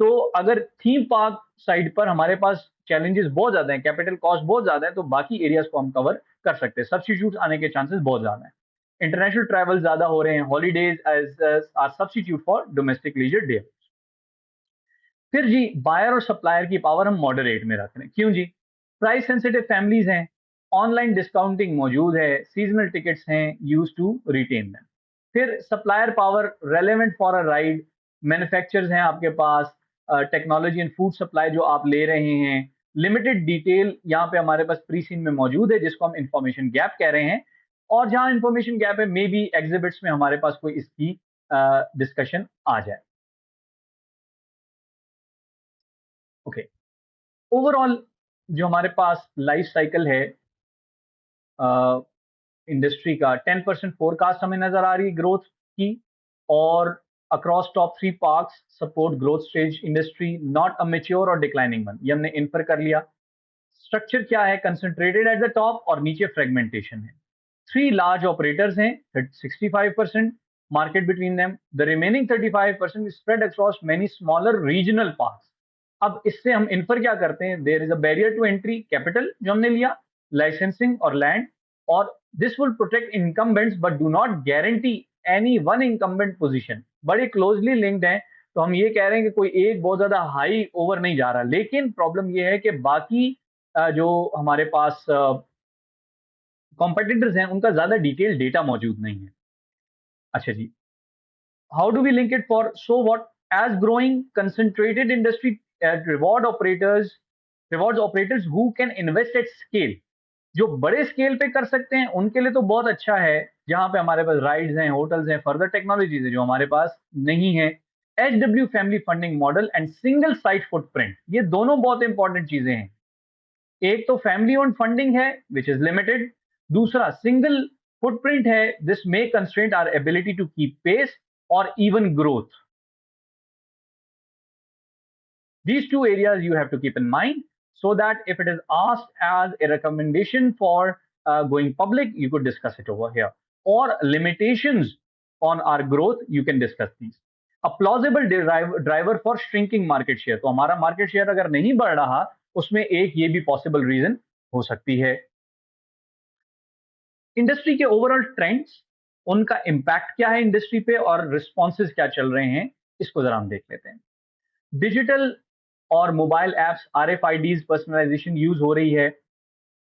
तो अगर थीम पार्क साइड पर हमारे पास चैलेंजेस बहुत ज़्यादा हैं, कैपिटल कॉस्ट बहुत ज़्यादा है, तो बाकी एरियाज़ को हम कवर कर सकते हैं। सब्स्टिट्यूट्स आने के चांसेस बहुत ज़्यादा हैं। इंटरनेशनल ट्रैवल ज़्यादा हो रहे हैं, holidays as are substitute for domestic leisure day. फिर जी बायर और सप्लायर की पावर हम मॉडरेट में रख रहे हैं। क्यों जी? प्राइस सेंसिटिव फैमिलीज़ हैं, ऑनलाइन डिस्काउंटिंग मौजूद है, सीज़नल टिकट्स हैं, यूज्ड टू रिटेन देम। फिर supplier power relevant for a ride, manufacturers हैं आपके पास, टेक्नोलॉजी एंड फूड सप्लाई जो आप ले रहे हैं, लिमिटेड डिटेल यहाँ पे हमारे पास प्री सीन में मौजूद है जिसको हम इंफॉर्मेशन गैप कह रहे हैं। और जहाँ इंफॉर्मेशन गैप है मे बी एग्जिबिट्स में हमारे पास कोई इसकी डिस्कशन आ जाए। ओके, ओवरऑल जो हमारे पास लाइफ साइकिल है इंडस्ट्री का 10% फोरकास्ट हमें नजर आ रही है ग्रोथ की। और across top three parks support growth stage industry, not a mature और डिक्लाइनिंग वन, ये हमने इन्फर कर लिया। स्ट्रक्चर क्या है? कंसंट्रेटेड एट द टॉप और नीचे फ्रेगमेंटेशन है। थ्री लार्ज ऑपरेटर्स हैं, 65% market between them, the remaining 35% spread across many smaller regional parks. अब इससे हम इन्फर क्या करते हैं? There is a barrier to entry, capital जो हमने लिया, लाइसेंसिंग और लैंड, और this will protect incumbents but do not guarantee any one incumbent position. बड़े क्लोजली लिंक्ड हैं, तो हम ये कह रहे हैं कि कोई एक बहुत ज्यादा हाई ओवर नहीं जा रहा, लेकिन प्रॉब्लम ये है कि बाकी जो हमारे पास कॉम्पिटिटर्स हैं उनका ज्यादा डिटेल डेटा मौजूद नहीं है। अच्छा जी, how do we link it for so what? As growing concentrated industry rewards operators who can invest at scale. जो बड़े स्केल पे कर सकते हैं उनके लिए तो बहुत अच्छा है, जहां पे हमारे पास राइड्स हैं, होटल्स हैं, फर्दर टेक्नोलॉजीज है जो हमारे पास नहीं है। H W family funding model and single site footprint, ये दोनों बहुत इंपॉर्टेंट चीजें हैं। एक तो फैमिली ओन फंडिंग है विच इज लिमिटेड, दूसरा सिंगल फुटप्रिंट है, this may constraint our ability to keep pace और even growth. These two areas you have to keep in mind, so that if it is asked as a recommendation for going public, you could discuss it over here. Or limitations on our growth, you can discuss these. A plausible driver for shrinking market share. तो हमारा market share अगर नहीं बढ़ रहा, उसमें एक ये भी possible reason हो सकती है। इंडस्ट्री के ओवरऑल ट्रेंड्स, उनका इम्पैक्ट क्या है इंडस्ट्री पे और रिस्पॉन्सेज क्या चल रहे हैं, इसको जरा हम देख लेते हैं। डिजिटल और मोबाइल एप्स, आरएफआईडीज, पर्सनलाइजेशन यूज हो रही है।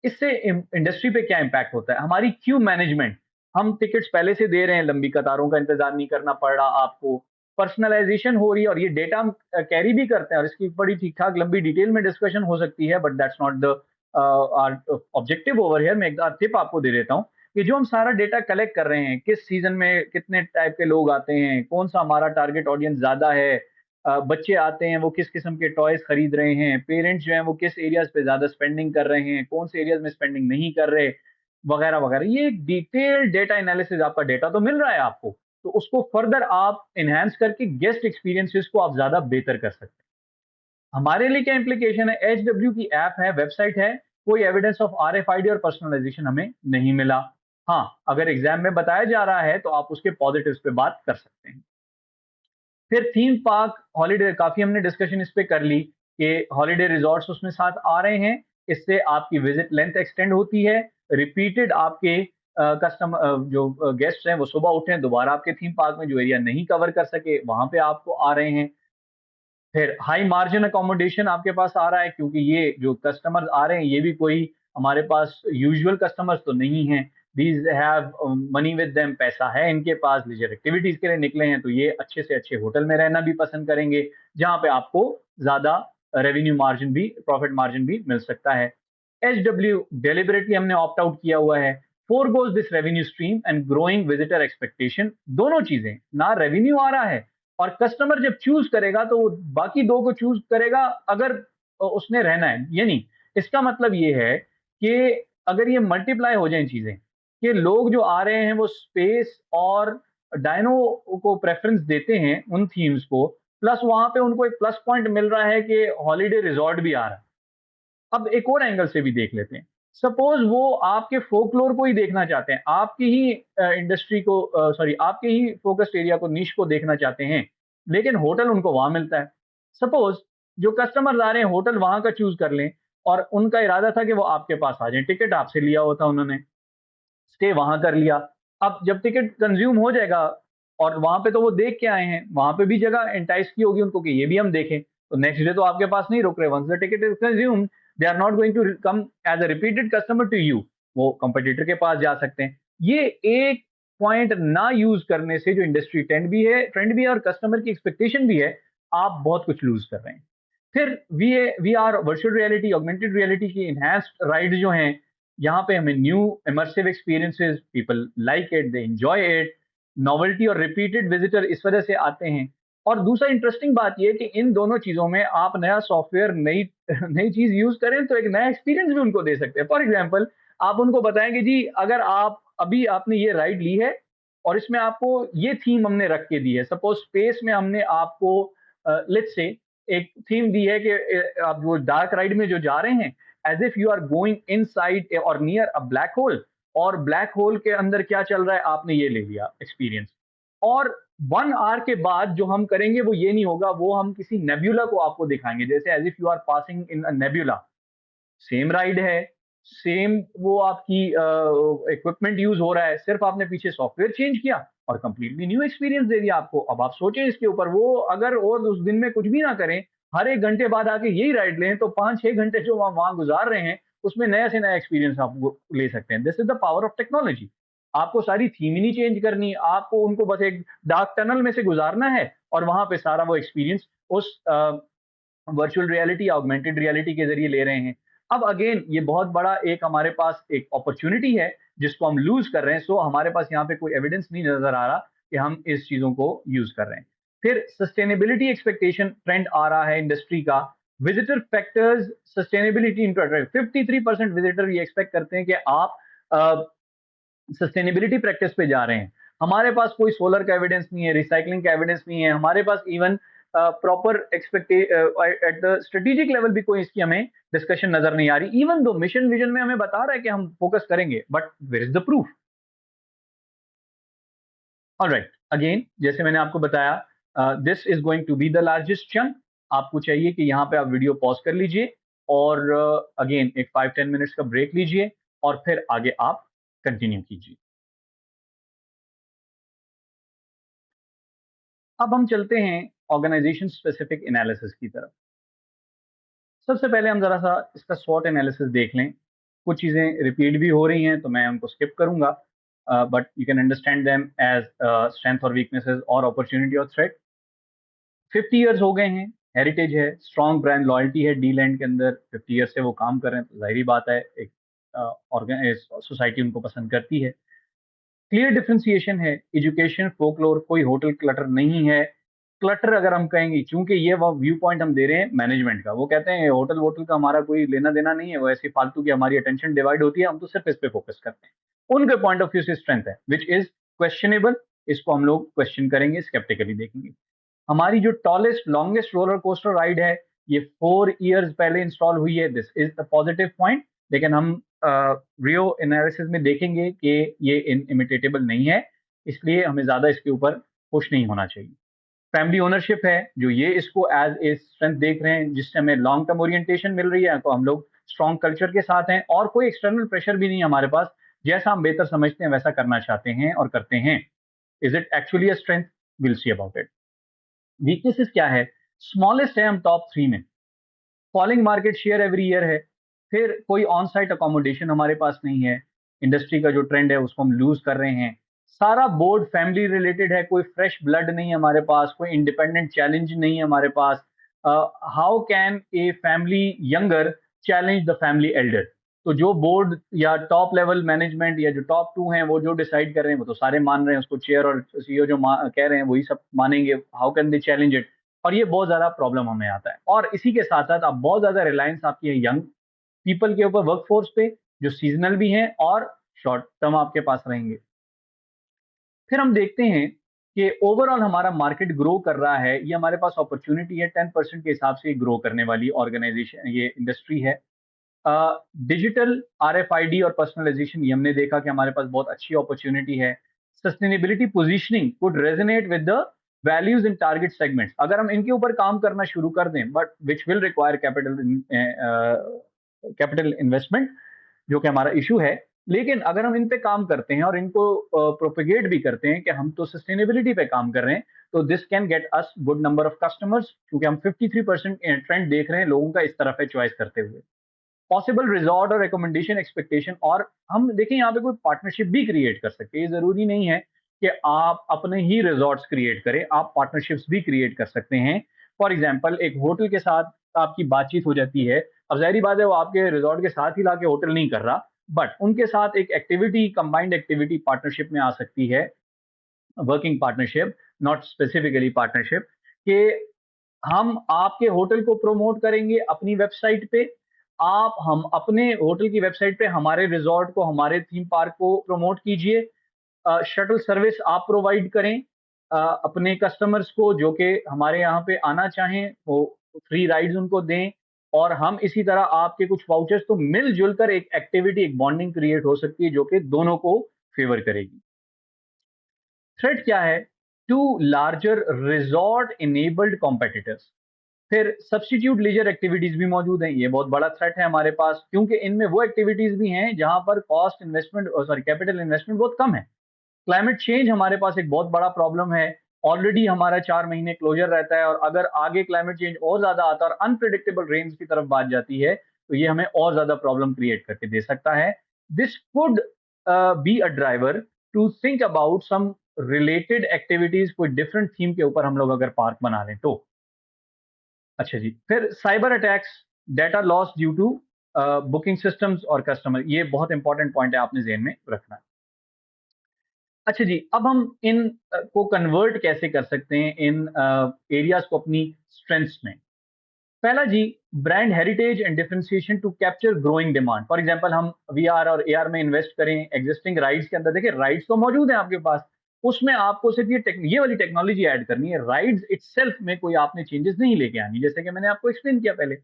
इससे इंडस्ट्री पे क्या इम्पैक्ट होता है? हमारी क्यू मैनेजमेंट, हम टिकट्स पहले से दे रहे हैं, लंबी कतारों का इंतजार नहीं करना पड़ रहा आपको। पर्सनलाइजेशन हो रही है और ये डेटा हम कैरी भी करते हैं, और इसकी बड़ी ठीक ठाक लंबी डिटेल में डिस्कशन हो सकती है, but that's not the objective over here. मैं एक टिप आपको दे देता हूँ कि जो हम सारा डेटा कलेक्ट कर रहे हैं, किस सीजन में कितने टाइप के लोग आते हैं, कौन सा हमारा टारगेट ऑडियंस ज्यादा है, बच्चे आते हैं वो किस किस्म के टॉयज खरीद रहे हैं, पेरेंट्स जो हैं वो किस एरियाज पे ज्यादा स्पेंडिंग कर रहे हैं, कौन से एरियाज में स्पेंडिंग नहीं कर रहे, वगैरह वगैरह। ये एक डिटेल डेटा एनालिसिस, आपका डेटा तो मिल रहा है आपको, तो उसको फर्दर आप एनहांस करके गेस्ट एक्सपीरियंसेस को आप ज्यादा बेहतर कर सकते हैं। हमारे लिए क्या इम्प्लीकेशन है? एच डब्ल्यू की ऐप है, वेबसाइट है, कोई एविडेंस ऑफ आरएफआईडी और पर्सनलाइजेशन हमें नहीं मिला। हाँ, अगर एग्जाम में बताया जा रहा है तो आप उसके पॉजिटिव्स पे बात कर सकते हैं। फिर थीम पार्क हॉलीडे, काफी हमने डिस्कशन इस पे कर ली कि हॉलीडे रिजॉर्ट्स उसमें साथ आ रहे हैं। इससे आपकी विजिट लेंथ एक्सटेंड होती है, रिपीटेड आपके कस्टमर जो गेस्ट हैं वो सुबह उठे दोबारा आपके थीम पार्क में, जो एरिया नहीं कवर कर सके वहां पे आपको आ रहे हैं। फिर हाई मार्जिन अकोमोडेशन आपके पास आ रहा है, क्योंकि ये जो कस्टमर्स आ रहे हैं ये भी कोई हमारे पास यूजुअल कस्टमर्स तो नहीं हैं। These have money with them, पैसा है इनके पास, लीजर एक्टिविटीज के लिए निकले हैं, तो ये अच्छे से अच्छे होटल में रहना भी पसंद करेंगे, जहां पे आपको ज्यादा रेवेन्यू मार्जिन भी, प्रॉफिट मार्जिन भी मिल सकता है। एच डब्ल्यू डेलिबरेटली हमने ऑप्ट आउट किया हुआ है। Four goes this revenue stream and growing visitor expectation, दोनों चीजें, ना रेवेन्यू आ रहा है और कस्टमर जब चूज करेगा तो वो बाकी दो को चूज करेगा अगर उसने रहना है। यानी इसका मतलब ये है कि अगर ये मल्टीप्लाई हो जाए चीजें, कि लोग जो आ रहे हैं वो स्पेस और डायनो को प्रेफरेंस देते हैं उन थीम्स को, प्लस वहां पे उनको एक प्लस पॉइंट मिल रहा है कि हॉलीडे रिजॉर्ट भी आ रहा है। अब एक और एंगल से भी देख लेते हैं। सपोज वो आपके फोकलोर को ही देखना चाहते हैं, आपकी ही इंडस्ट्री को, सॉरी आपके ही फोकस्ड एरिया को, निश को देखना चाहते हैं, लेकिन होटल उनको वहां मिलता है। सपोज जो कस्टमर्स आ रहे हैं होटल वहां का चूज कर लें और उनका इरादा था कि वो आपके पास आ जाए, टिकट आपसे लिया होता उन्होंने, स्टे वहां कर लिया। अब जब टिकट कंज्यूम हो जाएगा और वहां पे तो वो देख के आए हैं, वहां पे भी जगह एंटाइज की होगी उनको कि ये भी हम देखें, तो नेक्स्ट डे तो आपके पास नहीं रुक रहे। Once the ticket is consume, they are not going to come as a repeated customer to you, वो कंपटीटर के पास जा सकते हैं। ये एक पॉइंट ना यूज करने से जो इंडस्ट्री ट्रेंड भी है और कस्टमर की एक्सपेक्टेशन भी है, आप बहुत कुछ लूज कर रहे हैं। फिर we are virtual reality, augmented reality की इनहैंस्ड राइड जो हैं, यहाँ पे हमें new immersive experiences, people like it, they enjoy it, novelty और रिपीटेड विजिटर इस वजह से आते हैं। और दूसरा इंटरेस्टिंग बात ये है कि इन दोनों चीजों में आप नया सॉफ्टवेयर, नई नई चीज यूज करें तो एक नया एक्सपीरियंस भी उनको दे सकते हैं। फॉर एग्जाम्पल, आप उनको बताएं कि जी अगर आप अभी आपने ये राइड ली है और इसमें आपको ये थीम हमने रख के दी है, सपोज स्पेस में हमने आपको लेट्स से एक थीम दी है कि आप वो डार्क राइड में जो जा रहे हैं, as if you are going inside और नियर अ ब्लैक होल, और ब्लैक होल के अंदर क्या चल रहा है आपने ये ले लिया एक्सपीरियंस। और 1 आवर के बाद जो हम करेंगे वो ये नहीं होगा, वो हम किसी नेब्यूला को आपको दिखाएंगे, जैसे as if you are passing in a nebula. Same ride है, सेम वो आपकी इक्विपमेंट यूज हो रहा है, सिर्फ आपने पीछे सॉफ्टवेयर चेंज किया और कंप्लीटली न्यू एक्सपीरियंस दे दिया आपको। अब आप सोचें इसके ऊपर, वो अगर और उस दिन में कुछ भी ना करें, हर 1 घंटे बाद आके यही राइड लें, तो 5-6 घंटे जो वहां गुजार रहे हैं उसमें नया से नया एक्सपीरियंस आप ले सकते हैं। This is the power of technology. आपको सारी थीम ही नहीं चेंज करनी, आपको उनको बस एक डार्क टनल में से गुजारना है और वहां पे सारा वो एक्सपीरियंस उस वर्चुअल रियलिटी, ऑगमेंटेड रियलिटी के जरिए ले रहे हैं। अब अगेन ये बहुत बड़ा एक हमारे पास एक अपॉर्चुनिटी है जिसको हम लूज कर रहे हैं। सो हमारे पास यहाँ पे कोई एविडेंस नहीं नजर आ रहा कि हम इस चीजों को यूज कर रहे हैं। फिर सस्टेनेबिलिटी एक्सपेक्टेशन ट्रेंड आ रहा है इंडस्ट्री का। Visitor factors sustainability into 53% visitor ये एक्सपेक्ट करते हैं कि आप सस्टेनेबिलिटी प्रैक्टिस पे जा रहे हैं। हमारे पास कोई सोलर का एविडेंस नहीं है, रिसाइकलिंग का एविडेंस नहीं है, हमारे पास even proper at the strategic level भी कोई इसकी हमें डिस्कशन नजर नहीं आ रही। इवन दो मिशन विजन में हमें बता रहा है कि हम फोकस करेंगे, but where is the proof? Alright, again जैसे मैंने आपको बताया, this is going to be the largest chunk. आपको चाहिए कि यहाँ पे आप वीडियो पॉज कर लीजिए और अगेन एक 5-10 मिनट्स का ब्रेक लीजिए और फिर आगे आप कंटिन्यू कीजिए। अब हम चलते हैं ऑर्गेनाइजेशन स्पेसिफिक एनालिसिस की तरफ। सबसे पहले हम जरा सा इसका स्वॉट एनालिसिस देख लें। कुछ चीज़ें रिपीट भी हो रही हैं तो मैं उनको स्किप करूंगा, but you can understand them as strength और वीकनेसेस और अपॉर्चुनिटी और थ्रेट। 50 ईयर्स हो गए हैं, हेरिटेज है, स्ट्रॉन्ग ब्रांड लॉयल्टी है डी लैंड के अंदर। 50 ईयर्स से वो काम कर रहे हैं तो जाहिर बात है एक सोसाइटी उनको पसंद करती है। क्लियर डिफरेंशिएशन है, एजुकेशन, फोकलोर, कोई होटल क्लटर नहीं है। क्लटर अगर हम कहेंगे, चूंकि ये वो व्यू पॉइंट हम दे रहे हैं मैनेजमेंट का, वो कहते हैं होटल वोटल का हमारा कोई लेना देना नहीं है, वो ऐसी फालतू की हमारी अटेंशन डिवाइड होती है, हम तो सिर्फ इस पे फोकस करते हैं। उनके पॉइंट ऑफ व्यू से स्ट्रेंथ है विच इज क्वेश्चनेबल। इसको हम लोग क्वेश्चन करेंगे, स्केप्टिकली देखेंगे। हमारी जो tallest longest roller coaster ride है, ये 4 ईयर्स पहले इंस्टॉल हुई है, this is the positive point. लेकिन हम रियो एनालिसिस में देखेंगे कि ये इमिटेटेबल नहीं है, इसलिए हमें ज्यादा इसके ऊपर पुश नहीं होना चाहिए। फैमिली ओनरशिप है, जो ये इसको एज ए स्ट्रेंथ देख रहे हैं, जिससे हमें लॉन्ग टर्म ओरिएंटेशन मिल रही है, तो हम लोग स्ट्रॉन्ग कल्चर के साथ हैं और कोई एक्सटर्नल प्रेशर भी नहीं है हमारे पास। जैसा हम बेहतर समझते हैं वैसा करना चाहते हैं और करते हैं। Is it actually a strength? Will see about it. Weaknesses क्या है? स्मॉलेस्ट है हम टॉप 3 में, falling market share every year है। फिर कोई ऑन साइट अकोमोडेशन हमारे पास नहीं है, इंडस्ट्री का जो ट्रेंड है उसको हम लूज कर रहे हैं। सारा बोर्ड फैमिली रिलेटेड है, कोई फ्रेश ब्लड नहीं है हमारे पास, कोई इंडिपेंडेंट चैलेंज नहीं है हमारे पास। How can a family younger challenge the family elder? तो जो बोर्ड या टॉप लेवल मैनेजमेंट या जो टॉप 2 हैं वो जो डिसाइड कर रहे हैं वो तो सारे मान रहे हैं उसको, चेयर और सीईओ जो कह रहे हैं वही सब मानेंगे। How can they challenge it? और ये बहुत ज्यादा प्रॉब्लम हमें आता है। और इसी के साथ साथ आप बहुत ज्यादा रिलायंस आपकी है यंग पीपल के ऊपर, वर्कफोर्स पे, जो सीजनल भी हैं और शॉर्ट टर्म आपके पास रहेंगे। फिर हम देखते हैं कि ओवरऑल हमारा मार्केट ग्रो कर रहा है, ये हमारे पास अपॉर्चुनिटी है 10% के हिसाब से ग्रो करने वाली ऑर्गेनाइजेशन ये इंडस्ट्री है। डिजिटल आरएफआईडी और पर्सनलाइजेशन, ये हमने देखा कि हमारे पास बहुत अच्छी अपॉर्चुनिटी है। Sustainability positioning could resonate with the values in target segments, अगर हम इनके ऊपर काम करना शुरू कर दें, but which will require capital investment, जो कि हमारा इशू है। लेकिन अगर हम इन पे काम करते हैं और इनको प्रोपेगेट भी करते हैं कि हम तो सस्टेनेबिलिटी पे काम कर रहे हैं, तो this can get us good number of customers, क्योंकि हम 53% ट्रेंड देख रहे हैं लोगों का इस तरफ है चॉइस करते हुए। पॉसिबल रिजॉर्ट और रिकमेंडेशन एक्सपेक्टेशन, और हम देखिए यहाँ पे कोई पार्टनरशिप भी क्रिएट कर सकते हैं। ये जरूरी नहीं है कि आप अपने ही रिजॉर्ट्स क्रिएट करें, आप पार्टनरशिप्स भी क्रिएट कर सकते हैं। फॉर एग्जांपल, एक होटल के साथ आपकी बातचीत हो जाती है, अब जाहिर बात है वो आपके रिजॉर्ट के साथ ही लाके होटल नहीं कर रहा, बट उनके साथ एक एक्टिविटी, कंबाइंड एक्टिविटी पार्टनरशिप में आ सकती है, working partnership, not specifically partnership, कि हम आपके होटल को प्रमोट करेंगे अपनी वेबसाइट पे, आप हम अपने होटल की वेबसाइट पे हमारे रिजॉर्ट को, हमारे थीम पार्क को प्रमोट कीजिए, शटल सर्विस आप प्रोवाइड करें अपने कस्टमर्स को जो कि हमारे यहाँ पे आना चाहें, वो फ्री राइड्स उनको दें, और हम इसी तरह आपके कुछ वाउचर्स, तो मिलजुल कर एक एक्टिविटी, एक बॉन्डिंग क्रिएट हो सकती है जो कि दोनों को फेवर करेगी। थ्रेट क्या है? Two larger resort enabled competitors. फिर सब्स्टिट्यूट लीजर एक्टिविटीज भी मौजूद हैं, ये बहुत बड़ा थ्रेट है हमारे पास, क्योंकि इनमें वो एक्टिविटीज भी हैं जहां पर cost investment, sorry, capital investment बहुत कम है। क्लाइमेट चेंज हमारे पास एक बहुत बड़ा प्रॉब्लम है, ऑलरेडी हमारा 4 महीने क्लोजर रहता है, और अगर आगे क्लाइमेट चेंज और ज्यादा आता है और अनप्रिडिक्टेबल रेन्स की तरफ बात जाती है, तो ये हमें और ज्यादा प्रॉब्लम क्रिएट करके दे सकता है। This could be a driver to think about some related activities, कोई डिफरेंट थीम के ऊपर हम लोग अगर पार्क बना लें तो। अच्छा जी, फिर cyber attacks, data loss due to booking systems और कस्टमर, ये बहुत इंपॉर्टेंट पॉइंट है, आपने ज़हन में रखना है। अच्छा जी, अब हम इन को कन्वर्ट कैसे कर सकते हैं इन एरियाज को अपनी स्ट्रेंथ्स में? पहला जी, brand heritage and differentiation to capture growing demand. For example, हम वीआर और एआर में इन्वेस्ट करें, एग्जिस्टिंग राइड्स के अंदर, देखिए राइड्स तो मौजूद हैं आपके पास, उसमें आपको सिर्फ ये वाली टेक्नोलॉजी ऐड करनी है, राइड्स इटसेल्फ में कोई आपने चेंजेस नहीं लेके आनी, जैसे कि मैंने आपको एक्सप्लेन किया पहले।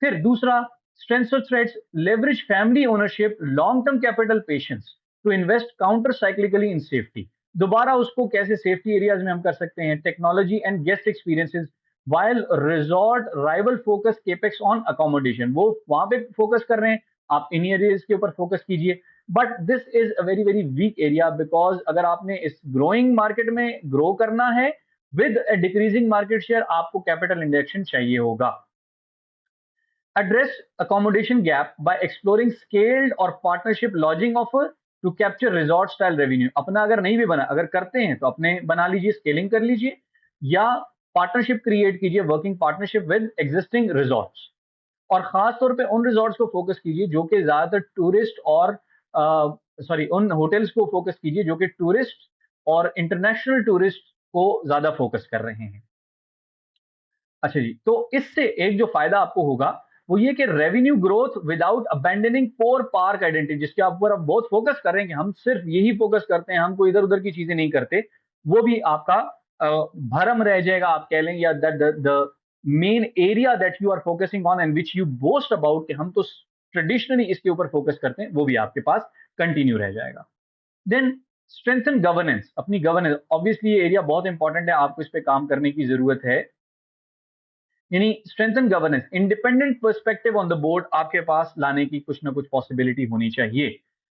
फिर दूसरा, स्ट्रेंथ्स और threats, leverage family ownership, long term capital patience to invest counter cyclically in safety. दोबारा उसको कैसे सेफ्टी एरियाज में हम कर सकते हैं, technology and guest experiences, while resort rival focus capex on accommodation, वो वहां पे फोकस कर रहे हैं, आप इन एरियाज के ऊपर फोकस कीजिए। But this is a very very weak area, because अगर आपने इस ग्रोइंग मार्केट में ग्रो करना है विद डिक्रीजिंग मार्केट शेयर, आपको कैपिटल इंजेक्शन चाहिए होगा। Address accommodation gap by exploring scaled और partnership lodging offer to capture resort style revenue। अपना अगर नहीं भी बना, अगर करते हैं तो अपने बना लीजिए, स्केलिंग कर लीजिए, या पार्टनरशिप क्रिएट कीजिए, working partnership with existing resorts, और खास तौर पे उन रिजॉर्ट्स को फोकस कीजिए जो कि ज्यादातर टूरिस्ट और सॉरी, उन होटल्स को फोकस कीजिए जो कि टूरिस्ट और इंटरनेशनल टूरिस्ट को ज्यादा फोकस कर रहे हैं। अच्छा जी, तो इससे एक जो फायदा आपको होगा वो ये कि revenue growth without abandoning core park identity, जिसके ऊपर आप बहुत फोकस कर रहे हैं कि हम सिर्फ यही फोकस करते हैं, हम कोई इधर उधर की चीजें नहीं करते, वो भी आपका भरम रह जाएगा, आप कह लें, या the main area that you are focusing on and which you boast about कि हम तो ट्रेडिशनली इसके ऊपर फोकस करते हैं, वो भी आपके पास कंटिन्यू रह जाएगा। देन स्ट्रेंथन गवर्नेंस, अपनी गवर्नेंस, ऑब्वियसली ये एरिया बहुत इंपॉर्टेंट है, आपको इस पे काम करने की जरूरत है। यानी strengthen governance, independent perspective on the board आपके पास लाने की कुछ ना कुछ पॉसिबिलिटी होनी चाहिए,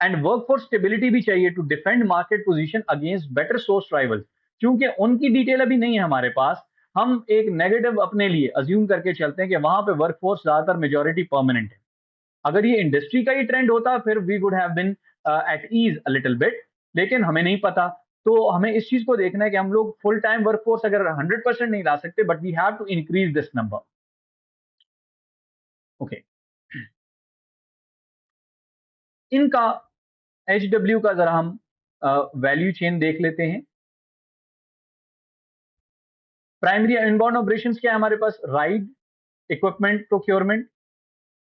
एंड वर्कफोर्स स्टेबिलिटी भी चाहिए to defend market position against better source rivals, क्योंकि उनकी डिटेल अभी नहीं है हमारे पास, हम एक नेगेटिव अपने लिए अज्यूम करके चलते हैं कि वहां पे वर्कफोर्स ज्यादातर मेजोरिटी परमानेंट है। अगर ये इंडस्ट्री का ही ट्रेंड होता फिर we would have been at ease a little bit, लेकिन हमें नहीं पता। तो हमें इस चीज को देखना है कि हम लोग फुल टाइम वर्कफोर्स अगर 100% नहीं ला सकते, but we have to increase this number. Okay, इनका एचडब्ल्यू का जरा हम वैल्यू चेन देख लेते हैं। प्राइमरी इनबाउंड ऑपरेशंस क्या है हमारे पास? Ride, equipment procurement,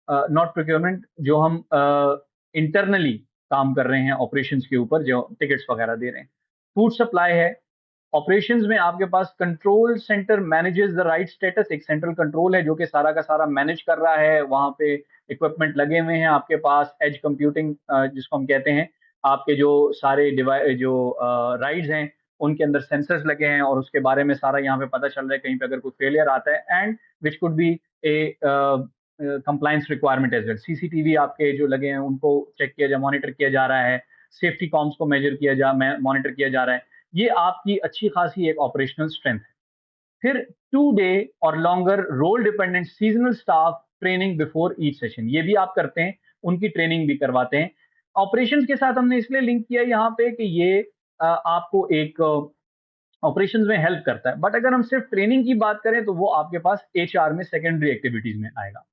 not procurement, जो हम इंटरनली काम कर रहे हैं ऑपरेशंस के ऊपर, जो टिकट्स वगैरह दे रहे हैं। फूड सप्लाई है। ऑपरेशंस में आपके पास control centre manages the ride status, एक सेंट्रल कंट्रोल है जो कि सारा का सारा मैनेज कर रहा है, वहां पे इक्विपमेंट लगे हुए हैं आपके पास, एज कंप्यूटिंग जिसको हम कहते हैं, आपके जो सारे डिवाइस जो राइड्स हैं उनके अंदर सेंसर्स लगे हैं और उसके बारे में सारा यहाँ पे पता चल रहा है कहीं पे अगर कोई फेलियर आता है, and which could be a compliance requirement as well. CCTV आपके जो लगे हैं उनको चेक किया जा, मॉनिटर किया जा रहा है, सेफ्टी कॉम्स को मेजर किया जा, मॉनिटर किया जा रहा है। ये आपकी अच्छी खासी एक ऑपरेशनल स्ट्रेंथ है। फिर 2 डे और longer role dependent seasonal staff training before each session, ये भी आप करते हैं, उनकी ट्रेनिंग भी करवाते हैं। ऑपरेशंस के साथ हमने इसलिए लिंक किया यहाँ पे कि ये आपको एक ऑपरेशंस में हेल्प करता है, बट अगर हम सिर्फ ट्रेनिंग की बात करें तो वो आपके पास एचआर में सेकेंडरी एक्टिविटीज में आएगा।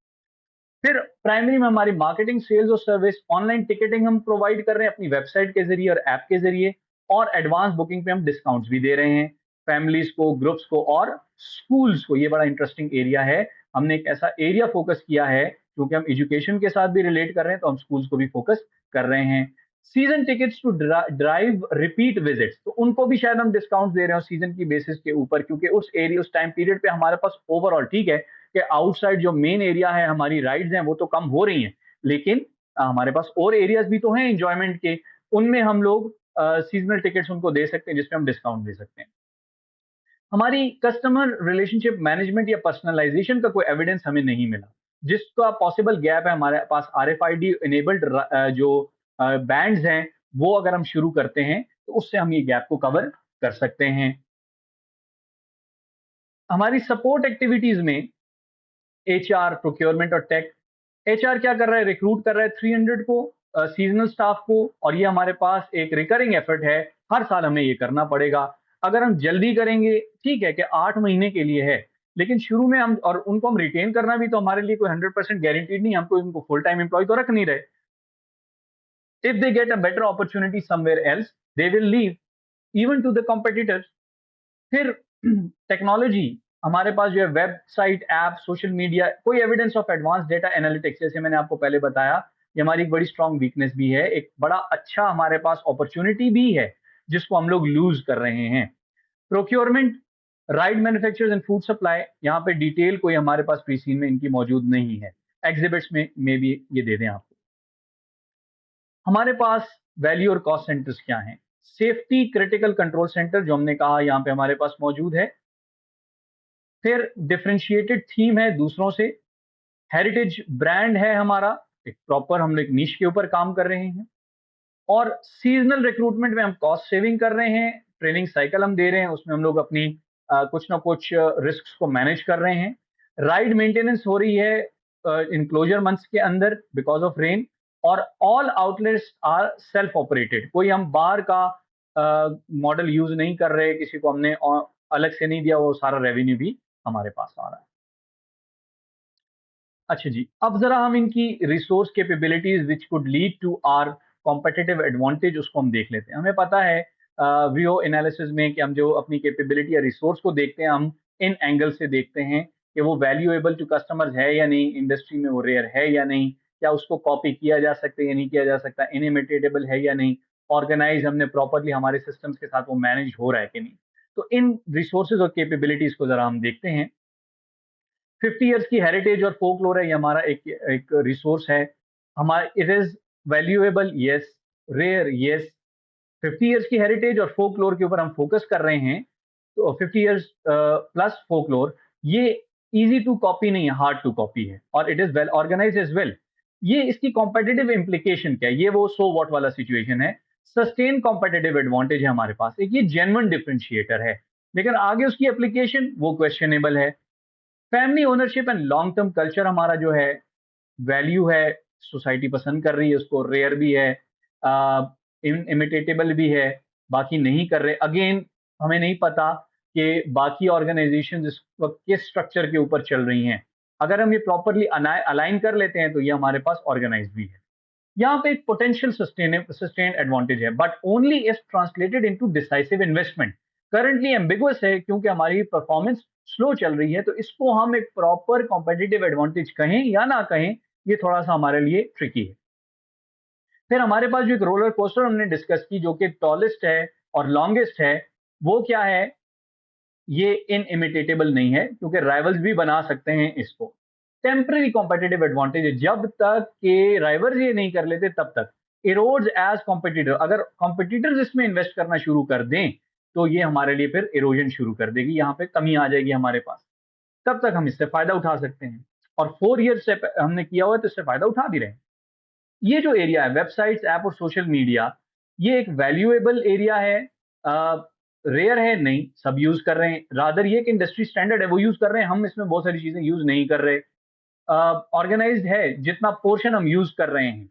फिर प्राइमरी में हमारी मार्केटिंग, सेल्स और सर्विस, ऑनलाइन टिकटिंग हम प्रोवाइड कर रहे हैं अपनी वेबसाइट के जरिए और ऐप के जरिए, और एडवांस बुकिंग पे हम डिस्काउंट्स भी दे रहे हैं फैमिलीज को, ग्रुप्स को और स्कूल्स को। ये बड़ा इंटरेस्टिंग एरिया है, हमने एक ऐसा एरिया फोकस किया है क्योंकि हम एजुकेशन के साथ भी रिलेट कर रहे हैं, तो हम स्कूल्स को भी फोकस कर रहे हैं। Season tickets to drive repeat visits, तो उनको भी शायद हम डिस्काउंट दे रहे हो सीजन की बेसिस के ऊपर, क्योंकि उस एरिया, उस टाइम पीरियड पे हमारे पास ओवरऑल ठीक है कि आउटसाइड जो मेन एरिया है, हमारी राइड्स हैं वो तो कम हो रही हैं, लेकिन हमारे पास और एरियाज भी तो हैं एंजॉयमेंट के, उनमें हम लोग सीजनल टिकट्स उनको दे सकते हैं जिसमें हम डिस्काउंट दे सकते हैं। हमारी कस्टमर रिलेशनशिप मैनेजमेंट या पर्सनलाइजेशन का कोई एविडेंस हमें नहीं मिला, जिसका पॉसिबल गैप है हमारे पास आरएफआईडी इनेबल्ड जो बैंड्स हैं, वो अगर हम शुरू करते हैं तो उससे हम ये गैप को कवर कर सकते हैं। हमारी सपोर्ट एक्टिविटीज में एचआर, प्रोक्योरमेंट और टेक। एचआर क्या कर रहा है, रिक्रूट कर रहा है 300 को सीजनल स्टाफ को, और ये हमारे पास एक रिकरिंग एफर्ट है, हर साल हमें ये करना पड़ेगा। अगर हम जल्दी करेंगे ठीक है कि 8 महीने के लिए है, लेकिन शुरू में हम, और उनको हम रिटेन करना भी तो हमारे लिए कोई 100% गारंटीड नहीं, हमको इनको फुल टाइम एम्प्लॉय तो रख नहीं रहे। If they get a better opportunity somewhere else, they will leave even to the competitors. फिर टेक्नोलॉजी, हमारे पास जो है वेबसाइट, ऐप, सोशल मीडिया, कोई evidence of advance data analytics, जैसे मैंने आपको पहले बताया, ये हमारी एक बड़ी स्ट्रांग वीकनेस भी है, एक बड़ा अच्छा हमारे पास अपॉर्चुनिटी भी है जिसको हम लोग लूज कर रहे हैं। Procurement, ride manufacturers and food supply, यहाँ पे डिटेल कोई हमारे पास प्री सीन में इनकी मौजूद नहीं है, एग्जिबिट्स में भी ये दे दें आपको। हमारे पास वैल्यू और कॉस्ट सेंटर्स क्या हैं? सेफ्टी क्रिटिकल कंट्रोल सेंटर, जो हमने कहा यहाँ पे हमारे पास मौजूद है। फिर डिफरेंशिएटेड थीम है दूसरों से, हेरिटेज ब्रांड है हमारा, एक प्रॉपर हम लोग नीश के ऊपर काम कर रहे हैं, और सीजनल रिक्रूटमेंट में हम कॉस्ट सेविंग कर रहे हैं, ट्रेनिंग साइकिल हम दे रहे हैं, उसमें हम लोग अपनी कुछ ना कुछ रिस्क को मैनेज कर रहे हैं। राइड मेंटेनेंस हो रही है इनक्लोजर मंथ्स के अंदर बिकॉज ऑफ रेन, और all outlets are self operated, कोई हम बाहर का मॉडल यूज नहीं कर रहे, किसी को हमने अलग से नहीं दिया, वो सारा रेवेन्यू भी हमारे पास आ रहा है। अच्छा जी, अब जरा हम इनकी resource capabilities which could lead to our competitive advantage, उसको हम देख लेते हैं। हमें पता है वीओ एनालिसिस में कि हम जो अपनी कैपेबिलिटी या रिसोर्स को देखते हैं, हम इन एंगल से देखते हैं कि वो वैल्यूएबल टू कस्टमर्स है या नहीं, इंडस्ट्री में वो रेयर है या नहीं, क्या उसको कॉपी किया जा सकता है या नहीं किया जा सकता, इनइमिटेबल है या नहीं, ऑर्गेनाइज हमने प्रॉपरली हमारे सिस्टम्स के साथ वो मैनेज हो रहा है कि नहीं। तो इन रिसोर्सेज और कैपेबिलिटीज को जरा हम देखते हैं। 50 इयर्स की हेरिटेज और फोकलोर है, ये हमारा एक एक रिसोर्स है हमारा। It is valuable yes, rare yes. 50 years की हेरिटेज और फोकलोर के ऊपर हम फोकस कर रहे हैं, तो 50 इयर्स प्लस फोकलोर, ये इजी टू कॉपी नहीं है, हार्ड टू कॉपी है, और it is well organise as well. ये इसकी कॉम्पिटिटिव इंप्लीकेशन क्या है, ये वो सो वॉट वाला सिचुएशन है। सस्टेन कॉम्पिटिटिव एडवांटेज है हमारे पास, एक ये जेन्युइन डिफरेंशिएटर है, लेकिन आगे उसकी एप्लीकेशन वो क्वेश्चनेबल है। Family ownership and long term culture हमारा जो है, वैल्यू है, सोसाइटी पसंद कर रही है उसको, रेयर भी है, इमिटेटेबल भी है, बाकी नहीं कर रहे। अगेन हमें नहीं पता कि बाकी ऑर्गेनाइजेशन इस वक्त किस स्ट्रक्चर के ऊपर चल रही हैं। अगर हम ये प्रॉपरली अलाइन कर लेते हैं तो ये हमारे पास ऑर्गेनाइज भी है। यहाँ पे एक पोटेंशियल सस्टेन एडवांटेज है, but only if translated into decisive investment. Currently ambiguous है क्योंकि हमारी परफॉर्मेंस स्लो चल रही है, तो इसको हम एक प्रॉपर कॉम्पिटिटिव एडवांटेज कहें या ना कहें, ये थोड़ा सा हमारे लिए ट्रिकी है। फिर हमारे पास जो एक रोलर कोस्टर हमने डिस्कस की, जो कि टॉलेस्ट है और लॉन्गेस्ट है, वो क्या है, ये इनइमिटेटेबल नहीं है क्योंकि राइवल्स भी बना सकते हैं इसको। टेम्पररी कॉम्पिटिटिव एडवांटेज है, जब तक के राइवल्स ये नहीं कर लेते तब तक। इरोड्स एज कॉम्पिटिटर, अगर कॉम्पिटिटर्स इसमें इन्वेस्ट करना शुरू कर दें तो ये हमारे लिए फिर इरोजन शुरू कर देगी, यहाँ पे कमी आ जाएगी हमारे पास। तब तक हम इससे फायदा उठा सकते हैं, और 4 ईयर से हमने किया हुआ है तो इससे फायदा उठा भी रहे हैं। ये जो एरिया है वेबसाइट्स, ऐप और सोशल मीडिया, ये एक वैल्यूएबल एरिया है। रेयर है नहीं, सब यूज कर रहे हैं। रादर ये एक इंडस्ट्री स्टैंडर्ड है, वो यूज कर रहे हैं, हम इसमें बहुत सारी चीजें यूज नहीं कर रहे। ऑर्गेनाइज्ड है, जितना पोर्शन हम यूज कर रहे हैं।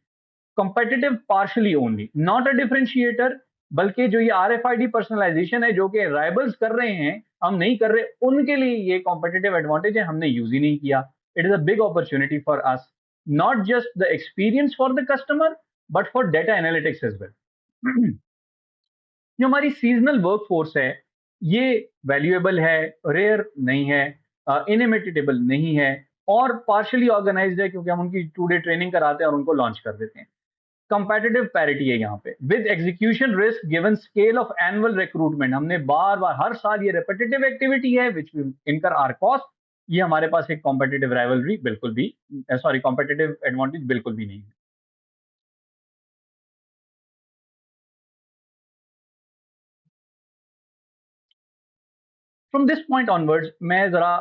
Competitive partially only, not a differentiator, बल्कि जो ये आरएफआईडी पर्सनलाइजेशन है जो कि राइवल्स कर रहे हैं, हम नहीं कर रहे, उनके लिए ये कॉम्पिटिटिव एडवांटेज है, हमने यूज ही नहीं किया। It is a big opportunity for us, not just the experience for the customer, but for data analytics as well. जो हमारी सीजनल वर्कफोर्स है, ये वैल्यूएबल है, रेयर नहीं है, इनइमिटेबल नहीं है, और पार्शली ऑर्गेनाइज्ड है, क्योंकि हम उनकी 2 डे ट्रेनिंग कराते हैं और उनको लॉन्च कर देते हैं। कंपेटिटिव पैरिटी है यहाँ पे, with execution risk given scale of annual recruitment. हमने बार बार हर साल, ये रेपिटेटिव एक्टिविटी है विच वी इनकर आर कॉस्ट। ये हमारे पास एक कॉम्पिटिटिव राइवलरी बिल्कुल भी, सॉरी, कॉम्पिटिटिव एडवांटेज बिल्कुल भी नहीं है। फ्रॉम दिस पॉइंट ऑनवर्ड्स मैं जरा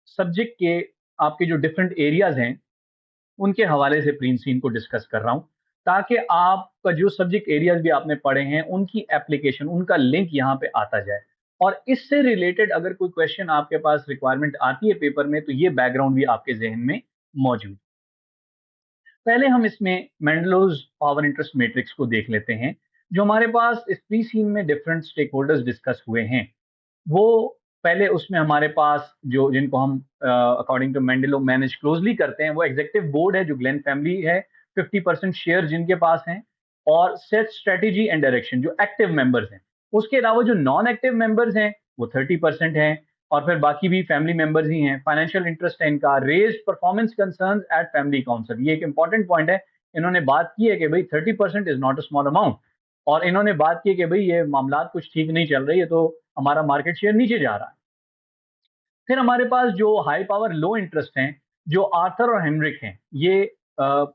सब्जेक्ट के, आपके जो डिफरेंट एरियाज हैं, उनके हवाले से प्रीन सीन को डिस्कस कर रहा हूं, ताकि आपका जो सब्जेक्ट एरियाज भी आपने पढ़े हैं उनकी एप्लीकेशन, उनका लिंक यहाँ पे आता जाए, और इससे रिलेटेड अगर कोई क्वेश्चन आपके पास रिक्वायरमेंट आती है पेपर में, तो ये बैकग्राउंड भी आपके जहन में मौजूद। पहले हम इसमें मेंडलोज पावर इंटरेस्ट मैट्रिक्स को देख लेते हैं। जो हमारे पास इस प्री सीन में डिफरेंट स्टेक होल्डर्स डिस्कस हुए हैं, वो पहले उसमें हमारे पास जो, जिनको हम अकॉर्डिंग टू मेंडेलो मैनेज क्लोजली करते हैं, वो एग्जीक्यूटिव बोर्ड है जो ग्लेन फैमिली है, 50% शेयर जिनके पास हैं, और सेट स्ट्रेटेजी एंड डायरेक्शन जो एक्टिव मेंबर्स हैं। उसके अलावा जो नॉन एक्टिव मेंबर्स हैं वो 30% हैं, और फिर बाकी भी फैमिली मेंबर्स ही हैं। फाइनेंशियल इंटरेस्ट है इनका, raise performance concern at family council, ये एक इंपॉर्टेंट पॉइंट है। इन्होंने बात की है कि भाई 30% is not a small amount, और इन्होंने बात की कि भाई ये मामला कुछ ठीक नहीं चल रही है, तो हमारा मार्केट शेयर नीचे जा रहा है। फिर हमारे पास जो हाई पावर लो इंटरेस्ट हैं, जो आर्थर और हेनरिक हैं, ये अ,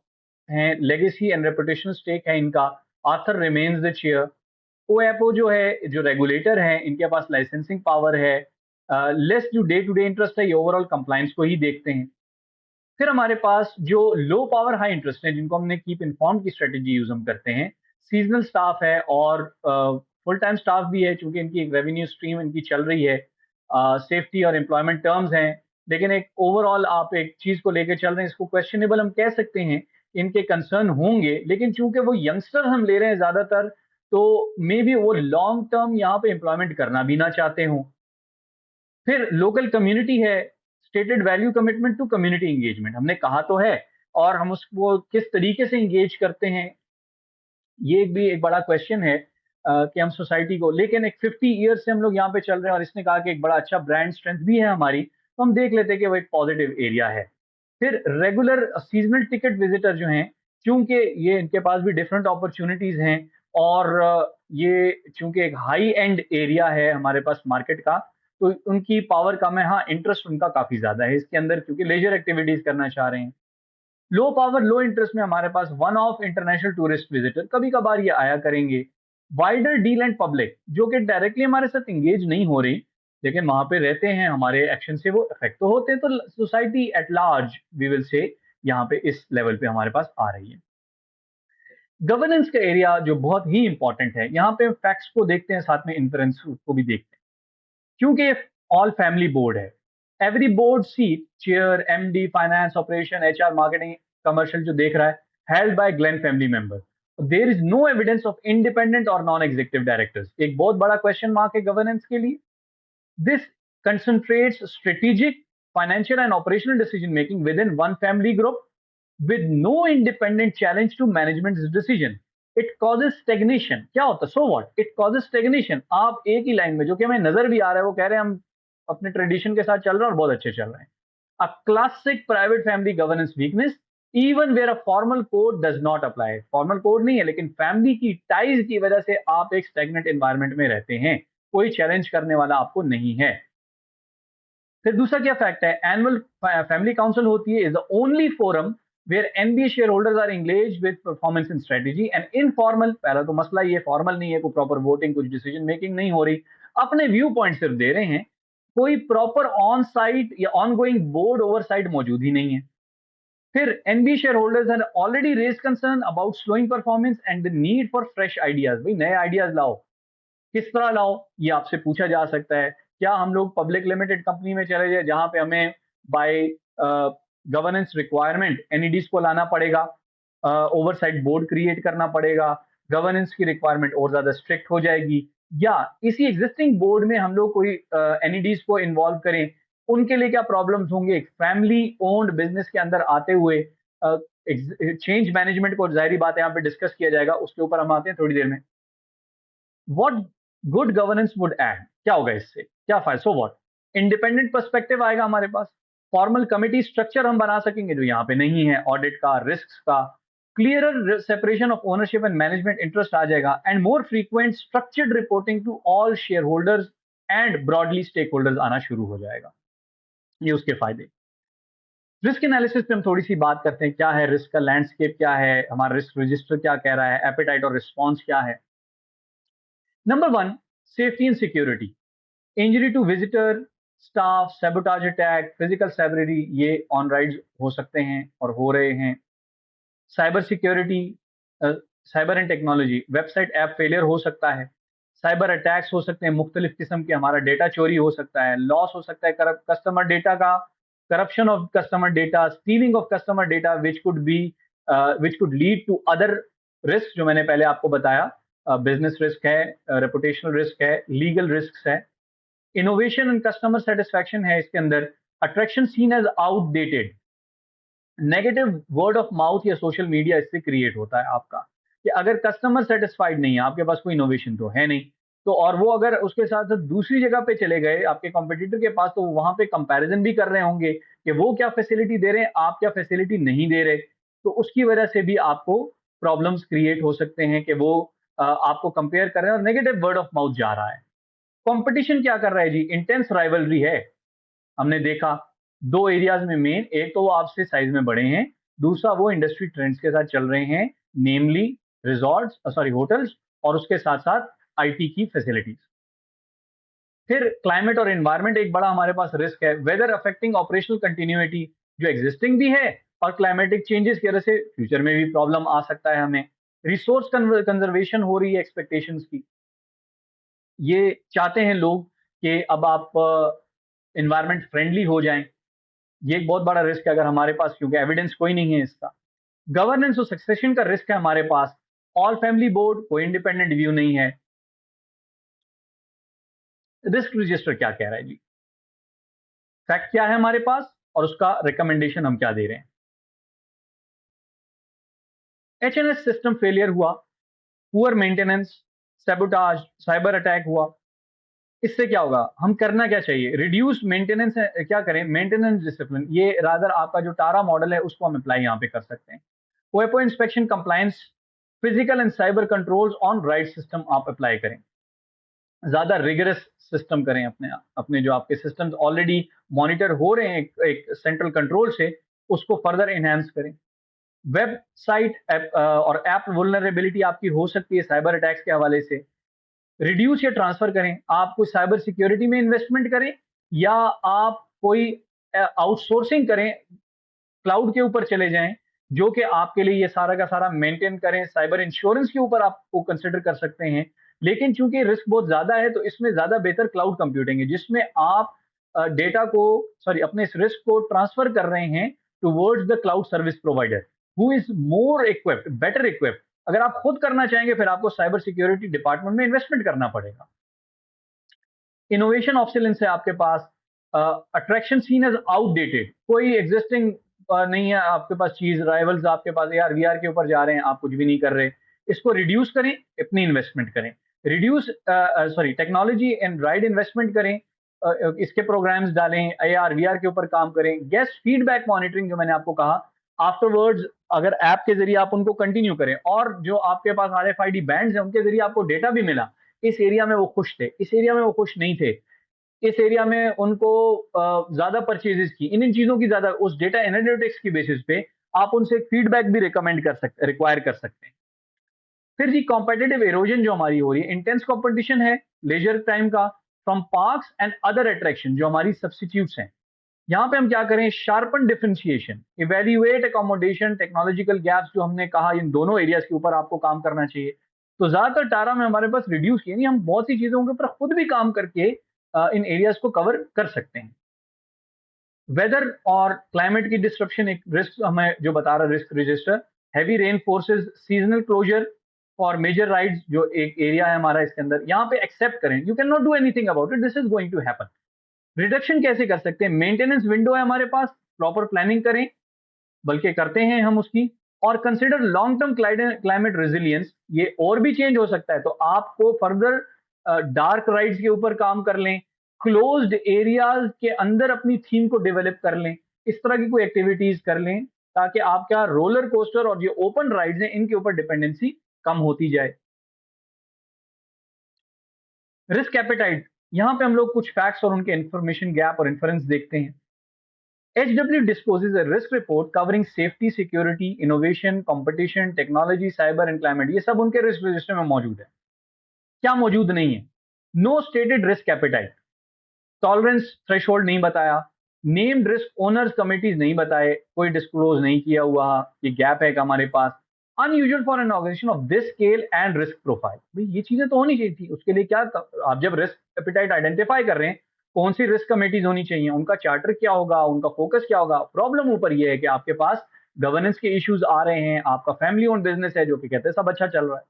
हैं लेगेसी एंड रेपुटेशन स्टेक है इनका। Arthur remains the chair. ओएपओ जो है, जो रेगुलेटर है, इनके पास लाइसेंसिंग पावर है। लेस जो डे टू डे इंटरेस्ट है, ये ओवरऑल कंप्लायंस को ही देखते हैं। फिर हमारे पास जो लो पावर हाई इंटरेस्ट है, जिनको हमने कीप इन्फॉर्म की स्ट्रेटेजी यूज हम करते हैं, सीजनल स्टाफ है और फुल टाइम स्टाफ भी है, क्योंकि इनकी एक रेवेन्यू स्ट्रीम इनकी चल रही है। सेफ्टी और एम्प्लॉयमेंट टर्म्स हैं, लेकिन एक ओवरऑल आप एक चीज को लेकर चल रहे हैं, इसको क्वेश्चनेबल हम कह सकते हैं। इनके कंसर्न होंगे, लेकिन चूंकि वो यंगस्टर हम ले रहे हैं ज्यादातर, तो मे बी वो लॉन्ग टर्म यहाँ पे एम्प्लॉयमेंट करना भी ना चाहते हों। फिर लोकल कम्युनिटी है, stated value commitment to community engagement, हमने कहा तो है, और हम उसको किस तरीके से एंगेज करते हैं, ये भी एक बड़ा क्वेश्चन है। कि हम सोसाइटी को, लेकिन एक 50 ईयर से हम लोग यहाँ पे चल रहे हैं, और इसने कहा कि एक बड़ा अच्छा ब्रांड स्ट्रेंथ भी है हमारी, तो हम देख लेते हैं कि वो एक पॉजिटिव एरिया है। फिर रेगुलर सीजनल टिकट विजिटर जो हैं, चूंकि ये इनके पास भी डिफरेंट अपॉर्चुनिटीज हैं, और ये चूंकि एक हाई एंड एरिया है हमारे पास मार्केट का, तो उनकी पावर कम है। हाँ, इंटरेस्ट उनका काफी ज्यादा है इसके अंदर, क्योंकि लेजर एक्टिविटीज करना चाह रहे हैं। लो पावर लो इंटरेस्ट में हमारे पास one of international tourist visitor, कभी कभार ये आया करेंगे। वाइडर डील एंड पब्लिक, जो कि डायरेक्टली हमारे साथ इंगेज नहीं हो रही, लेकिन वहां पे रहते हैं, हमारे एक्शन से वो इफेक्ट तो होते हैं, तो society at large we will say यहाँ पे इस लेवल पे हमारे पास आ रही है। गवर्नेंस का एरिया जो बहुत ही इंपॉर्टेंट है, यहाँ पे फैक्ट्स को देखते हैं, साथ में इन्फ्लुएंस को भी देखते हैं। क्योंकि ऑल फैमिली बोर्ड है, every board seat, chair, MD, finance, operation, HR, marketing, commercial जो देख रहा है, held by Glen family member. There is no evidence of independent और नॉन एग्जीक्यूटिव डायरेक्टर्स, एक बहुत बड़ा क्वेश्चन मार्क है गवर्नेंस के लिए। This concentrates strategic, financial and operational decision making within one family group with no independent challenge to management's decision. It causes stagnation. क्या होता है? So what? It causes stagnation. आप एक ही लाइन में, जो कि हमें नजर भी आ रहा है, वो कह रहे हैं हम अपने ट्रेडिशन के साथ चल रहे हैं और बहुत अच्छे चल रहे हैं। A classic private family governance weakness, even where a formal code does not apply. Formal code नहीं है, लेकिन फैमिली की टाइज की वजह से आप एक स्टेगनेंट एनवायरनमेंट में रहते हैं, कोई चैलेंज करने वाला आपको नहीं है। फिर दूसरा क्या फैक्ट है, एनुअल फैमिली काउंसिल होती है, is the only forum where NBA shareholders are engage with performance and strategy and informal. पहला तो मसला ये फॉर्मल नहीं है, कोई प्रॉपर वोटिंग, कुछ डिसीजन मेकिंग नहीं हो रही। अपने व्यू पॉइंट सिर्फ दे रहे हैं, कोई प्रॉपर ऑन साइट या ऑनगोइंग बोर्ड ओवरसाइट मौजूद ही नहीं है। फिर NB shareholders have already raise concern about slowing performance and the need for fresh ideas. भाई नए आइडियाज लाओ, किस तरह लाओ ये आपसे पूछा जा सकता है। क्या हम लोग पब्लिक लिमिटेड कंपनी में चले जाए जहां पे हमें बाय गवर्नेंस रिक्वायरमेंट एनईडीज को लाना पड़ेगा, ओवरसाइट बोर्ड क्रिएट करना पड़ेगा, गवर्नेंस की रिक्वायरमेंट और ज्यादा स्ट्रिक्ट हो जाएगी, या इसी एग्जिस्टिंग बोर्ड में हम लोग कोई एनईडीज को इन्वॉल्व करें, उनके लिए क्या प्रॉब्लम्स होंगे। एक फैमिली ओन्ड बिजनेस के अंदर आते हुए चेंज मैनेजमेंट को जाहिर बात है यहाँ पे डिस्कस किया जाएगा, उसके ऊपर हम आते हैं थोड़ी देर में। What good governance would add, क्या होगा इससे, क्या फायदा, सो व्हाट, इंडिपेंडेंट पर्सपेक्टिव आएगा हमारे पास, फॉर्मल कमिटी स्ट्रक्चर हम बना सकेंगे जो यहाँ पे नहीं है, ऑडिट का, रिस्क का, clearer separation of ownership and management interest आ जाएगा, and more frequent structured reporting to all share holders and broadly stake holders आना शुरू हो जाएगा। ये उसके फायदे। रिस्क एनालिसिस पे हम थोड़ी सी बात करते हैं, क्या है रिस्क का लैंडस्केप, क्या है हमारा रिस्क रजिस्टर, क्या कह रहा है, एपेटाइट और रिस्पॉन्स क्या है। Number one, safety and security, injury to visitor, staff, sabotage attack, physical severity, ये ऑन राइड्स हो सकते हैं और हो रहे हैं। Cyber security, cyber and technology, website app failure हो सकता है, साइबर अटैक्स हो सकते हैं मुख्तलिफ किस्म के, हमारा डेटा चोरी हो सकता है, लॉस हो सकता है कस्टमर डेटा का, corruption of customer data, stealing of customer data which could lead to other risk जो मैंने पहले आपको बताया, बिजनेस रिस्क है, रेपुटेशनल रिस्क है, लीगल रिस्क है। इनोवेशन एंड कस्टमर सेटिस्फैक्शन है इसके अंदर, attraction seen as outdated, negative word of mouth या सोशल मीडिया इससे क्रिएट होता है आपका, कि अगर कस्टमर सेटिस्फाइड नहीं है, आपके पास कोई इनोवेशन तो है नहीं, तो और वो अगर उसके साथ साथ दूसरी जगह पे चले गए आपके कॉम्पिटिटर के पास, तो वहां पे कंपैरिजन भी कर रहे होंगे कि वो क्या फैसिलिटी दे रहे हैं, आप क्या फैसिलिटी नहीं दे रहे, तो उसकी वजह से भी आपको प्रॉब्लम्स क्रिएट हो सकते हैं कि वो आपको कंपेयर कर रहे हैं और नेगेटिव वर्ड ऑफ माउथ जा रहा है। कंपटीशन क्या कर रहा है जी, इंटेंस राइवलरी है। हमने देखा दो एरियाज में मेन, एक तो वो आपसे साइज में बड़े हैं, दूसरा वो इंडस्ट्री ट्रेंड्स के साथ चल रहे हैं, नेमली रिजॉर्ट्स, सॉरी होटल्स, और उसके साथ साथ आईटी की फैसिलिटीज। फिर क्लाइमेट और एनवायरनमेंट एक बड़ा हमारे पास रिस्क है, वेदर अफेक्टिंग ऑपरेशनल कंटिन्यूटी जो एग्जिस्टिंग भी है, और क्लाइमेटिक चेंजेस की वजह से फ्यूचर में भी प्रॉब्लम आ सकता है हमें। रिसोर्स कंजर्वेशन हो रही है एक्सपेक्टेशंस की, ये चाहते हैं लोग कि अब आप एनवायरनमेंट फ्रेंडली हो जाएं, ये एक बहुत बड़ा रिस्क है अगर हमारे पास, क्योंकि एविडेंस कोई नहीं है इसका। गवर्नेंस और सक्सेशन का रिस्क है हमारे पास, ऑल फैमिली बोर्ड, कोई इंडिपेंडेंट व्यू नहीं है। रिस्क रजिस्टर क्या कह रहा है जी, फैक्ट क्या है हमारे पास और उसका रिकमेंडेशन हम क्या दे रहे हैं। एचएनएस सिस्टम फेलियर हुआ, poor maintenance, sabotage, cyber attack हुआ, इससे क्या होगा, हम करना क्या चाहिए, रिड्यूस मेंटेनेंस, क्या करें, मेंटेनेंस डिसिप्लिन, ये रादर आपका जो टारा मॉडल है उसको हम अप्लाई यहाँ पे कर सकते हैं। वेपो inspection compliance, physical and cyber controls on ride system आप अप्लाई करें, ज्यादा रिगरस सिस्टम करें, अपने अपने जो आपके सिस्टम्स ऑलरेडी मॉनिटर हो रहे हैं एक सेंट्रल कंट्रोल से, उसको फर्दर एनहांस करें। वेबसाइट और ऐप वुलनरेबिलिटी आपकी हो सकती है साइबर अटैक्स के हवाले से, रिड्यूस या ट्रांसफर करें, आप कोई साइबर सिक्योरिटी में इन्वेस्टमेंट करें या आप कोई आउटसोर्सिंग करें, क्लाउड के ऊपर चले जाएं, जो कि आपके लिए ये सारा का सारा मेंटेन करें। साइबर इंश्योरेंस के ऊपर आपको कंसिडर कर सकते हैं, लेकिन चूंकि रिस्क बहुत ज्यादा है तो इसमें ज्यादा बेहतर क्लाउड कंप्यूटिंग है, जिसमें आप डेटा को, सॉरी, अपने इस रिस्क को ट्रांसफर कर रहे हैं towards the cloud service provider who is more equipped, better equipped. अगर आप खुद करना चाहेंगे फिर आपको साइबर सिक्योरिटी डिपार्टमेंट में इन्वेस्टमेंट करना पड़ेगा। इनोवेशन ऑप्शलेंस है आपके पास, अट्रैक्शन सीन एज आउटडेटेड, कोई एग्जिस्टिंग नहीं है आपके पास चीज, राइवल्स आपके पास एआर वीआर के ऊपर जा रहे हैं, आप कुछ भी नहीं कर रहे, इसको रिड्यूस करें, अपनी इन्वेस्टमेंट करें, reduce, sorry, technology and right investment करें, इसके प्रोग्राम्स डालें, एआर वीआर के ऊपर काम करें, गेस्ट फीडबैक मॉनिटरिंग जो मैंने आपको कहा, आफ्टरवर्ड्स अगर ऐप के जरिए आप उनको कंटिन्यू करें, और जो आपके पास आरएफआईडी बैंड्स हैं उनके जरिए आपको डेटा भी मिला, इस एरिया में वो खुश थे, इस एरिया में वो खुश नहीं थे, इस एरिया में उनको ज्यादा परचेजेस की, इन चीजों की ज्यादा, उस डेटा एनालिटिक्स की बेसिस पे आप उनसे फीडबैक भी रिकमेंड कर सकते, रिक्वायर कर सकते हैं। फिर जी कॉम्पिटिटिव इरोजन जो हमारी हो रही है, इंटेंस कॉम्पिटिशन है लेजर टाइम का, from parks and other attraction, जो हमारी सब्सटीट्यूट्स हैं, यहाँ पे हम क्या करें, sharpen differentiation, evaluate accommodation, technological gaps, जो हमने कहा इन दोनों एरियाज के ऊपर आपको काम करना चाहिए। तो ज्यादातर टारा में हमारे पास रिड्यूस किए नहीं, हम बहुत सी चीजों के ऊपर खुद भी काम करके इन एरियाज को कवर कर सकते हैं। वेदर और क्लाइमेट की डिस्ट्रप्शन एक रिस्क हमें जो बता रहा है risk register, heavy rain forces, seasonal closure और मेजर राइड्स, जो एक एरिया है हमारा इसके अंदर, यहाँ पे एक्सेप्ट करें, you can not do anything about it, this is going to happen. Reduction कैसे कर सकते हैं, मेंटेनेंस विंडो है हमारे पास, प्रॉपर प्लानिंग करें, बल्कि करते हैं हम उसकी। और consider long term climate resilience, ये और भी चेंज हो सकता है, तो आपको फर्दर डार्क राइड्स के ऊपर काम कर लें, क्लोज्ड एरियाज के अंदर अपनी थीम को डेवलप कर लें, इस तरह की कोई एक्टिविटीज कर लें, ताकि आपका रोलर कोस्टर और जो ओपन राइड्स हैं इनके ऊपर डिपेंडेंसी कम होती जाए। रिस्क एपेटाइट, यहां पे हम लोग कुछ फैक्ट्स और उनके इंफॉर्मेशन गैप और इन्फ्रेंस देखते हैं। HW disposes a risk report covering safety, security, innovation, competition, technology, cyber and climate। ये सब उनके रिस्क रजिस्टर में मौजूद है। क्या मौजूद नहीं है? No stated risk appetite, tolerance threshold नहीं बताया, नेम्ड रिस्क ओनर्स कमिटीज नहीं बताए, कोई डिस्क्लोज नहीं किया हुआ, ये गैप है हमारे पास। Unusual for an organisation of this scale and risk profile, भाई ये चीजें तो होनी चाहिए थी, उसके लिए क्या, आप जब रिस्क एपेटाइट आइडेंटिफाई कर रहे हैं, कौन सी रिस्क कमेटीज होनी चाहिए, उनका चार्टर क्या होगा, उनका फोकस क्या होगा। प्रॉब्लम ऊपर ये है कि आपके पास गवर्नेंस के इश्यूज आ रहे हैं, आपका फैमिली ओन बिजनेस है जो कि कहते हैं सब अच्छा चल रहा है।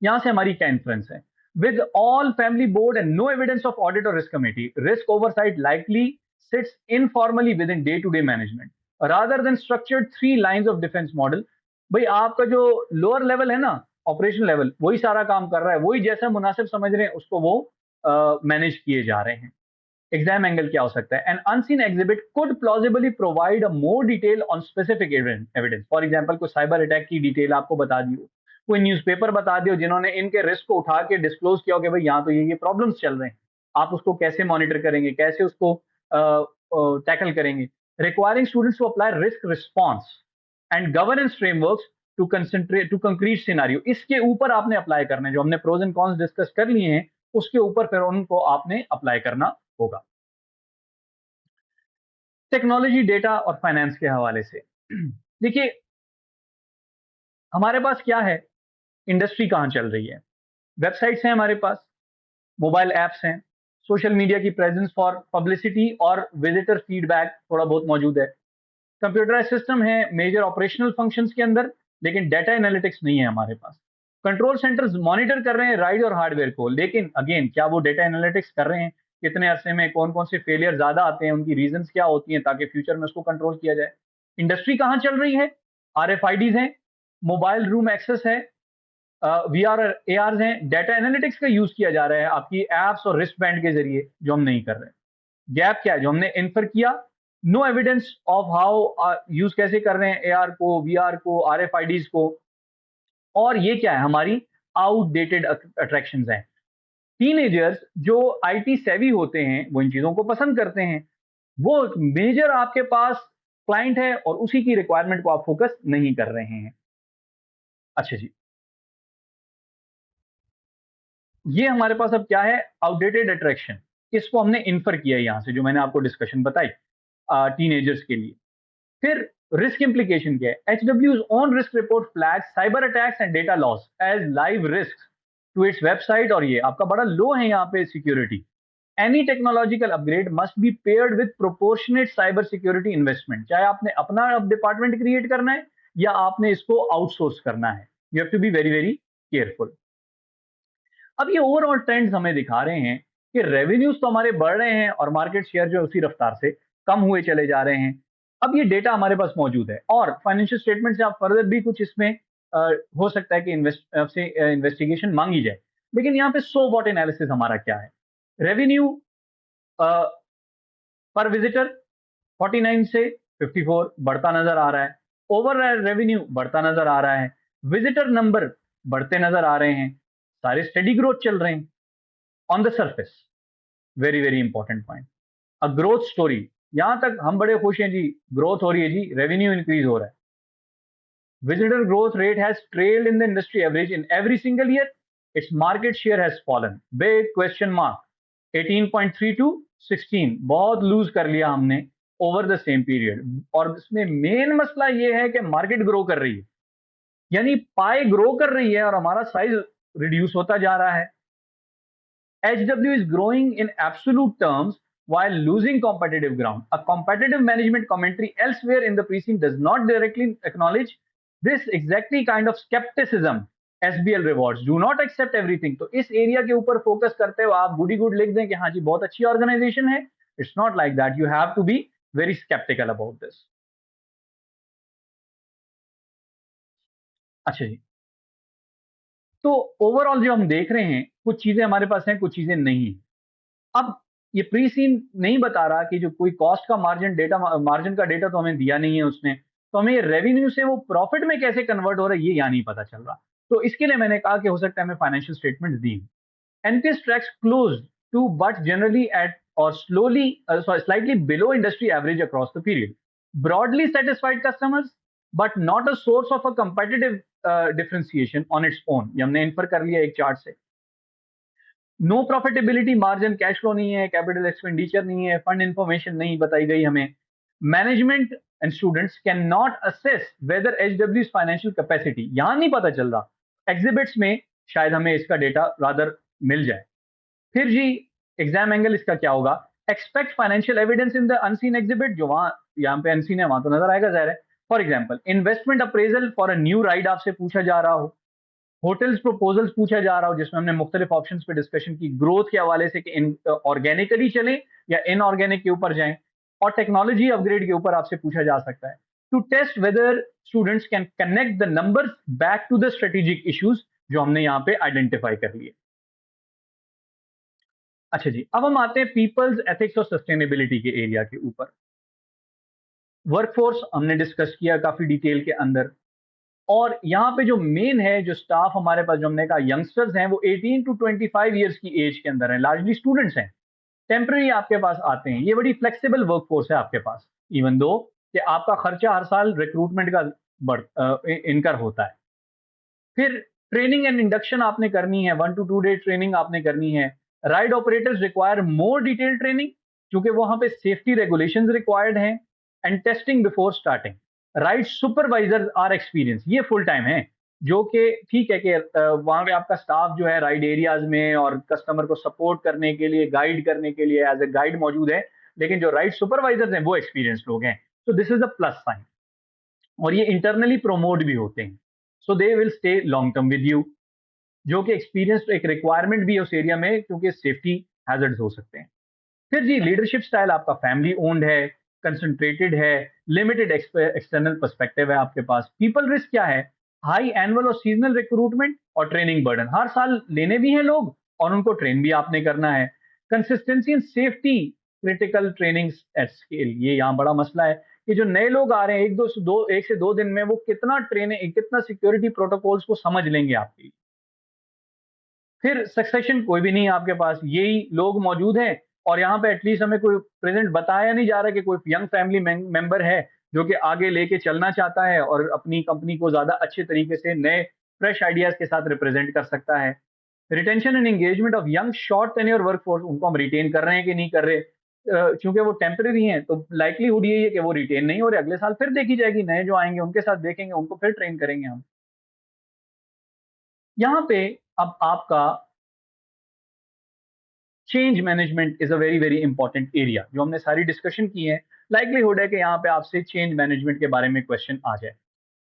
यहां से हमारी क्या इन्फ्लुएंस है, with all family board and no evidence of audit और risk committee, risk oversight likely sits informally within day to day management rather than structured 3 lines of defence model. भाई आपका जो लोअर लेवल है ना, operation level, वही सारा काम कर रहा है, वही जैसा मुनासिब समझ रहे हैं उसको वो मैनेज किए जा रहे हैं। एग्जाम एंगल क्या हो सकता है, an unseen exhibit could plausibly provide a more detail on specific evidence. For example कोई साइबर अटैक की डिटेल आपको बता दी हो, कोई न्यूज़पेपर बता दियो जिन्होंने इनके रिस्क को उठा के डिस्क्लोज किया हो कि भाई यहाँ तो ये प्रॉब्लम्स चल रहे हैं, आप उसको कैसे मॉनिटर करेंगे, कैसे उसको टैकल करेंगे। Requiring students to apply risk response and governance frameworks to concentrate to concrete scenario, इसके ऊपर आपने अप्लाई करना है, जो हमने प्रोज एंड कॉन्स डिस्कस कर लिए हैं उसके ऊपर फिर उनको आपने अप्लाई करना होगा। टेक्नोलॉजी, डेटा और फाइनेंस के हवाले से देखिए हमारे पास क्या है, इंडस्ट्री कहां चल रही है, वेबसाइट्स हैं हमारे पास, मोबाइल ऐप्स हैं, सोशल मीडिया की प्रेजेंस फॉर पब्लिसिटी और विजिटर फीडबैक थोड़ा बहुत मौजूद है, कंप्यूटराइज सिस्टम है मेजर ऑपरेशनल फंक्शंस के अंदर, लेकिन डेटा एनालिटिक्स नहीं है हमारे पास। कंट्रोल सेंटर्स मॉनिटर कर रहे हैं राइड और हार्डवेयर को, लेकिन अगेन क्या वो डेटा एनालिटिक्स कर रहे हैं, कितने अरसे में कौन कौन से फेलियर ज्यादा आते हैं, उनकी रीजंस क्या होती हैं, ताकि फ्यूचर में उसको कंट्रोल किया जाए। इंडस्ट्री कहाँ चल रही है, RFIDs हैं, मोबाइल रूम एक्सेस है, VR और ARs हैं, डेटा एनालिटिक्स का यूज किया जा रहा है आपकी एप्स और रिस्ट बैंड के जरिए, जो हम नहीं कर रहे। गैप क्या है, जो हमने इन्फर किया, no evidence of how use कैसे कर रहे हैं AR को, VR को, RFIDs को। और ये क्या है, हमारी आउटडेटेड अट्रैक्शंस हैं। टीनेजर्स जो IT सेवी होते हैं वो इन चीजों को पसंद करते हैं, वो मेजर आपके पास क्लाइंट है और उसी की रिक्वायरमेंट को आप फोकस नहीं कर रहे हैं। अच्छा जी, ये हमारे पास अब क्या है, आउटडेटेड अट्रैक्शन, इसको हमने इन्फर किया यहां से, जो मैंने आपको डिस्कशन बताई टीनेजर्स के लिए। फिर रिस्क इंप्लीकेशन क्या है, HW's own risk report flags cyber attacks and data loss as live risks to its website, और ये आपका बड़ा लो है यहाँ पे security. Any technological upgrade must be paired with proportionate cyber security investment, चाहे आपने अपना डिपार्टमेंट क्रिएट करना है या आपने इसको आउटसोर्स करना है, you have to be very very careful. अब ये ओवरऑल ट्रेंड्स हमें दिखा रहे हैं कि रेवेन्यूज तो हमारे बढ़ रहे हैं और मार्केट शेयर जो है उसी रफ्तार से कम हुए चले जा रहे हैं। अब ये डेटा हमारे पास मौजूद है और फाइनेंशियल स्टेटमेंट से आप फर्दर भी कुछ इसमें हो सकता है कि इन्वेस्टिगेशन मांगी जाए, लेकिन यहाँ पे सो वॉट एनालिसिस हमारा क्या है। रेवेन्यू पर विजिटर 49 से 54 बढ़ता नजर आ रहा है, ओवर रेवेन्यू बढ़ता नजर आ रहा है, विजिटर नंबर बढ़ते नजर आ रहे हैं, सारे स्टडी ग्रोथ चल रहे हैं on the surface. Very very important point, a growth story, यहां तक हम बड़े खुश हैं जी, ग्रोथ हो रही है जी, रेवेन्यू इंक्रीज हो रहा है। Visitor growth rate has trailed in the industry average in every single year. Its market share has fallen. Big question mark. 18.3 to 16 बहुत लूज कर लिया हमने ओवर द सेम पीरियड। और इसमें मेन मसला ये है कि मार्केट ग्रो कर रही है, यानी पाई ग्रो कर रही है और हमारा साइज रिड्यूस होता जा रहा है। HW is growing in absolute terms while losing competitive ground. A competitive management commentary elsewhere in the precinct does not directly acknowledge this exactly kind of skepticism SBL rewards. Do not accept everything. तो इस area के ऊपर focus करते हो आप गुडी good लिख दें कि हाँ जी बहुत अच्छी ऑर्गेनाइजेशन है। It's not like that, you have to be very sceptical about this. अच्छा जी, तो ओवरऑल जो हम देख रहे हैं कुछ चीजें हमारे पास हैं, कुछ चीजें नहीं हैं। अब ये प्री सीन नहीं बता रहा कि जो कोई कॉस्ट का मार्जिन का डेटा तो हमें दिया नहीं है उसने, तो हमें रेवेन्यू से वो प्रॉफिट में कैसे कन्वर्ट हो रहा है ये यहाँ नहीं पता चल रहा। तो इसके लिए मैंने कहा कि हो सकता है हमें फाइनेंशियल स्टेटमेंट दी। NPS tracks close to but generally at or slowly slightly below industry average across the period. Broadly satisfied customers but not a source of a competitive differentiation on its own. ये हमने infer कर लिया एक chart से। No profitability margin, cash flow नहीं है, capital expenditure नहीं है, फंड इंफॉर्मेशन नहीं बताई गई हमें। Management and students can not assess whether HW financial capacity, यहां नहीं पता चल रहा। एग्जिबिट्स में शायद हमें इसका डेटा रादर मिल जाए। फिर जी एग्जाम एंगल इसका क्या होगा? Expect financial evidence in the unseen exhibit, जो वहां यहाँ पे अनसीन है वहां तो नजर आएगा जाहिर है। For example investment appraisal for a new ride आपसे पूछा जा रहा हो, होटल्स प्रपोजल्स पूछा जा रहा हो जिसमें हमने मुख्तलिफ ऑप्शंस पे डिस्कशन की ग्रोथ के हवाले से कि इन ऑर्गेनिकली चलें या इनऑर्गेनिक के ऊपर जाएं, और टेक्नोलॉजी अपग्रेड के ऊपर आपसे पूछा जा सकता है to test whether students can connect the numbers back to the strategic issues जो हमने यहाँ पे आइडेंटिफाई कर लिए। अच्छा जी, अब हम आते हैं पीपल्स एथिक्स और सस्टेनेबिलिटी के एरिया के ऊपर। वर्कफोर्स हमने डिस्कस किया काफी डिटेल के अंदर, और यहाँ पे जो मेन है जो स्टाफ हमारे पास जो हमने कहा यंगस्टर्स हैं वो 18 टू 25 इयर्स की एज के अंदर हैं, लार्जली स्टूडेंट्स हैं, टेम्पररी आपके पास आते हैं। ये बड़ी फ्लेक्सिबल वर्कफोर्स है आपके पास, इवन दो कि आपका खर्चा हर साल रिक्रूटमेंट का इनकर होता है। फिर ट्रेनिंग एंड इंडक्शन आपने करनी है, 1 to 2 डे ट्रेनिंग आपने करनी है। Ride operators require more detail training क्योंकि वहां पे सेफ्टी रेगुलेशंस रिक्वायर्ड हैं, and testing before starting. Ride supervisor are experience, ये फुल टाइम है, जो कि ठीक है कि वहां पे आपका स्टाफ जो है राइड एरियाज में और कस्टमर को सपोर्ट करने के लिए गाइड करने के लिए एज ए गाइड मौजूद है, लेकिन जो राइड सुपरवाइजर्स हैं वो एक्सपीरियंस लोग हैं। तो this is a plus sign, और ये इंटरनली प्रोमोट भी होते हैं, so they will stay long term with you, जो कि एक्सपीरियंस एक रिक्वायरमेंट भी है उस एरिया में क्योंकि सेफ्टी हैजर्ड्स हो सकते हैं। फिर जी लीडरशिप स्टाइल आपका फैमिली ओन्ड है, कंसंट्रेटेड है, लिमिटेड एक्सटर्नल पर्सपेक्टिव है आपके पास। पीपल रिस्क क्या है? हाई एनुअल और सीजनल रिक्रूटमेंट और ट्रेनिंग बर्डन, हर साल लेने भी हैं लोग और उनको ट्रेन भी आपने करना है। Consistency and safety critical training scale, ये यहाँ बड़ा मसला है कि जो नए लोग आ रहे हैं एक से दो दिन में वो कितना ट्रेनिंग कितना सिक्योरिटी प्रोटोकॉल्स को समझ लेंगे आपके। फिर सक्सेशन कोई भी नहीं है आपके पास, यही लोग मौजूद हैं, और यहाँ पे एटलीस्ट हमें कोई प्रेजेंट बताया नहीं जा रहा कि कोई यंग फैमिली मेंबर है जो कि आगे लेके चलना चाहता है और अपनी कंपनी को ज्यादा अच्छे तरीके से नए फ्रेश आइडियाज के साथ रिप्रेजेंट कर सकता है। Retention and engagement of young short tenure workforce, उनको हम रिटेन कर रहे हैं कि नहीं कर रहे, क्योंकि वो टेम्पररी हैं तो लाइकलीहुड यही है कि वो रिटेन नहीं हो रहे, अगले साल फिर देखी जाएगी, नए जो आएंगे उनके साथ देखेंगे, उनको फिर ट्रेन करेंगे हम। यहाँ पे अब आपका change management is a very very important area, जो हमने सारी डिस्कशन की है, लाइकलीहुड है कि यहाँ पे आपसे चेंज मैनेजमेंट के बारे में क्वेश्चन आ जाए।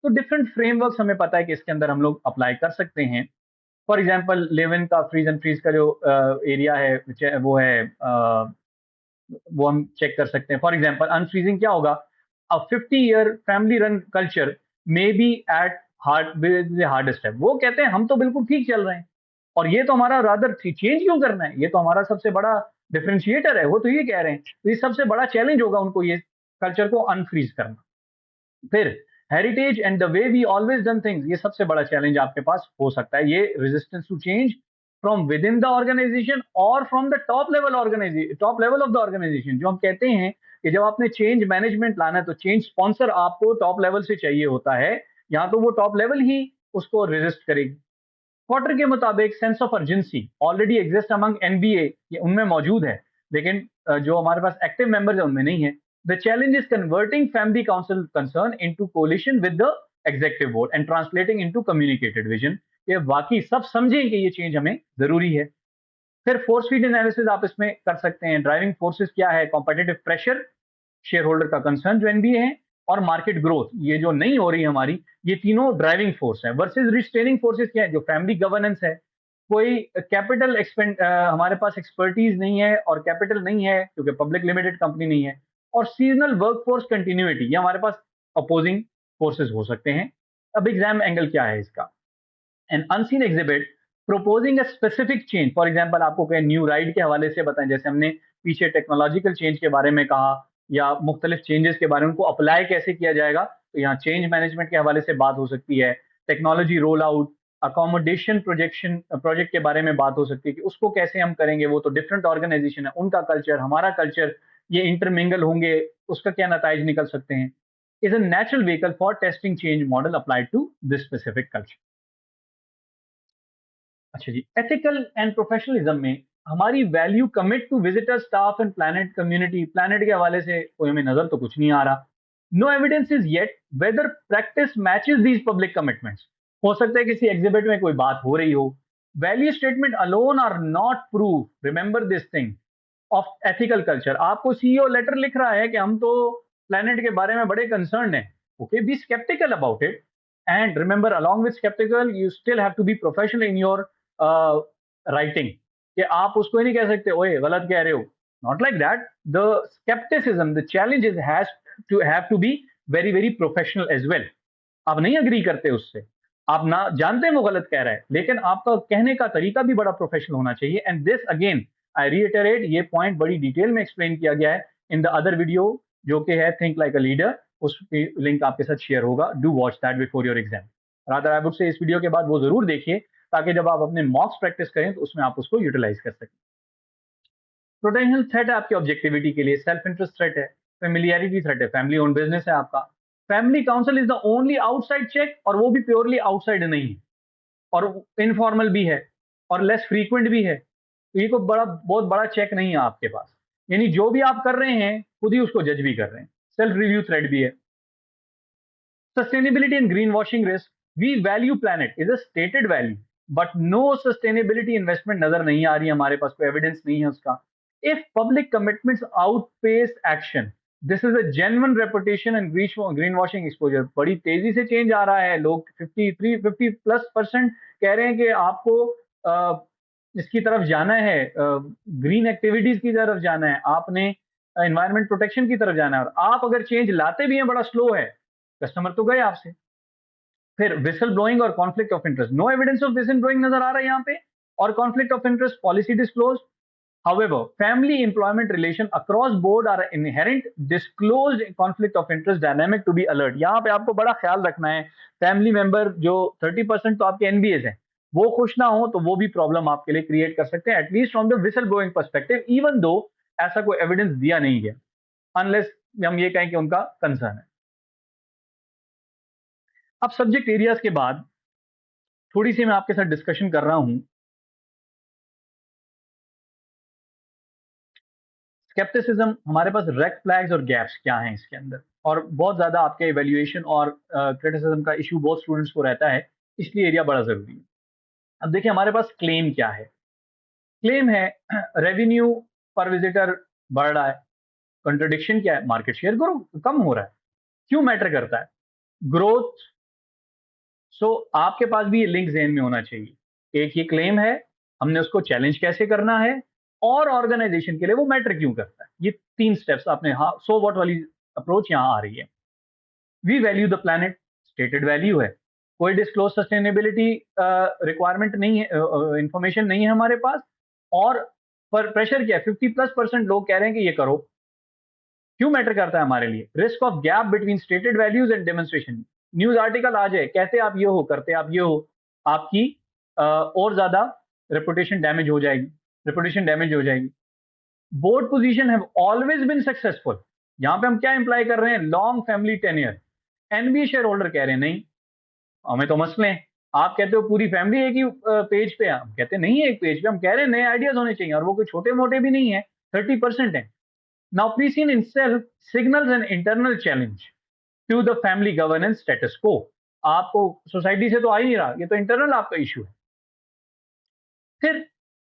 तो डिफरेंट फ्रेमवर्क्स हमें पता है कि इसके अंदर हम लोग अप्लाई कर सकते हैं। फॉर एग्जांपल लेवन का फ्रीज एंड फ्रीज का जो एरिया है वो है वो हम चेक कर सकते हैं। फॉर एग्जांपल अनफ्रीजिंग क्या होगा? A 50 year family run culture may be at hardest है। वो कहते हैं हम तो बिल्कुल ठीक चल रहे हैं और ये तो हमारा रादर चेंज क्यों करना है, ये तो हमारा सबसे बड़ा डिफरेंशिएटर है, वो तो ये कह रहे हैं, तो ये सबसे बड़ा चैलेंज होगा उनको ये कल्चर को अनफ्रीज करना। फिर heritage and the way we always done things, ये सबसे बड़ा चैलेंज आपके पास हो सकता है, ये resistance to change from within the organisation और from the top level of the organisation. जो हम कहते हैं कि जब आपने चेंज मैनेजमेंट लाना है तो चेंज स्पॉन्सर आपको टॉप लेवल से चाहिए होता है, यहाँ तो वो टॉप लेवल ही उसको रेजिस्ट करेगी। क्वार्टर के मुताबिक sense of urgency already exist among NBA, ये उनमें मौजूद है, लेकिन जो हमारे पास एक्टिव मेंबर्स है उनमें नहीं है. The challenge is converting family council concern into coalition with the executive board and translating into communicated vision. ये वाकई सब समझें कि ये चेंज हमें जरूरी है. फिर फोर्स फीड एनालिसिस आप इसमें कर सकते हैं. ड्राइविंग फोर्सेस क्या है? कॉम्पिटिटिव प्रेशर, शेयर होल्डर का कंसर्न जो एनबीए है, और मार्केट ग्रोथ, ये जो नहीं हो रही है हमारी, ये तीनों ड्राइविंग फोर्स है. वर्सेस रिस्ट्रेनिंग फोर्सेस क्या है? जो फैमिली गवर्नेंस है. कोई कैपिटल एक्सपेंड, हमारे पास एक्सपर्टीज नहीं है और कैपिटल नहीं है क्योंकि पब्लिक लिमिटेड कंपनी नहीं है. और सीजनल वर्कफोर्स कंटिन्यूटी, ये हमारे पास अपोजिंग फोर्सेस हो सकते हैं. अब एग्जाम एंगल क्या है इसका? N unseen exhibit प्रोपोजिंग a specific change. For example आपको कहें न्यू राइड के हवाले से बताएं, जैसे हमने पीछे टेक्नोलॉजिकल चेंज के बारे में कहा या मुख्तलिफ चेंजेस के बारे में, उनको अप्लाई कैसे किया जाएगा, तो यहाँ चेंज मैनेजमेंट के हवाले से बात हो सकती है. Technology roll out, accommodation projection project के बारे में बात हो सकती है कि उसको कैसे हम करेंगे. वो तो डिफरेंट ऑर्गेनाइजेशन है, उनका कल्चर, हमारा कल्चर, ये इंटरमिंगल होंगे, उसका क्या नताइज निकल सकते हैं. Is a natural vehicle for testing change model applied to this specific culture. अच्छा जी, एथिकल एंड प्रोफेशनलिज्म में हमारी value commit to visitor staff and planet community. Planet के हवाले से कोई हमें नजर तो कुछ नहीं आ रहा. No evidence is yet whether practice matches these public commitments. हो सकता है किसी एग्जिबिट में कोई बात हो रही हो. Value statement alone are not proof, remember this thing, of ethical culture. आपको सीईओ लेटर लिख रहा है कि हम तो प्लैनेट के बारे में बड़े कंसर्न हैं. Okay, be sceptical about it. And remember, along with skeptical, you still have to be professional in your writing. कि आप उसको ही नहीं कह सकते ओए गलत कह रहे हो. Not like that. The skepticism, the challenge is has to have to be very very professional as well. आप नहीं अग्री करते उससे, आप ना जानते हैं वो गलत कह रहा है, लेकिन आपका कहने का तरीका भी बड़ा प्रोफेशनल होना चाहिए. And this again I reiterate, ये पॉइंट बड़ी डिटेल में एक्सप्लेन किया गया है इन द अदर वीडियो जो कि है थिंक लाइक अ लीडर. उस लिंक आपके साथ शेयर होगा. Do watch that before your exam. Rather I would say इस वीडियो के बाद वो जरूर देखिए, ताकि जब आप अपने मॉक्स प्रैक्टिस करें तो उसमें आप उसको यूटिलाइज कर सकें. पोटेंशियल थ्रेट है आपकी ऑब्जेक्टिविटी के लिए, सेल्फ इंटरेस्ट थ्रेट है, फेमिलियरिटी थ्रेट है, फैमिली ओन बिजनेस है आपका. Family council is the only outside check, और वो भी प्योरली आउटसाइड नहीं है, और इनफॉर्मल भी है, और लेस फ्रीक्वेंट भी है. तो ये कोई बड़ा बहुत बड़ा चेक नहीं है आपके पास. यानी जो भी आप कर रहे हैं खुद ही उसको जज भी कर रहे हैं. सेल्फ रिव्यू थ्रेड भी है. Sustainability and greenwashing risk. We value planet is a stated value, but no sustainability investment नजर नहीं आ रही है हमारे पास, कोई एविडेंस नहीं है उसका. If public commitments outpace action, this is a genuine reputation and greenwashing exposure. बड़ी तेजी से चेंज आ रहा है. लोग 50+ कह रहे हैं कि आपको इसकी तरफ जाना है, ग्रीन एक्टिविटीज की तरफ जाना है, आपने एनवायरमेंट प्रोटेक्शन की तरफ जाना है, और आप अगर चेंज लाते भी हैं बड़ा स्लो है, कस्टमर तो गए आपसे. फिर विसल ब्लोइंग और conflict of interest. No evidence of whistle blowing नजर आ रहा है यहाँ पे, और conflict of interest policy disclose. However, family employment relation across board are inherent disclosed conflict of interest dynamic to be alert. यहाँ पे आपको बड़ा ख्याल रखना है. फैमिली मेंबर जो 30% तो आपके एनबीएस हैं, वो खुश ना हो तो वो भी प्रॉब्लम आपके लिए क्रिएट कर सकते हैं, at least from the whistle blowing perspective, even though ऐसा कोई एविडेंस दिया नहीं गया, अनलेस हम ये कहें कि उनका कंसर्न है. अब सब्जेक्ट एरियाज के बाद थोड़ी सी मैं आपके साथ डिस्कशन कर रहा हूं. स्केप्टिसिज्म, हमारे पास रेड फ्लैग्स और गैप्स क्या हैं इसके अंदर, और बहुत ज्यादा आपके इवैल्यूएशन और क्रिटिसिज्म का इशू बहुत स्टूडेंट्स को रहता है, इसलिए एरिया बड़ा जरूरी है. अब देखिए हमारे पास क्लेम क्या है. क्लेम है रेवेन्यू पर विजिटर बढ़ रहा है. कंट्रडिक्शन क्या है? मार्केट शेयर ग्रो कम हो रहा है. क्यों मैटर करता है? ग्रोथ. सो आपके पास भी ये लिंक जेन में होना चाहिए. एक ये क्लेम है, हमने उसको चैलेंज कैसे करना है, और ऑर्गेनाइजेशन के लिए वो मैटर क्यों करता है. ये तीन स्टेप्स आपने, हाँ, सो व्हाट वाली अप्रोच यहाँ आ रही है. We value the planet, stated value है. कोई डिस्क्लोज सस्टेनेबिलिटी रिक्वायरमेंट नहीं है, इंफॉर्मेशन नहीं है हमारे पास. और पर प्रेशर क्या है? 50+% लोग कह रहे हैं कि ये करो. क्यों मैटर करता है हमारे लिए? Risk of gap between stated values and demonstration. News article आ जाए, कहते आप ये हो, करते आप ये हो, आपकी और ज्यादा रेपुटेशन डैमेज हो जाएगी, रेपुटेशन डैमेज हो जाएगी. Board position have always been successful. यहां पे हम क्या इंप्लाई कर रहे हैं? Long family tenure. NBA share holder कह रहे हैं नहीं, हमें तो मसले हैं, आप कहते हो पूरी फैमिली एक ही पेज पे है, हम कहते नहीं है एक पेज पे, हम कह रहे हैं नए आइडियाज होने चाहिए, और वो कोई छोटे मोटे भी नहीं है, 30% है। Now preseen in self signals an internal challenge to the family governance status quo. आपको सोसाइटी से तो आ ही नहीं रहा, ये तो इंटरनल आपका इशू है। फिर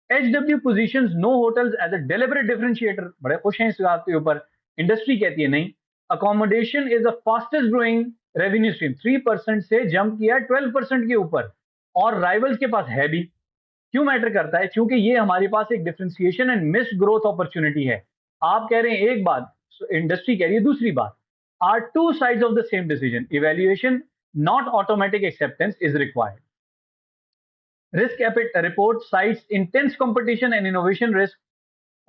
HW positions no hotels as a deliberate differentiator, बड़े खुश हैं इस बात के ऊपर। इंडस्ट्री कहती है नहीं, accommodation is the fastest growing revenue stream, 3% से जंप किया 12% के ऊपर, और राइवल्स के पास है भी। क्यों मैटर करता है? क्योंकि ये हमारे पास एक differentiation and miss growth opportunity है। आप कह रहे हैं एक बात, इंडस्ट्री कह रही है दूसरी बात। Are two sides of the same decision, evaluation not automatic acceptance is required. Risk report cites intense competition and innovation risk,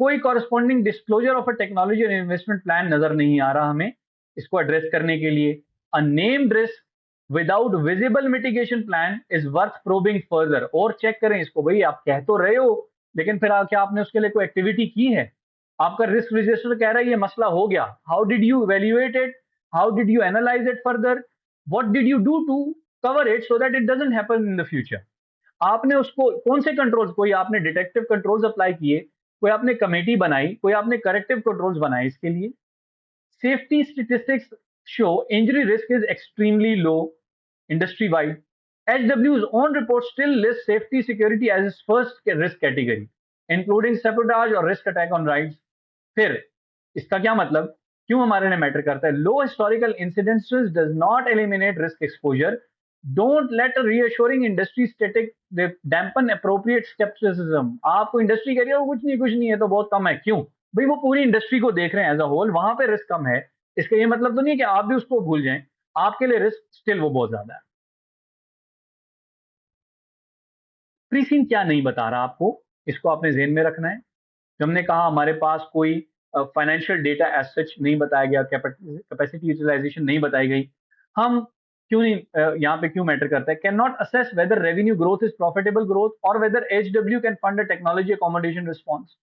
कोई corresponding disclosure of a technology और इन्वेस्टमेंट प्लान नजर नहीं आ रहा हमें इसको एड्रेस करने के लिए। अ named risk without visible mitigation plan is worth probing further. और चेक करें इसको, भाई आप कह तो रहे हो, लेकिन फिर क्या आपने उसके लिए कोई एक्टिविटी की है? आपका रिस्क रजिस्टर कह रहा है ये मसला हो गया, how did you evaluate it, how did you analyse it further, what did you do to cover it so that it doesn't happen in the future. आपने उसको कौन से कंट्रोल्स, कोई आपने डिटेक्टिव कंट्रोल्स अप्लाई किए, कोई आपने कमेटी बनाई, कोई आपने करेक्टिव कंट्रोल्स बनाए इसके लिए? Safety statistics show injury risk is extremely low industry wide. HW's own report still lists safety security as its first risk category, including sabotage और risk attack on rights। फिर इसका क्या मतलब, क्यों हमारे लिए मैटर करता है? Low historical incidences does not eliminate risk exposure, don't let a reassuring industry static dampen appropriate scepticism. आपको इंडस्ट्री कह रही है वो कुछ नहीं है तो बहुत कम है, क्यों भाई? वो पूरी इंडस्ट्री को देख रहे हैं एज अ होल, वहां पे रिस्क कम है, इसका ये मतलब तो नहीं है कि आप भी उसको भूल जाएं, आपके लिए रिस्क स्टिल वो बहुत ज्यादा है। प्रीसीन क्या नहीं बता रहा आपको, इसको आपने ज़हन में रखना है। जो हमने कहा हमारे पास कोई फाइनेंशियल डेटा एज सच नहीं बताया गया, कैपेसिटी यूटिलाइजेशन नहीं बताई गई। हम क्यों नहीं, यहाँ पे क्यों मैटर करता है? Can not assess whether revenue growth is profitable growth और whether HW can fund a technology accommodation response.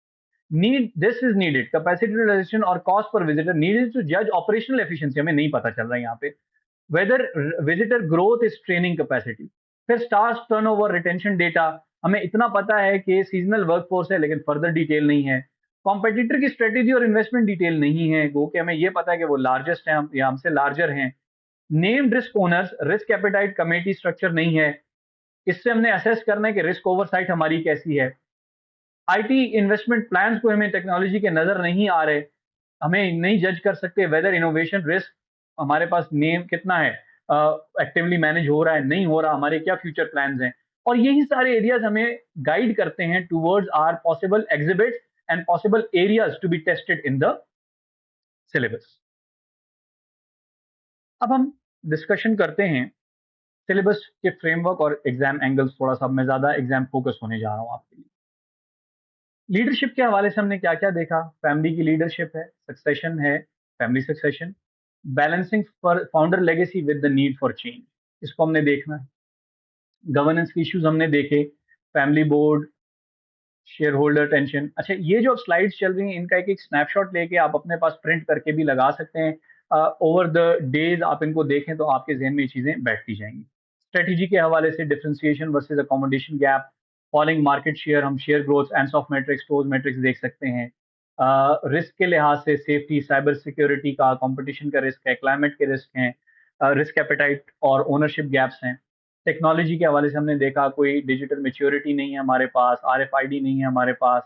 Need this is needed, capacity utilisation और cost per visitor needed to जज ऑपरेशनल एफिशिएंसी, हमें नहीं पता चल रहा है यहाँ पे। Whether visitor growth is training capacity. फिर स्टाफ टर्नओवर रिटेंशन डेटा, हमें इतना पता है कि सीजनल वर्कफोर्स है, लेकिन फर्दर डिटेल नहीं है। कॉम्पिटिटर की स्ट्रेटेजी और इन्वेस्टमेंट डिटेल नहीं है, वो कि हमें ये पता है कि वो लार्जेस्ट है, हम या हमसे लार्जर हैं। Named risk owners, risk appetite committee structure नहीं है, इससे हमने असेस करना है कि रिस्क ओवरसाइट हमारी कैसी है। आईटी इन्वेस्टमेंट प्लान्स को हमें टेक्नोलॉजी के नजर नहीं आ रहे, हमें नहीं जज कर सकते वेदर इनोवेशन रिस्क हमारे पास नेम कितना है, एक्टिवली मैनेज हो रहा है नहीं हो रहा, हमारे क्या फ्यूचर प्लान्स हैं। और यही सारे एरियाज हमें गाइड करते हैं towards our possible exhibits and possible areas to be tested in the syllabus. अब हम डिस्कशन करते हैं सिलेबस के फ्रेमवर्क और एग्जाम एंगल्स, थोड़ा सा मैं ज्यादा एग्जाम फोकस होने जा रहा हूँ आपके लिए। लीडरशिप के हवाले से हमने क्या क्या देखा? फैमिली की लीडरशिप है, सक्सेशन है, family succession, balancing founder legacy with the need for change, इसको हमने देखना है। गवर्नेंस के इश्यूज हमने देखे, family board, share holder tension. अच्छा, ये जो स्लाइड्स चल रही हैं इनका एक एक स्नैपशॉट लेके आप अपने पास प्रिंट करके भी लगा सकते हैं। ओवर द डेज आप इनको देखें तो आपके जहन में ये चीजें बैठती जाएंगी। स्ट्रेटेजी के हवाले से differentiation versus accommodation gap, falling market share, हम share growth, ends of metrics, those metrics देख सकते हैं। रिस्क के लिहाज से सेफ्टी, साइबर सिक्योरिटी का, कंपटीशन का रिस्क है, क्लाइमेट के रिस्क हैं, रिस्क एपेटाइट और ओनरशिप गैप्स हैं। टेक्नोलॉजी के हवाले से हमने देखा कोई डिजिटल मेच्योरिटी नहीं है हमारे पास, आरएफआईडी नहीं है हमारे पास।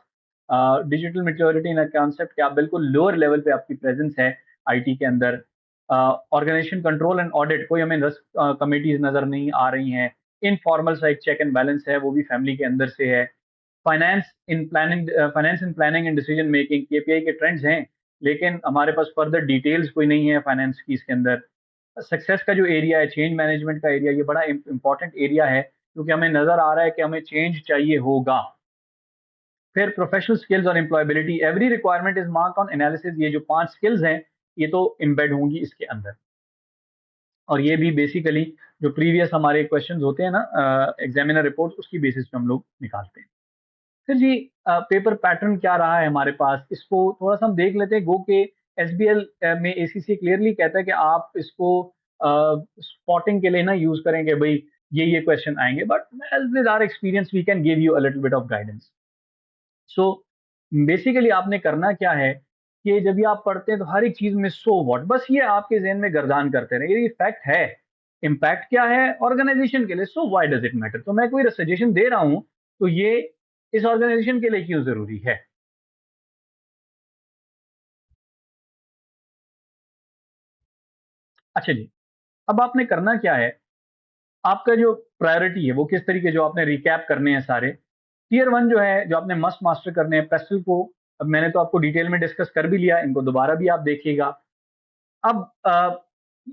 डिजिटल मेच्योरिटी इन कॉन्सेप्ट क्या बिल्कुल लोअर लेवल पे आपकी प्रेजेंस है आईटी के अंदर। ऑर्गेनाइजेशन कंट्रोल एंड ऑडिट, कोई हमें रिस्क कमिटीज नजर नहीं आ रही हैं। इनफॉर्मल सा एक चेक एंड बैलेंस है, वो भी फैमिली के अंदर से है। Finance in planning and decision making, KPI के ट्रेंड्स हैं, लेकिन हमारे पास फर्दर डिटेल्स कोई नहीं है फाइनेंस की इसके अंदर। सक्सेस का जो एरिया है, चेंज मैनेजमेंट का एरिया, ये बड़ा इंपॉर्टेंट एरिया है, क्योंकि हमें नजर आ रहा है कि हमें चेंज चाहिए होगा। फिर प्रोफेशनल स्किल्स और employability, every requirement is mark on analysis, ये जो 5 स्किल्स हैं ये तो इम्बेड होंगी इसके अंदर। और ये भी बेसिकली जो प्रीवियस हमारे क्वेश्चंस होते हैं ना एग्जामिनर रिपोर्ट, उसकी बेसिस पे हम लोग निकालते हैं। फिर जी पेपर पैटर्न क्या रहा है हमारे पास, इसको थोड़ा सा हम देख लेते हैं। गो के एसबीएल में एसीसी क्लियरली कहता है कि आप इसको स्पॉटिंग के लिए ना यूज करेंगे भाई, ये क्वेश्चन आएंगे, but with our experience we can give you a little bit of guidance. So basically आपने करना क्या है कि जब भी आप पढ़ते हैं तो हर एक चीज में सो व्हाट, बस ये आपके जहन में गर्दान करते रहे, ये फैक्ट है, इम्पैक्ट क्या है ऑर्गेनाइजेशन के लिए, so why does it matter. तो मैं कोई सजेशन दे रहा हूं तो ये इस ऑर्गेनाइजेशन के लिए क्यों जरूरी है। अच्छा जी, अब आपने करना क्या है, आपका जो प्रायोरिटी है वो किस तरीके, जो आपने रिकैप करने हैं सारे, टीयर वन जो है, जो आपने मस्ट मास्टर करने हैं, पेस्टल को अब मैंने तो आपको डिटेल में डिस्कस कर भी लिया, इनको दोबारा भी आप देखिएगा। अब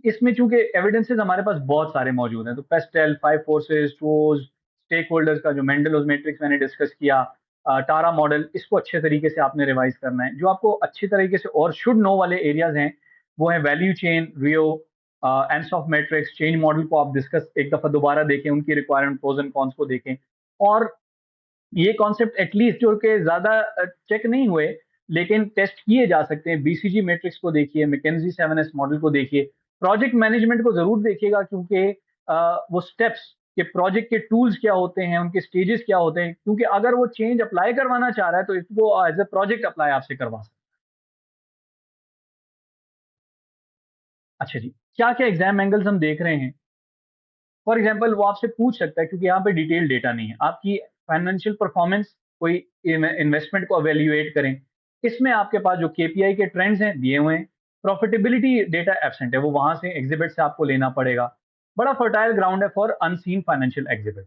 इसमें चूंकि एविडेंसेस हमारे पास बहुत सारे मौजूद हैं, तो PESTEL, five forces, TOWS, stakeholders का जो मेंडलोस मैट्रिक्स मैंने डिस्कस किया, टारा मॉडल, इसको अच्छे तरीके से आपने रिवाइज करना है। जो आपको अच्छी तरीके से और शुड नो वाले एरियाज हैं वो है वैल्यू चेन, रियो, एंसॉफ मैट्रिक्स, चेंज मॉडल को आप डिस्कस एक दफा दोबारा देखें, उनकी रिक्वायरमेंट, प्रोज एंड कॉन्स को देखें। और ये कॉन्सेप्ट एटलीस्ट जो कि ज्यादा चेक नहीं हुए लेकिन टेस्ट किए जा सकते हैं, बीसीजी मैट्रिक्स को देखिए, मैकेंजी 7S मॉडल को देखिए, प्रोजेक्ट मैनेजमेंट को जरूर देखिएगा, क्योंकि वो स्टेप्स के प्रोजेक्ट के टूल्स क्या होते हैं, उनके स्टेजेस क्या होते हैं, क्योंकि अगर वो चेंज अप्लाई करवाना चाह रहा है तो इसको एज ए प्रोजेक्ट अप्लाई आपसे करवा सकता है। अच्छा जी, क्या क्या एग्जाम एंगल्स हम देख रहे हैं, फॉर एग्जाम्पल वो आपसे पूछ सकता है, क्योंकि यहाँ पे डिटेल डेटा नहीं है, आपकी फाइनेंशियल परफॉर्मेंस, कोई इन्वेस्टमेंट को अवेल्युएट करें, इसमें आपके पास जो केपीआई के ट्रेंड्स हैं दिए हुए हैं, प्रॉफिटेबिलिटी डेटा एब्सेंट है, वो वहां से एग्जिबिट से आपको लेना पड़ेगा, बड़ा फर्टाइल ग्राउंड है फॉर अनसीन फाइनेंशियल एग्जिबिट।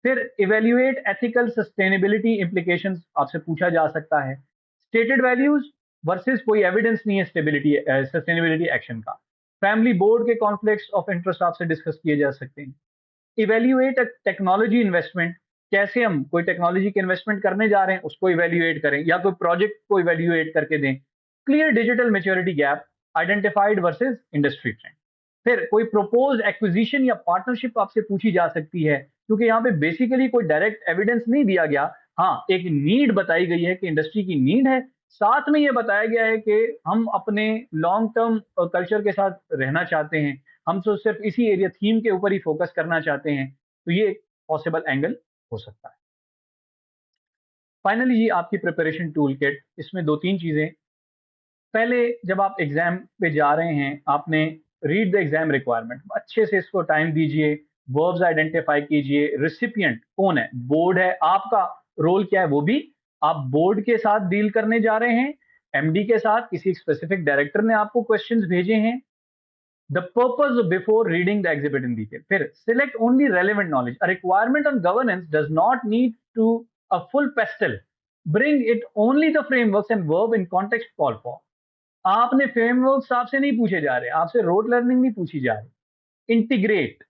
फिर इवेल्युएट एथिकल सस्टेनेबिलिटी इम्प्लीकेशंस आपसे पूछा जा सकता है, स्टेटेड वैल्यूज वर्सेस कोई एविडेंस नहीं है स्टेबिलिटी सस्टेनेबिलिटी एक्शन का, फैमिली बोर्ड के कॉन्फ्लिक्ट्स ऑफ इंटरेस्ट आपसे डिस्कस किए जा सकते हैं, इवेल्युएट टेक्नोलॉजी इन्वेस्टमेंट, कैसे हम कोई टेक्नोलॉजी के इन्वेस्टमेंट करने जा रहे हैं उसको इवेल्युएट करें या कोई प्रोजेक्ट को इवेल्युएट करके दें, clear digital maturity gap identified versus industry trend. फिर कोई प्रोपोज एक्विजिशन या पार्टनरशिप आपसे पूछी जा सकती है, क्योंकि यहाँ पे बेसिकली कोई डायरेक्ट एविडेंस नहीं दिया गया, हाँ एक नीड बताई गई है कि इंडस्ट्री की नीड है, साथ में ये बताया गया है कि हम अपने लॉन्ग टर्म कल्चर के साथ रहना चाहते हैं, हम तो सिर्फ इसी एरिया थीम के ऊपर ही फोकस करना चाहते हैं, तो ये एक पॉसिबल एंगल हो सकता है। फाइनली ये आपकी प्रिपरेशन टूल किट, इसमें दो तीन चीजें, पहले जब आप एग्जाम पे जा रहे हैं आपने रीड द एग्जाम रिक्वायरमेंट, अच्छे से इसको टाइम दीजिए, वर्ब्स आइडेंटिफाई कीजिए, रिसिपिएंट कौन है, बोर्ड है, आपका रोल क्या है वो भी, आप बोर्ड के साथ डील करने जा रहे हैं, एमडी के साथ, किसी स्पेसिफिक डायरेक्टर ने आपको क्वेश्चंस भेजे हैं, the purpose before reading the exhibit in detail. फिर select only relevant knowledge. A requirement on governance does not need to a full pastel. Bring it only the frameworks and verb in context call for. आपने frameworks आपसे नहीं पूछे जा रहे, आपसे road learning नहीं पूछी जा रही। Integrate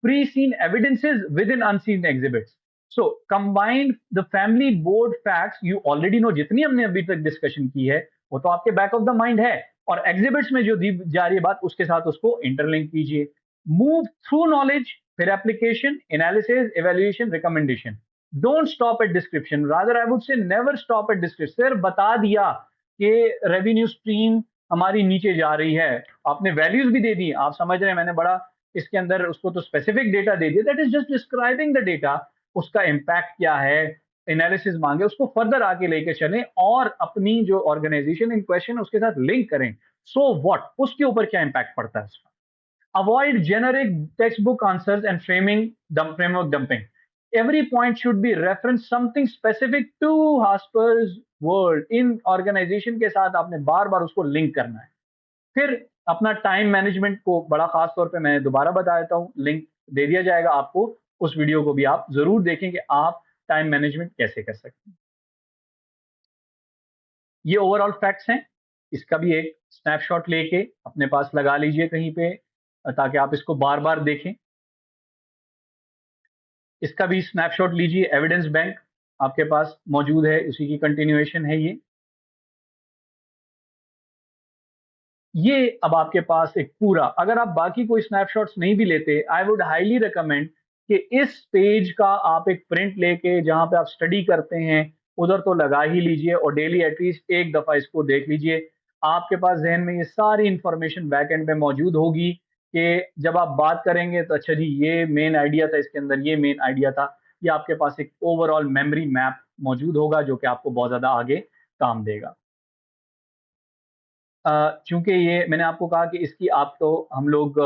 pre-seen evidences within unseen exhibits. So combine the family board facts you already know, जितनी हमने अभी तक डिस्कशन की है वो तो आपके बैक ऑफ द माइंड है, और एग्जिबिट्स में जो दी जा रही है बात उसके साथ उसको इंटरलिंक कीजिए। मूव थ्रू नॉलेज, फिर application, analysis, evaluation, recommendation. Don't stop at description, rather I would say never stop at description. सिर्फ बता दिया कि रेवेन्यू स्ट्रीम हमारी नीचे जा रही है, आपने वैल्यूज भी दे दी, आप समझ रहे हैं मैंने बड़ा इसके अंदर उसको तो स्पेसिफिक डेटा दे दिया, that is just describing the data, उसका इम्पैक्ट क्या है, एनालिसिस मांगे, उसको फर्दर आके लेके चलें और अपनी जो ऑर्गेनाइजेशन इन क्वेश्चन उसके साथ लिंक करें, सो व्हाट, उसके ऊपर क्या इम्पैक्ट पड़ता है उसका। Avoid generic textbook answers and framework dumping. Every point should be reference something specific to Hasper's world. इन ऑर्गेनाइजेशन के साथ आपने बार बार उसको लिंक करना है। फिर अपना टाइम मैनेजमेंट को बड़ा खास तौर पे मैं दोबारा बता देता हूँ, लिंक दे दिया जाएगा आपको, उस वीडियो को भी आप जरूर देखें कि आप टाइम मैनेजमेंट कैसे कर सकते हैं। ये ओवरऑल फैक्ट्स हैं, इसका भी एक स्नैपशॉट लेके अपने पास लगा लीजिए कहीं पे, ताकि आप इसको बार बार देखें। इसका भी स्नैपशॉट लीजिए, एविडेंस बैंक आपके पास मौजूद है, उसी की कंटिन्यूएशन है ये। ये अब आपके पास एक पूरा, अगर आप बाकी कोई स्नैपशॉट्स नहीं भी लेते, आई वुड हाईली रिकमेंड कि इस पेज का आप एक प्रिंट लेके जहां पे आप स्टडी करते हैं उधर तो लगा ही लीजिए, और डेली एटलीस्ट एक दफा इसको देख लीजिए। आपके पास जहन में ये सारी इंफॉर्मेशन बैक एंड पे मौजूद होगी कि जब आप बात करेंगे तो अच्छा जी ये मेन आइडिया था इसके अंदर, ये मेन आइडिया था, ये आपके पास एक ओवरऑल मेमोरी मैप मौजूद होगा जो कि आपको बहुत ज़्यादा आगे काम देगा। चूँकि ये मैंने आपको कहा कि इसकी आप तो हम लोग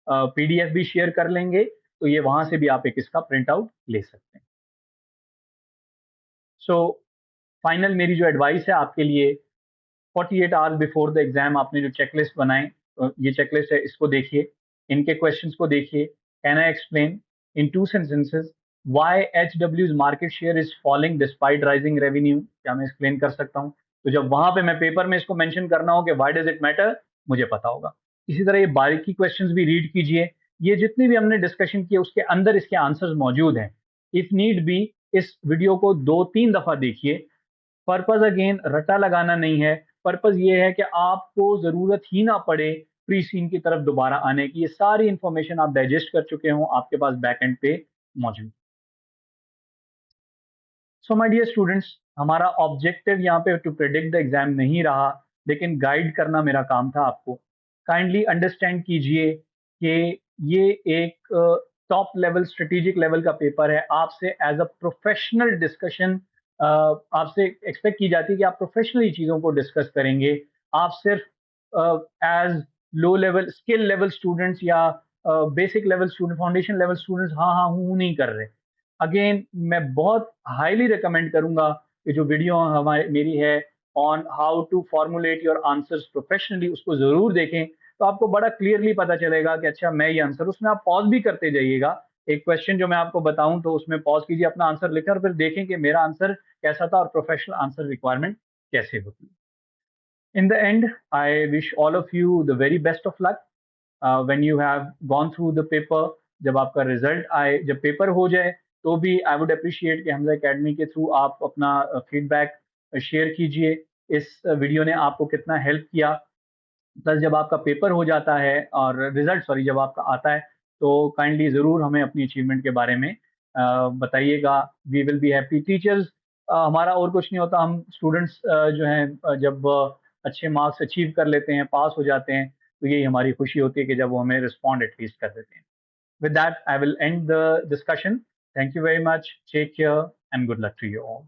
पीडीएफ भी शेयर कर लेंगे, तो ये वहाँ से भी आप एक इसका प्रिंट आउट ले सकते हैं। सो फाइनल मेरी जो एडवाइस है आपके लिए, 48 आवर्स बिफोर द एग्जाम आपने जो चेकलिस्ट बनाए, ये चेकलिस्ट है, इसको देखिए, इनके क्वेश्चंस को देखिए। Can I explain in two sentences why एचडब्ल्यूज market share is falling despite rising revenue? क्या मैं एक्सप्लेन कर सकता हूँ? तो जब वहां पे मैं पेपर में इसको मेंशन करना हो कि व्हाई डज इट मैटर, मुझे पता होगा। इसी तरह ये बारीकी क्वेश्चंस भी रीड कीजिए। ये जितनी भी हमने डिस्कशन किए उसके अंदर इसके आंसर्स मौजूद हैं। इफ नीड बी इस वीडियो को 2-3 दफा देखिए। पर्पस अगेन रट्टा लगाना नहीं है, पर्पस ये है कि आपको ज़रूरत ही ना पड़े प्री सीन की तरफ दोबारा आने की, ये सारी इंफॉर्मेशन आप डाइजेस्ट कर चुके हों, आपके पास बैक एंड पे मौजूद। सो माय डियर स्टूडेंट्स, हमारा ऑब्जेक्टिव यहाँ पे टू प्रिडिक्ट द एग्जाम नहीं रहा, लेकिन गाइड करना मेरा काम था आपको। काइंडली अंडरस्टैंड कीजिए कि ये एक टॉप लेवल स्ट्रेटेजिक लेवल का पेपर है। आपसे एज अ प्रोफेशनल डिस्कशन आपसे एक्सपेक्ट की जाती है कि आप प्रोफेशनली चीज़ों को डिस्कस करेंगे। आप सिर्फ as low level skill level students या basic level student, foundation level students हाँ हाँ हूँ नहीं कर रहे। अगेन मैं बहुत हाईली रिकमेंड करूंगा कि जो वीडियो हमारी मेरी है on how to formulate your answers professionally, उसको जरूर देखें। तो आपको बड़ा क्लियरली पता चलेगा कि अच्छा मैं ये आंसर, उसमें आप पॉज भी करते जाइएगा। एक क्वेश्चन जो मैं आपको बताऊं तो उसमें पॉज कीजिए, अपना आंसर लिखें और फिर देखें कि मेरा आंसर कैसा था और प्रोफेशनल आंसर रिक्वायरमेंट कैसे होती है। इन the end I wish all of you the very best of luck when you have gone through the paper. जब आपका रिजल्ट आए, जब पेपर हो जाए, तो भी आई वुड अप्रिशिएट कि हमजा एकेडमी के थ्रू आप अपना फीडबैक शेयर कीजिए। इस वीडियो ने आपको कितना हेल्प किया। प्लस जब आपका पेपर हो जाता है और रिजल्ट सॉरी जब आपका आता है, तो काइंडली ज़रूर हमें अपनी अचीवमेंट के बारे में बताइएगा। We will be happy teachers. हमारा और कुछ नहीं होता, हम स्टूडेंट्स जो हैं जब अच्छे मार्क्स अचीव कर लेते हैं, पास हो जाते हैं, तो यही हमारी खुशी होती है कि जब वो हमें रिस्पॉन्ड एटलीस्ट कर देते हैं। With that I will end the discussion. Thank you very much, take care and good luck to you all.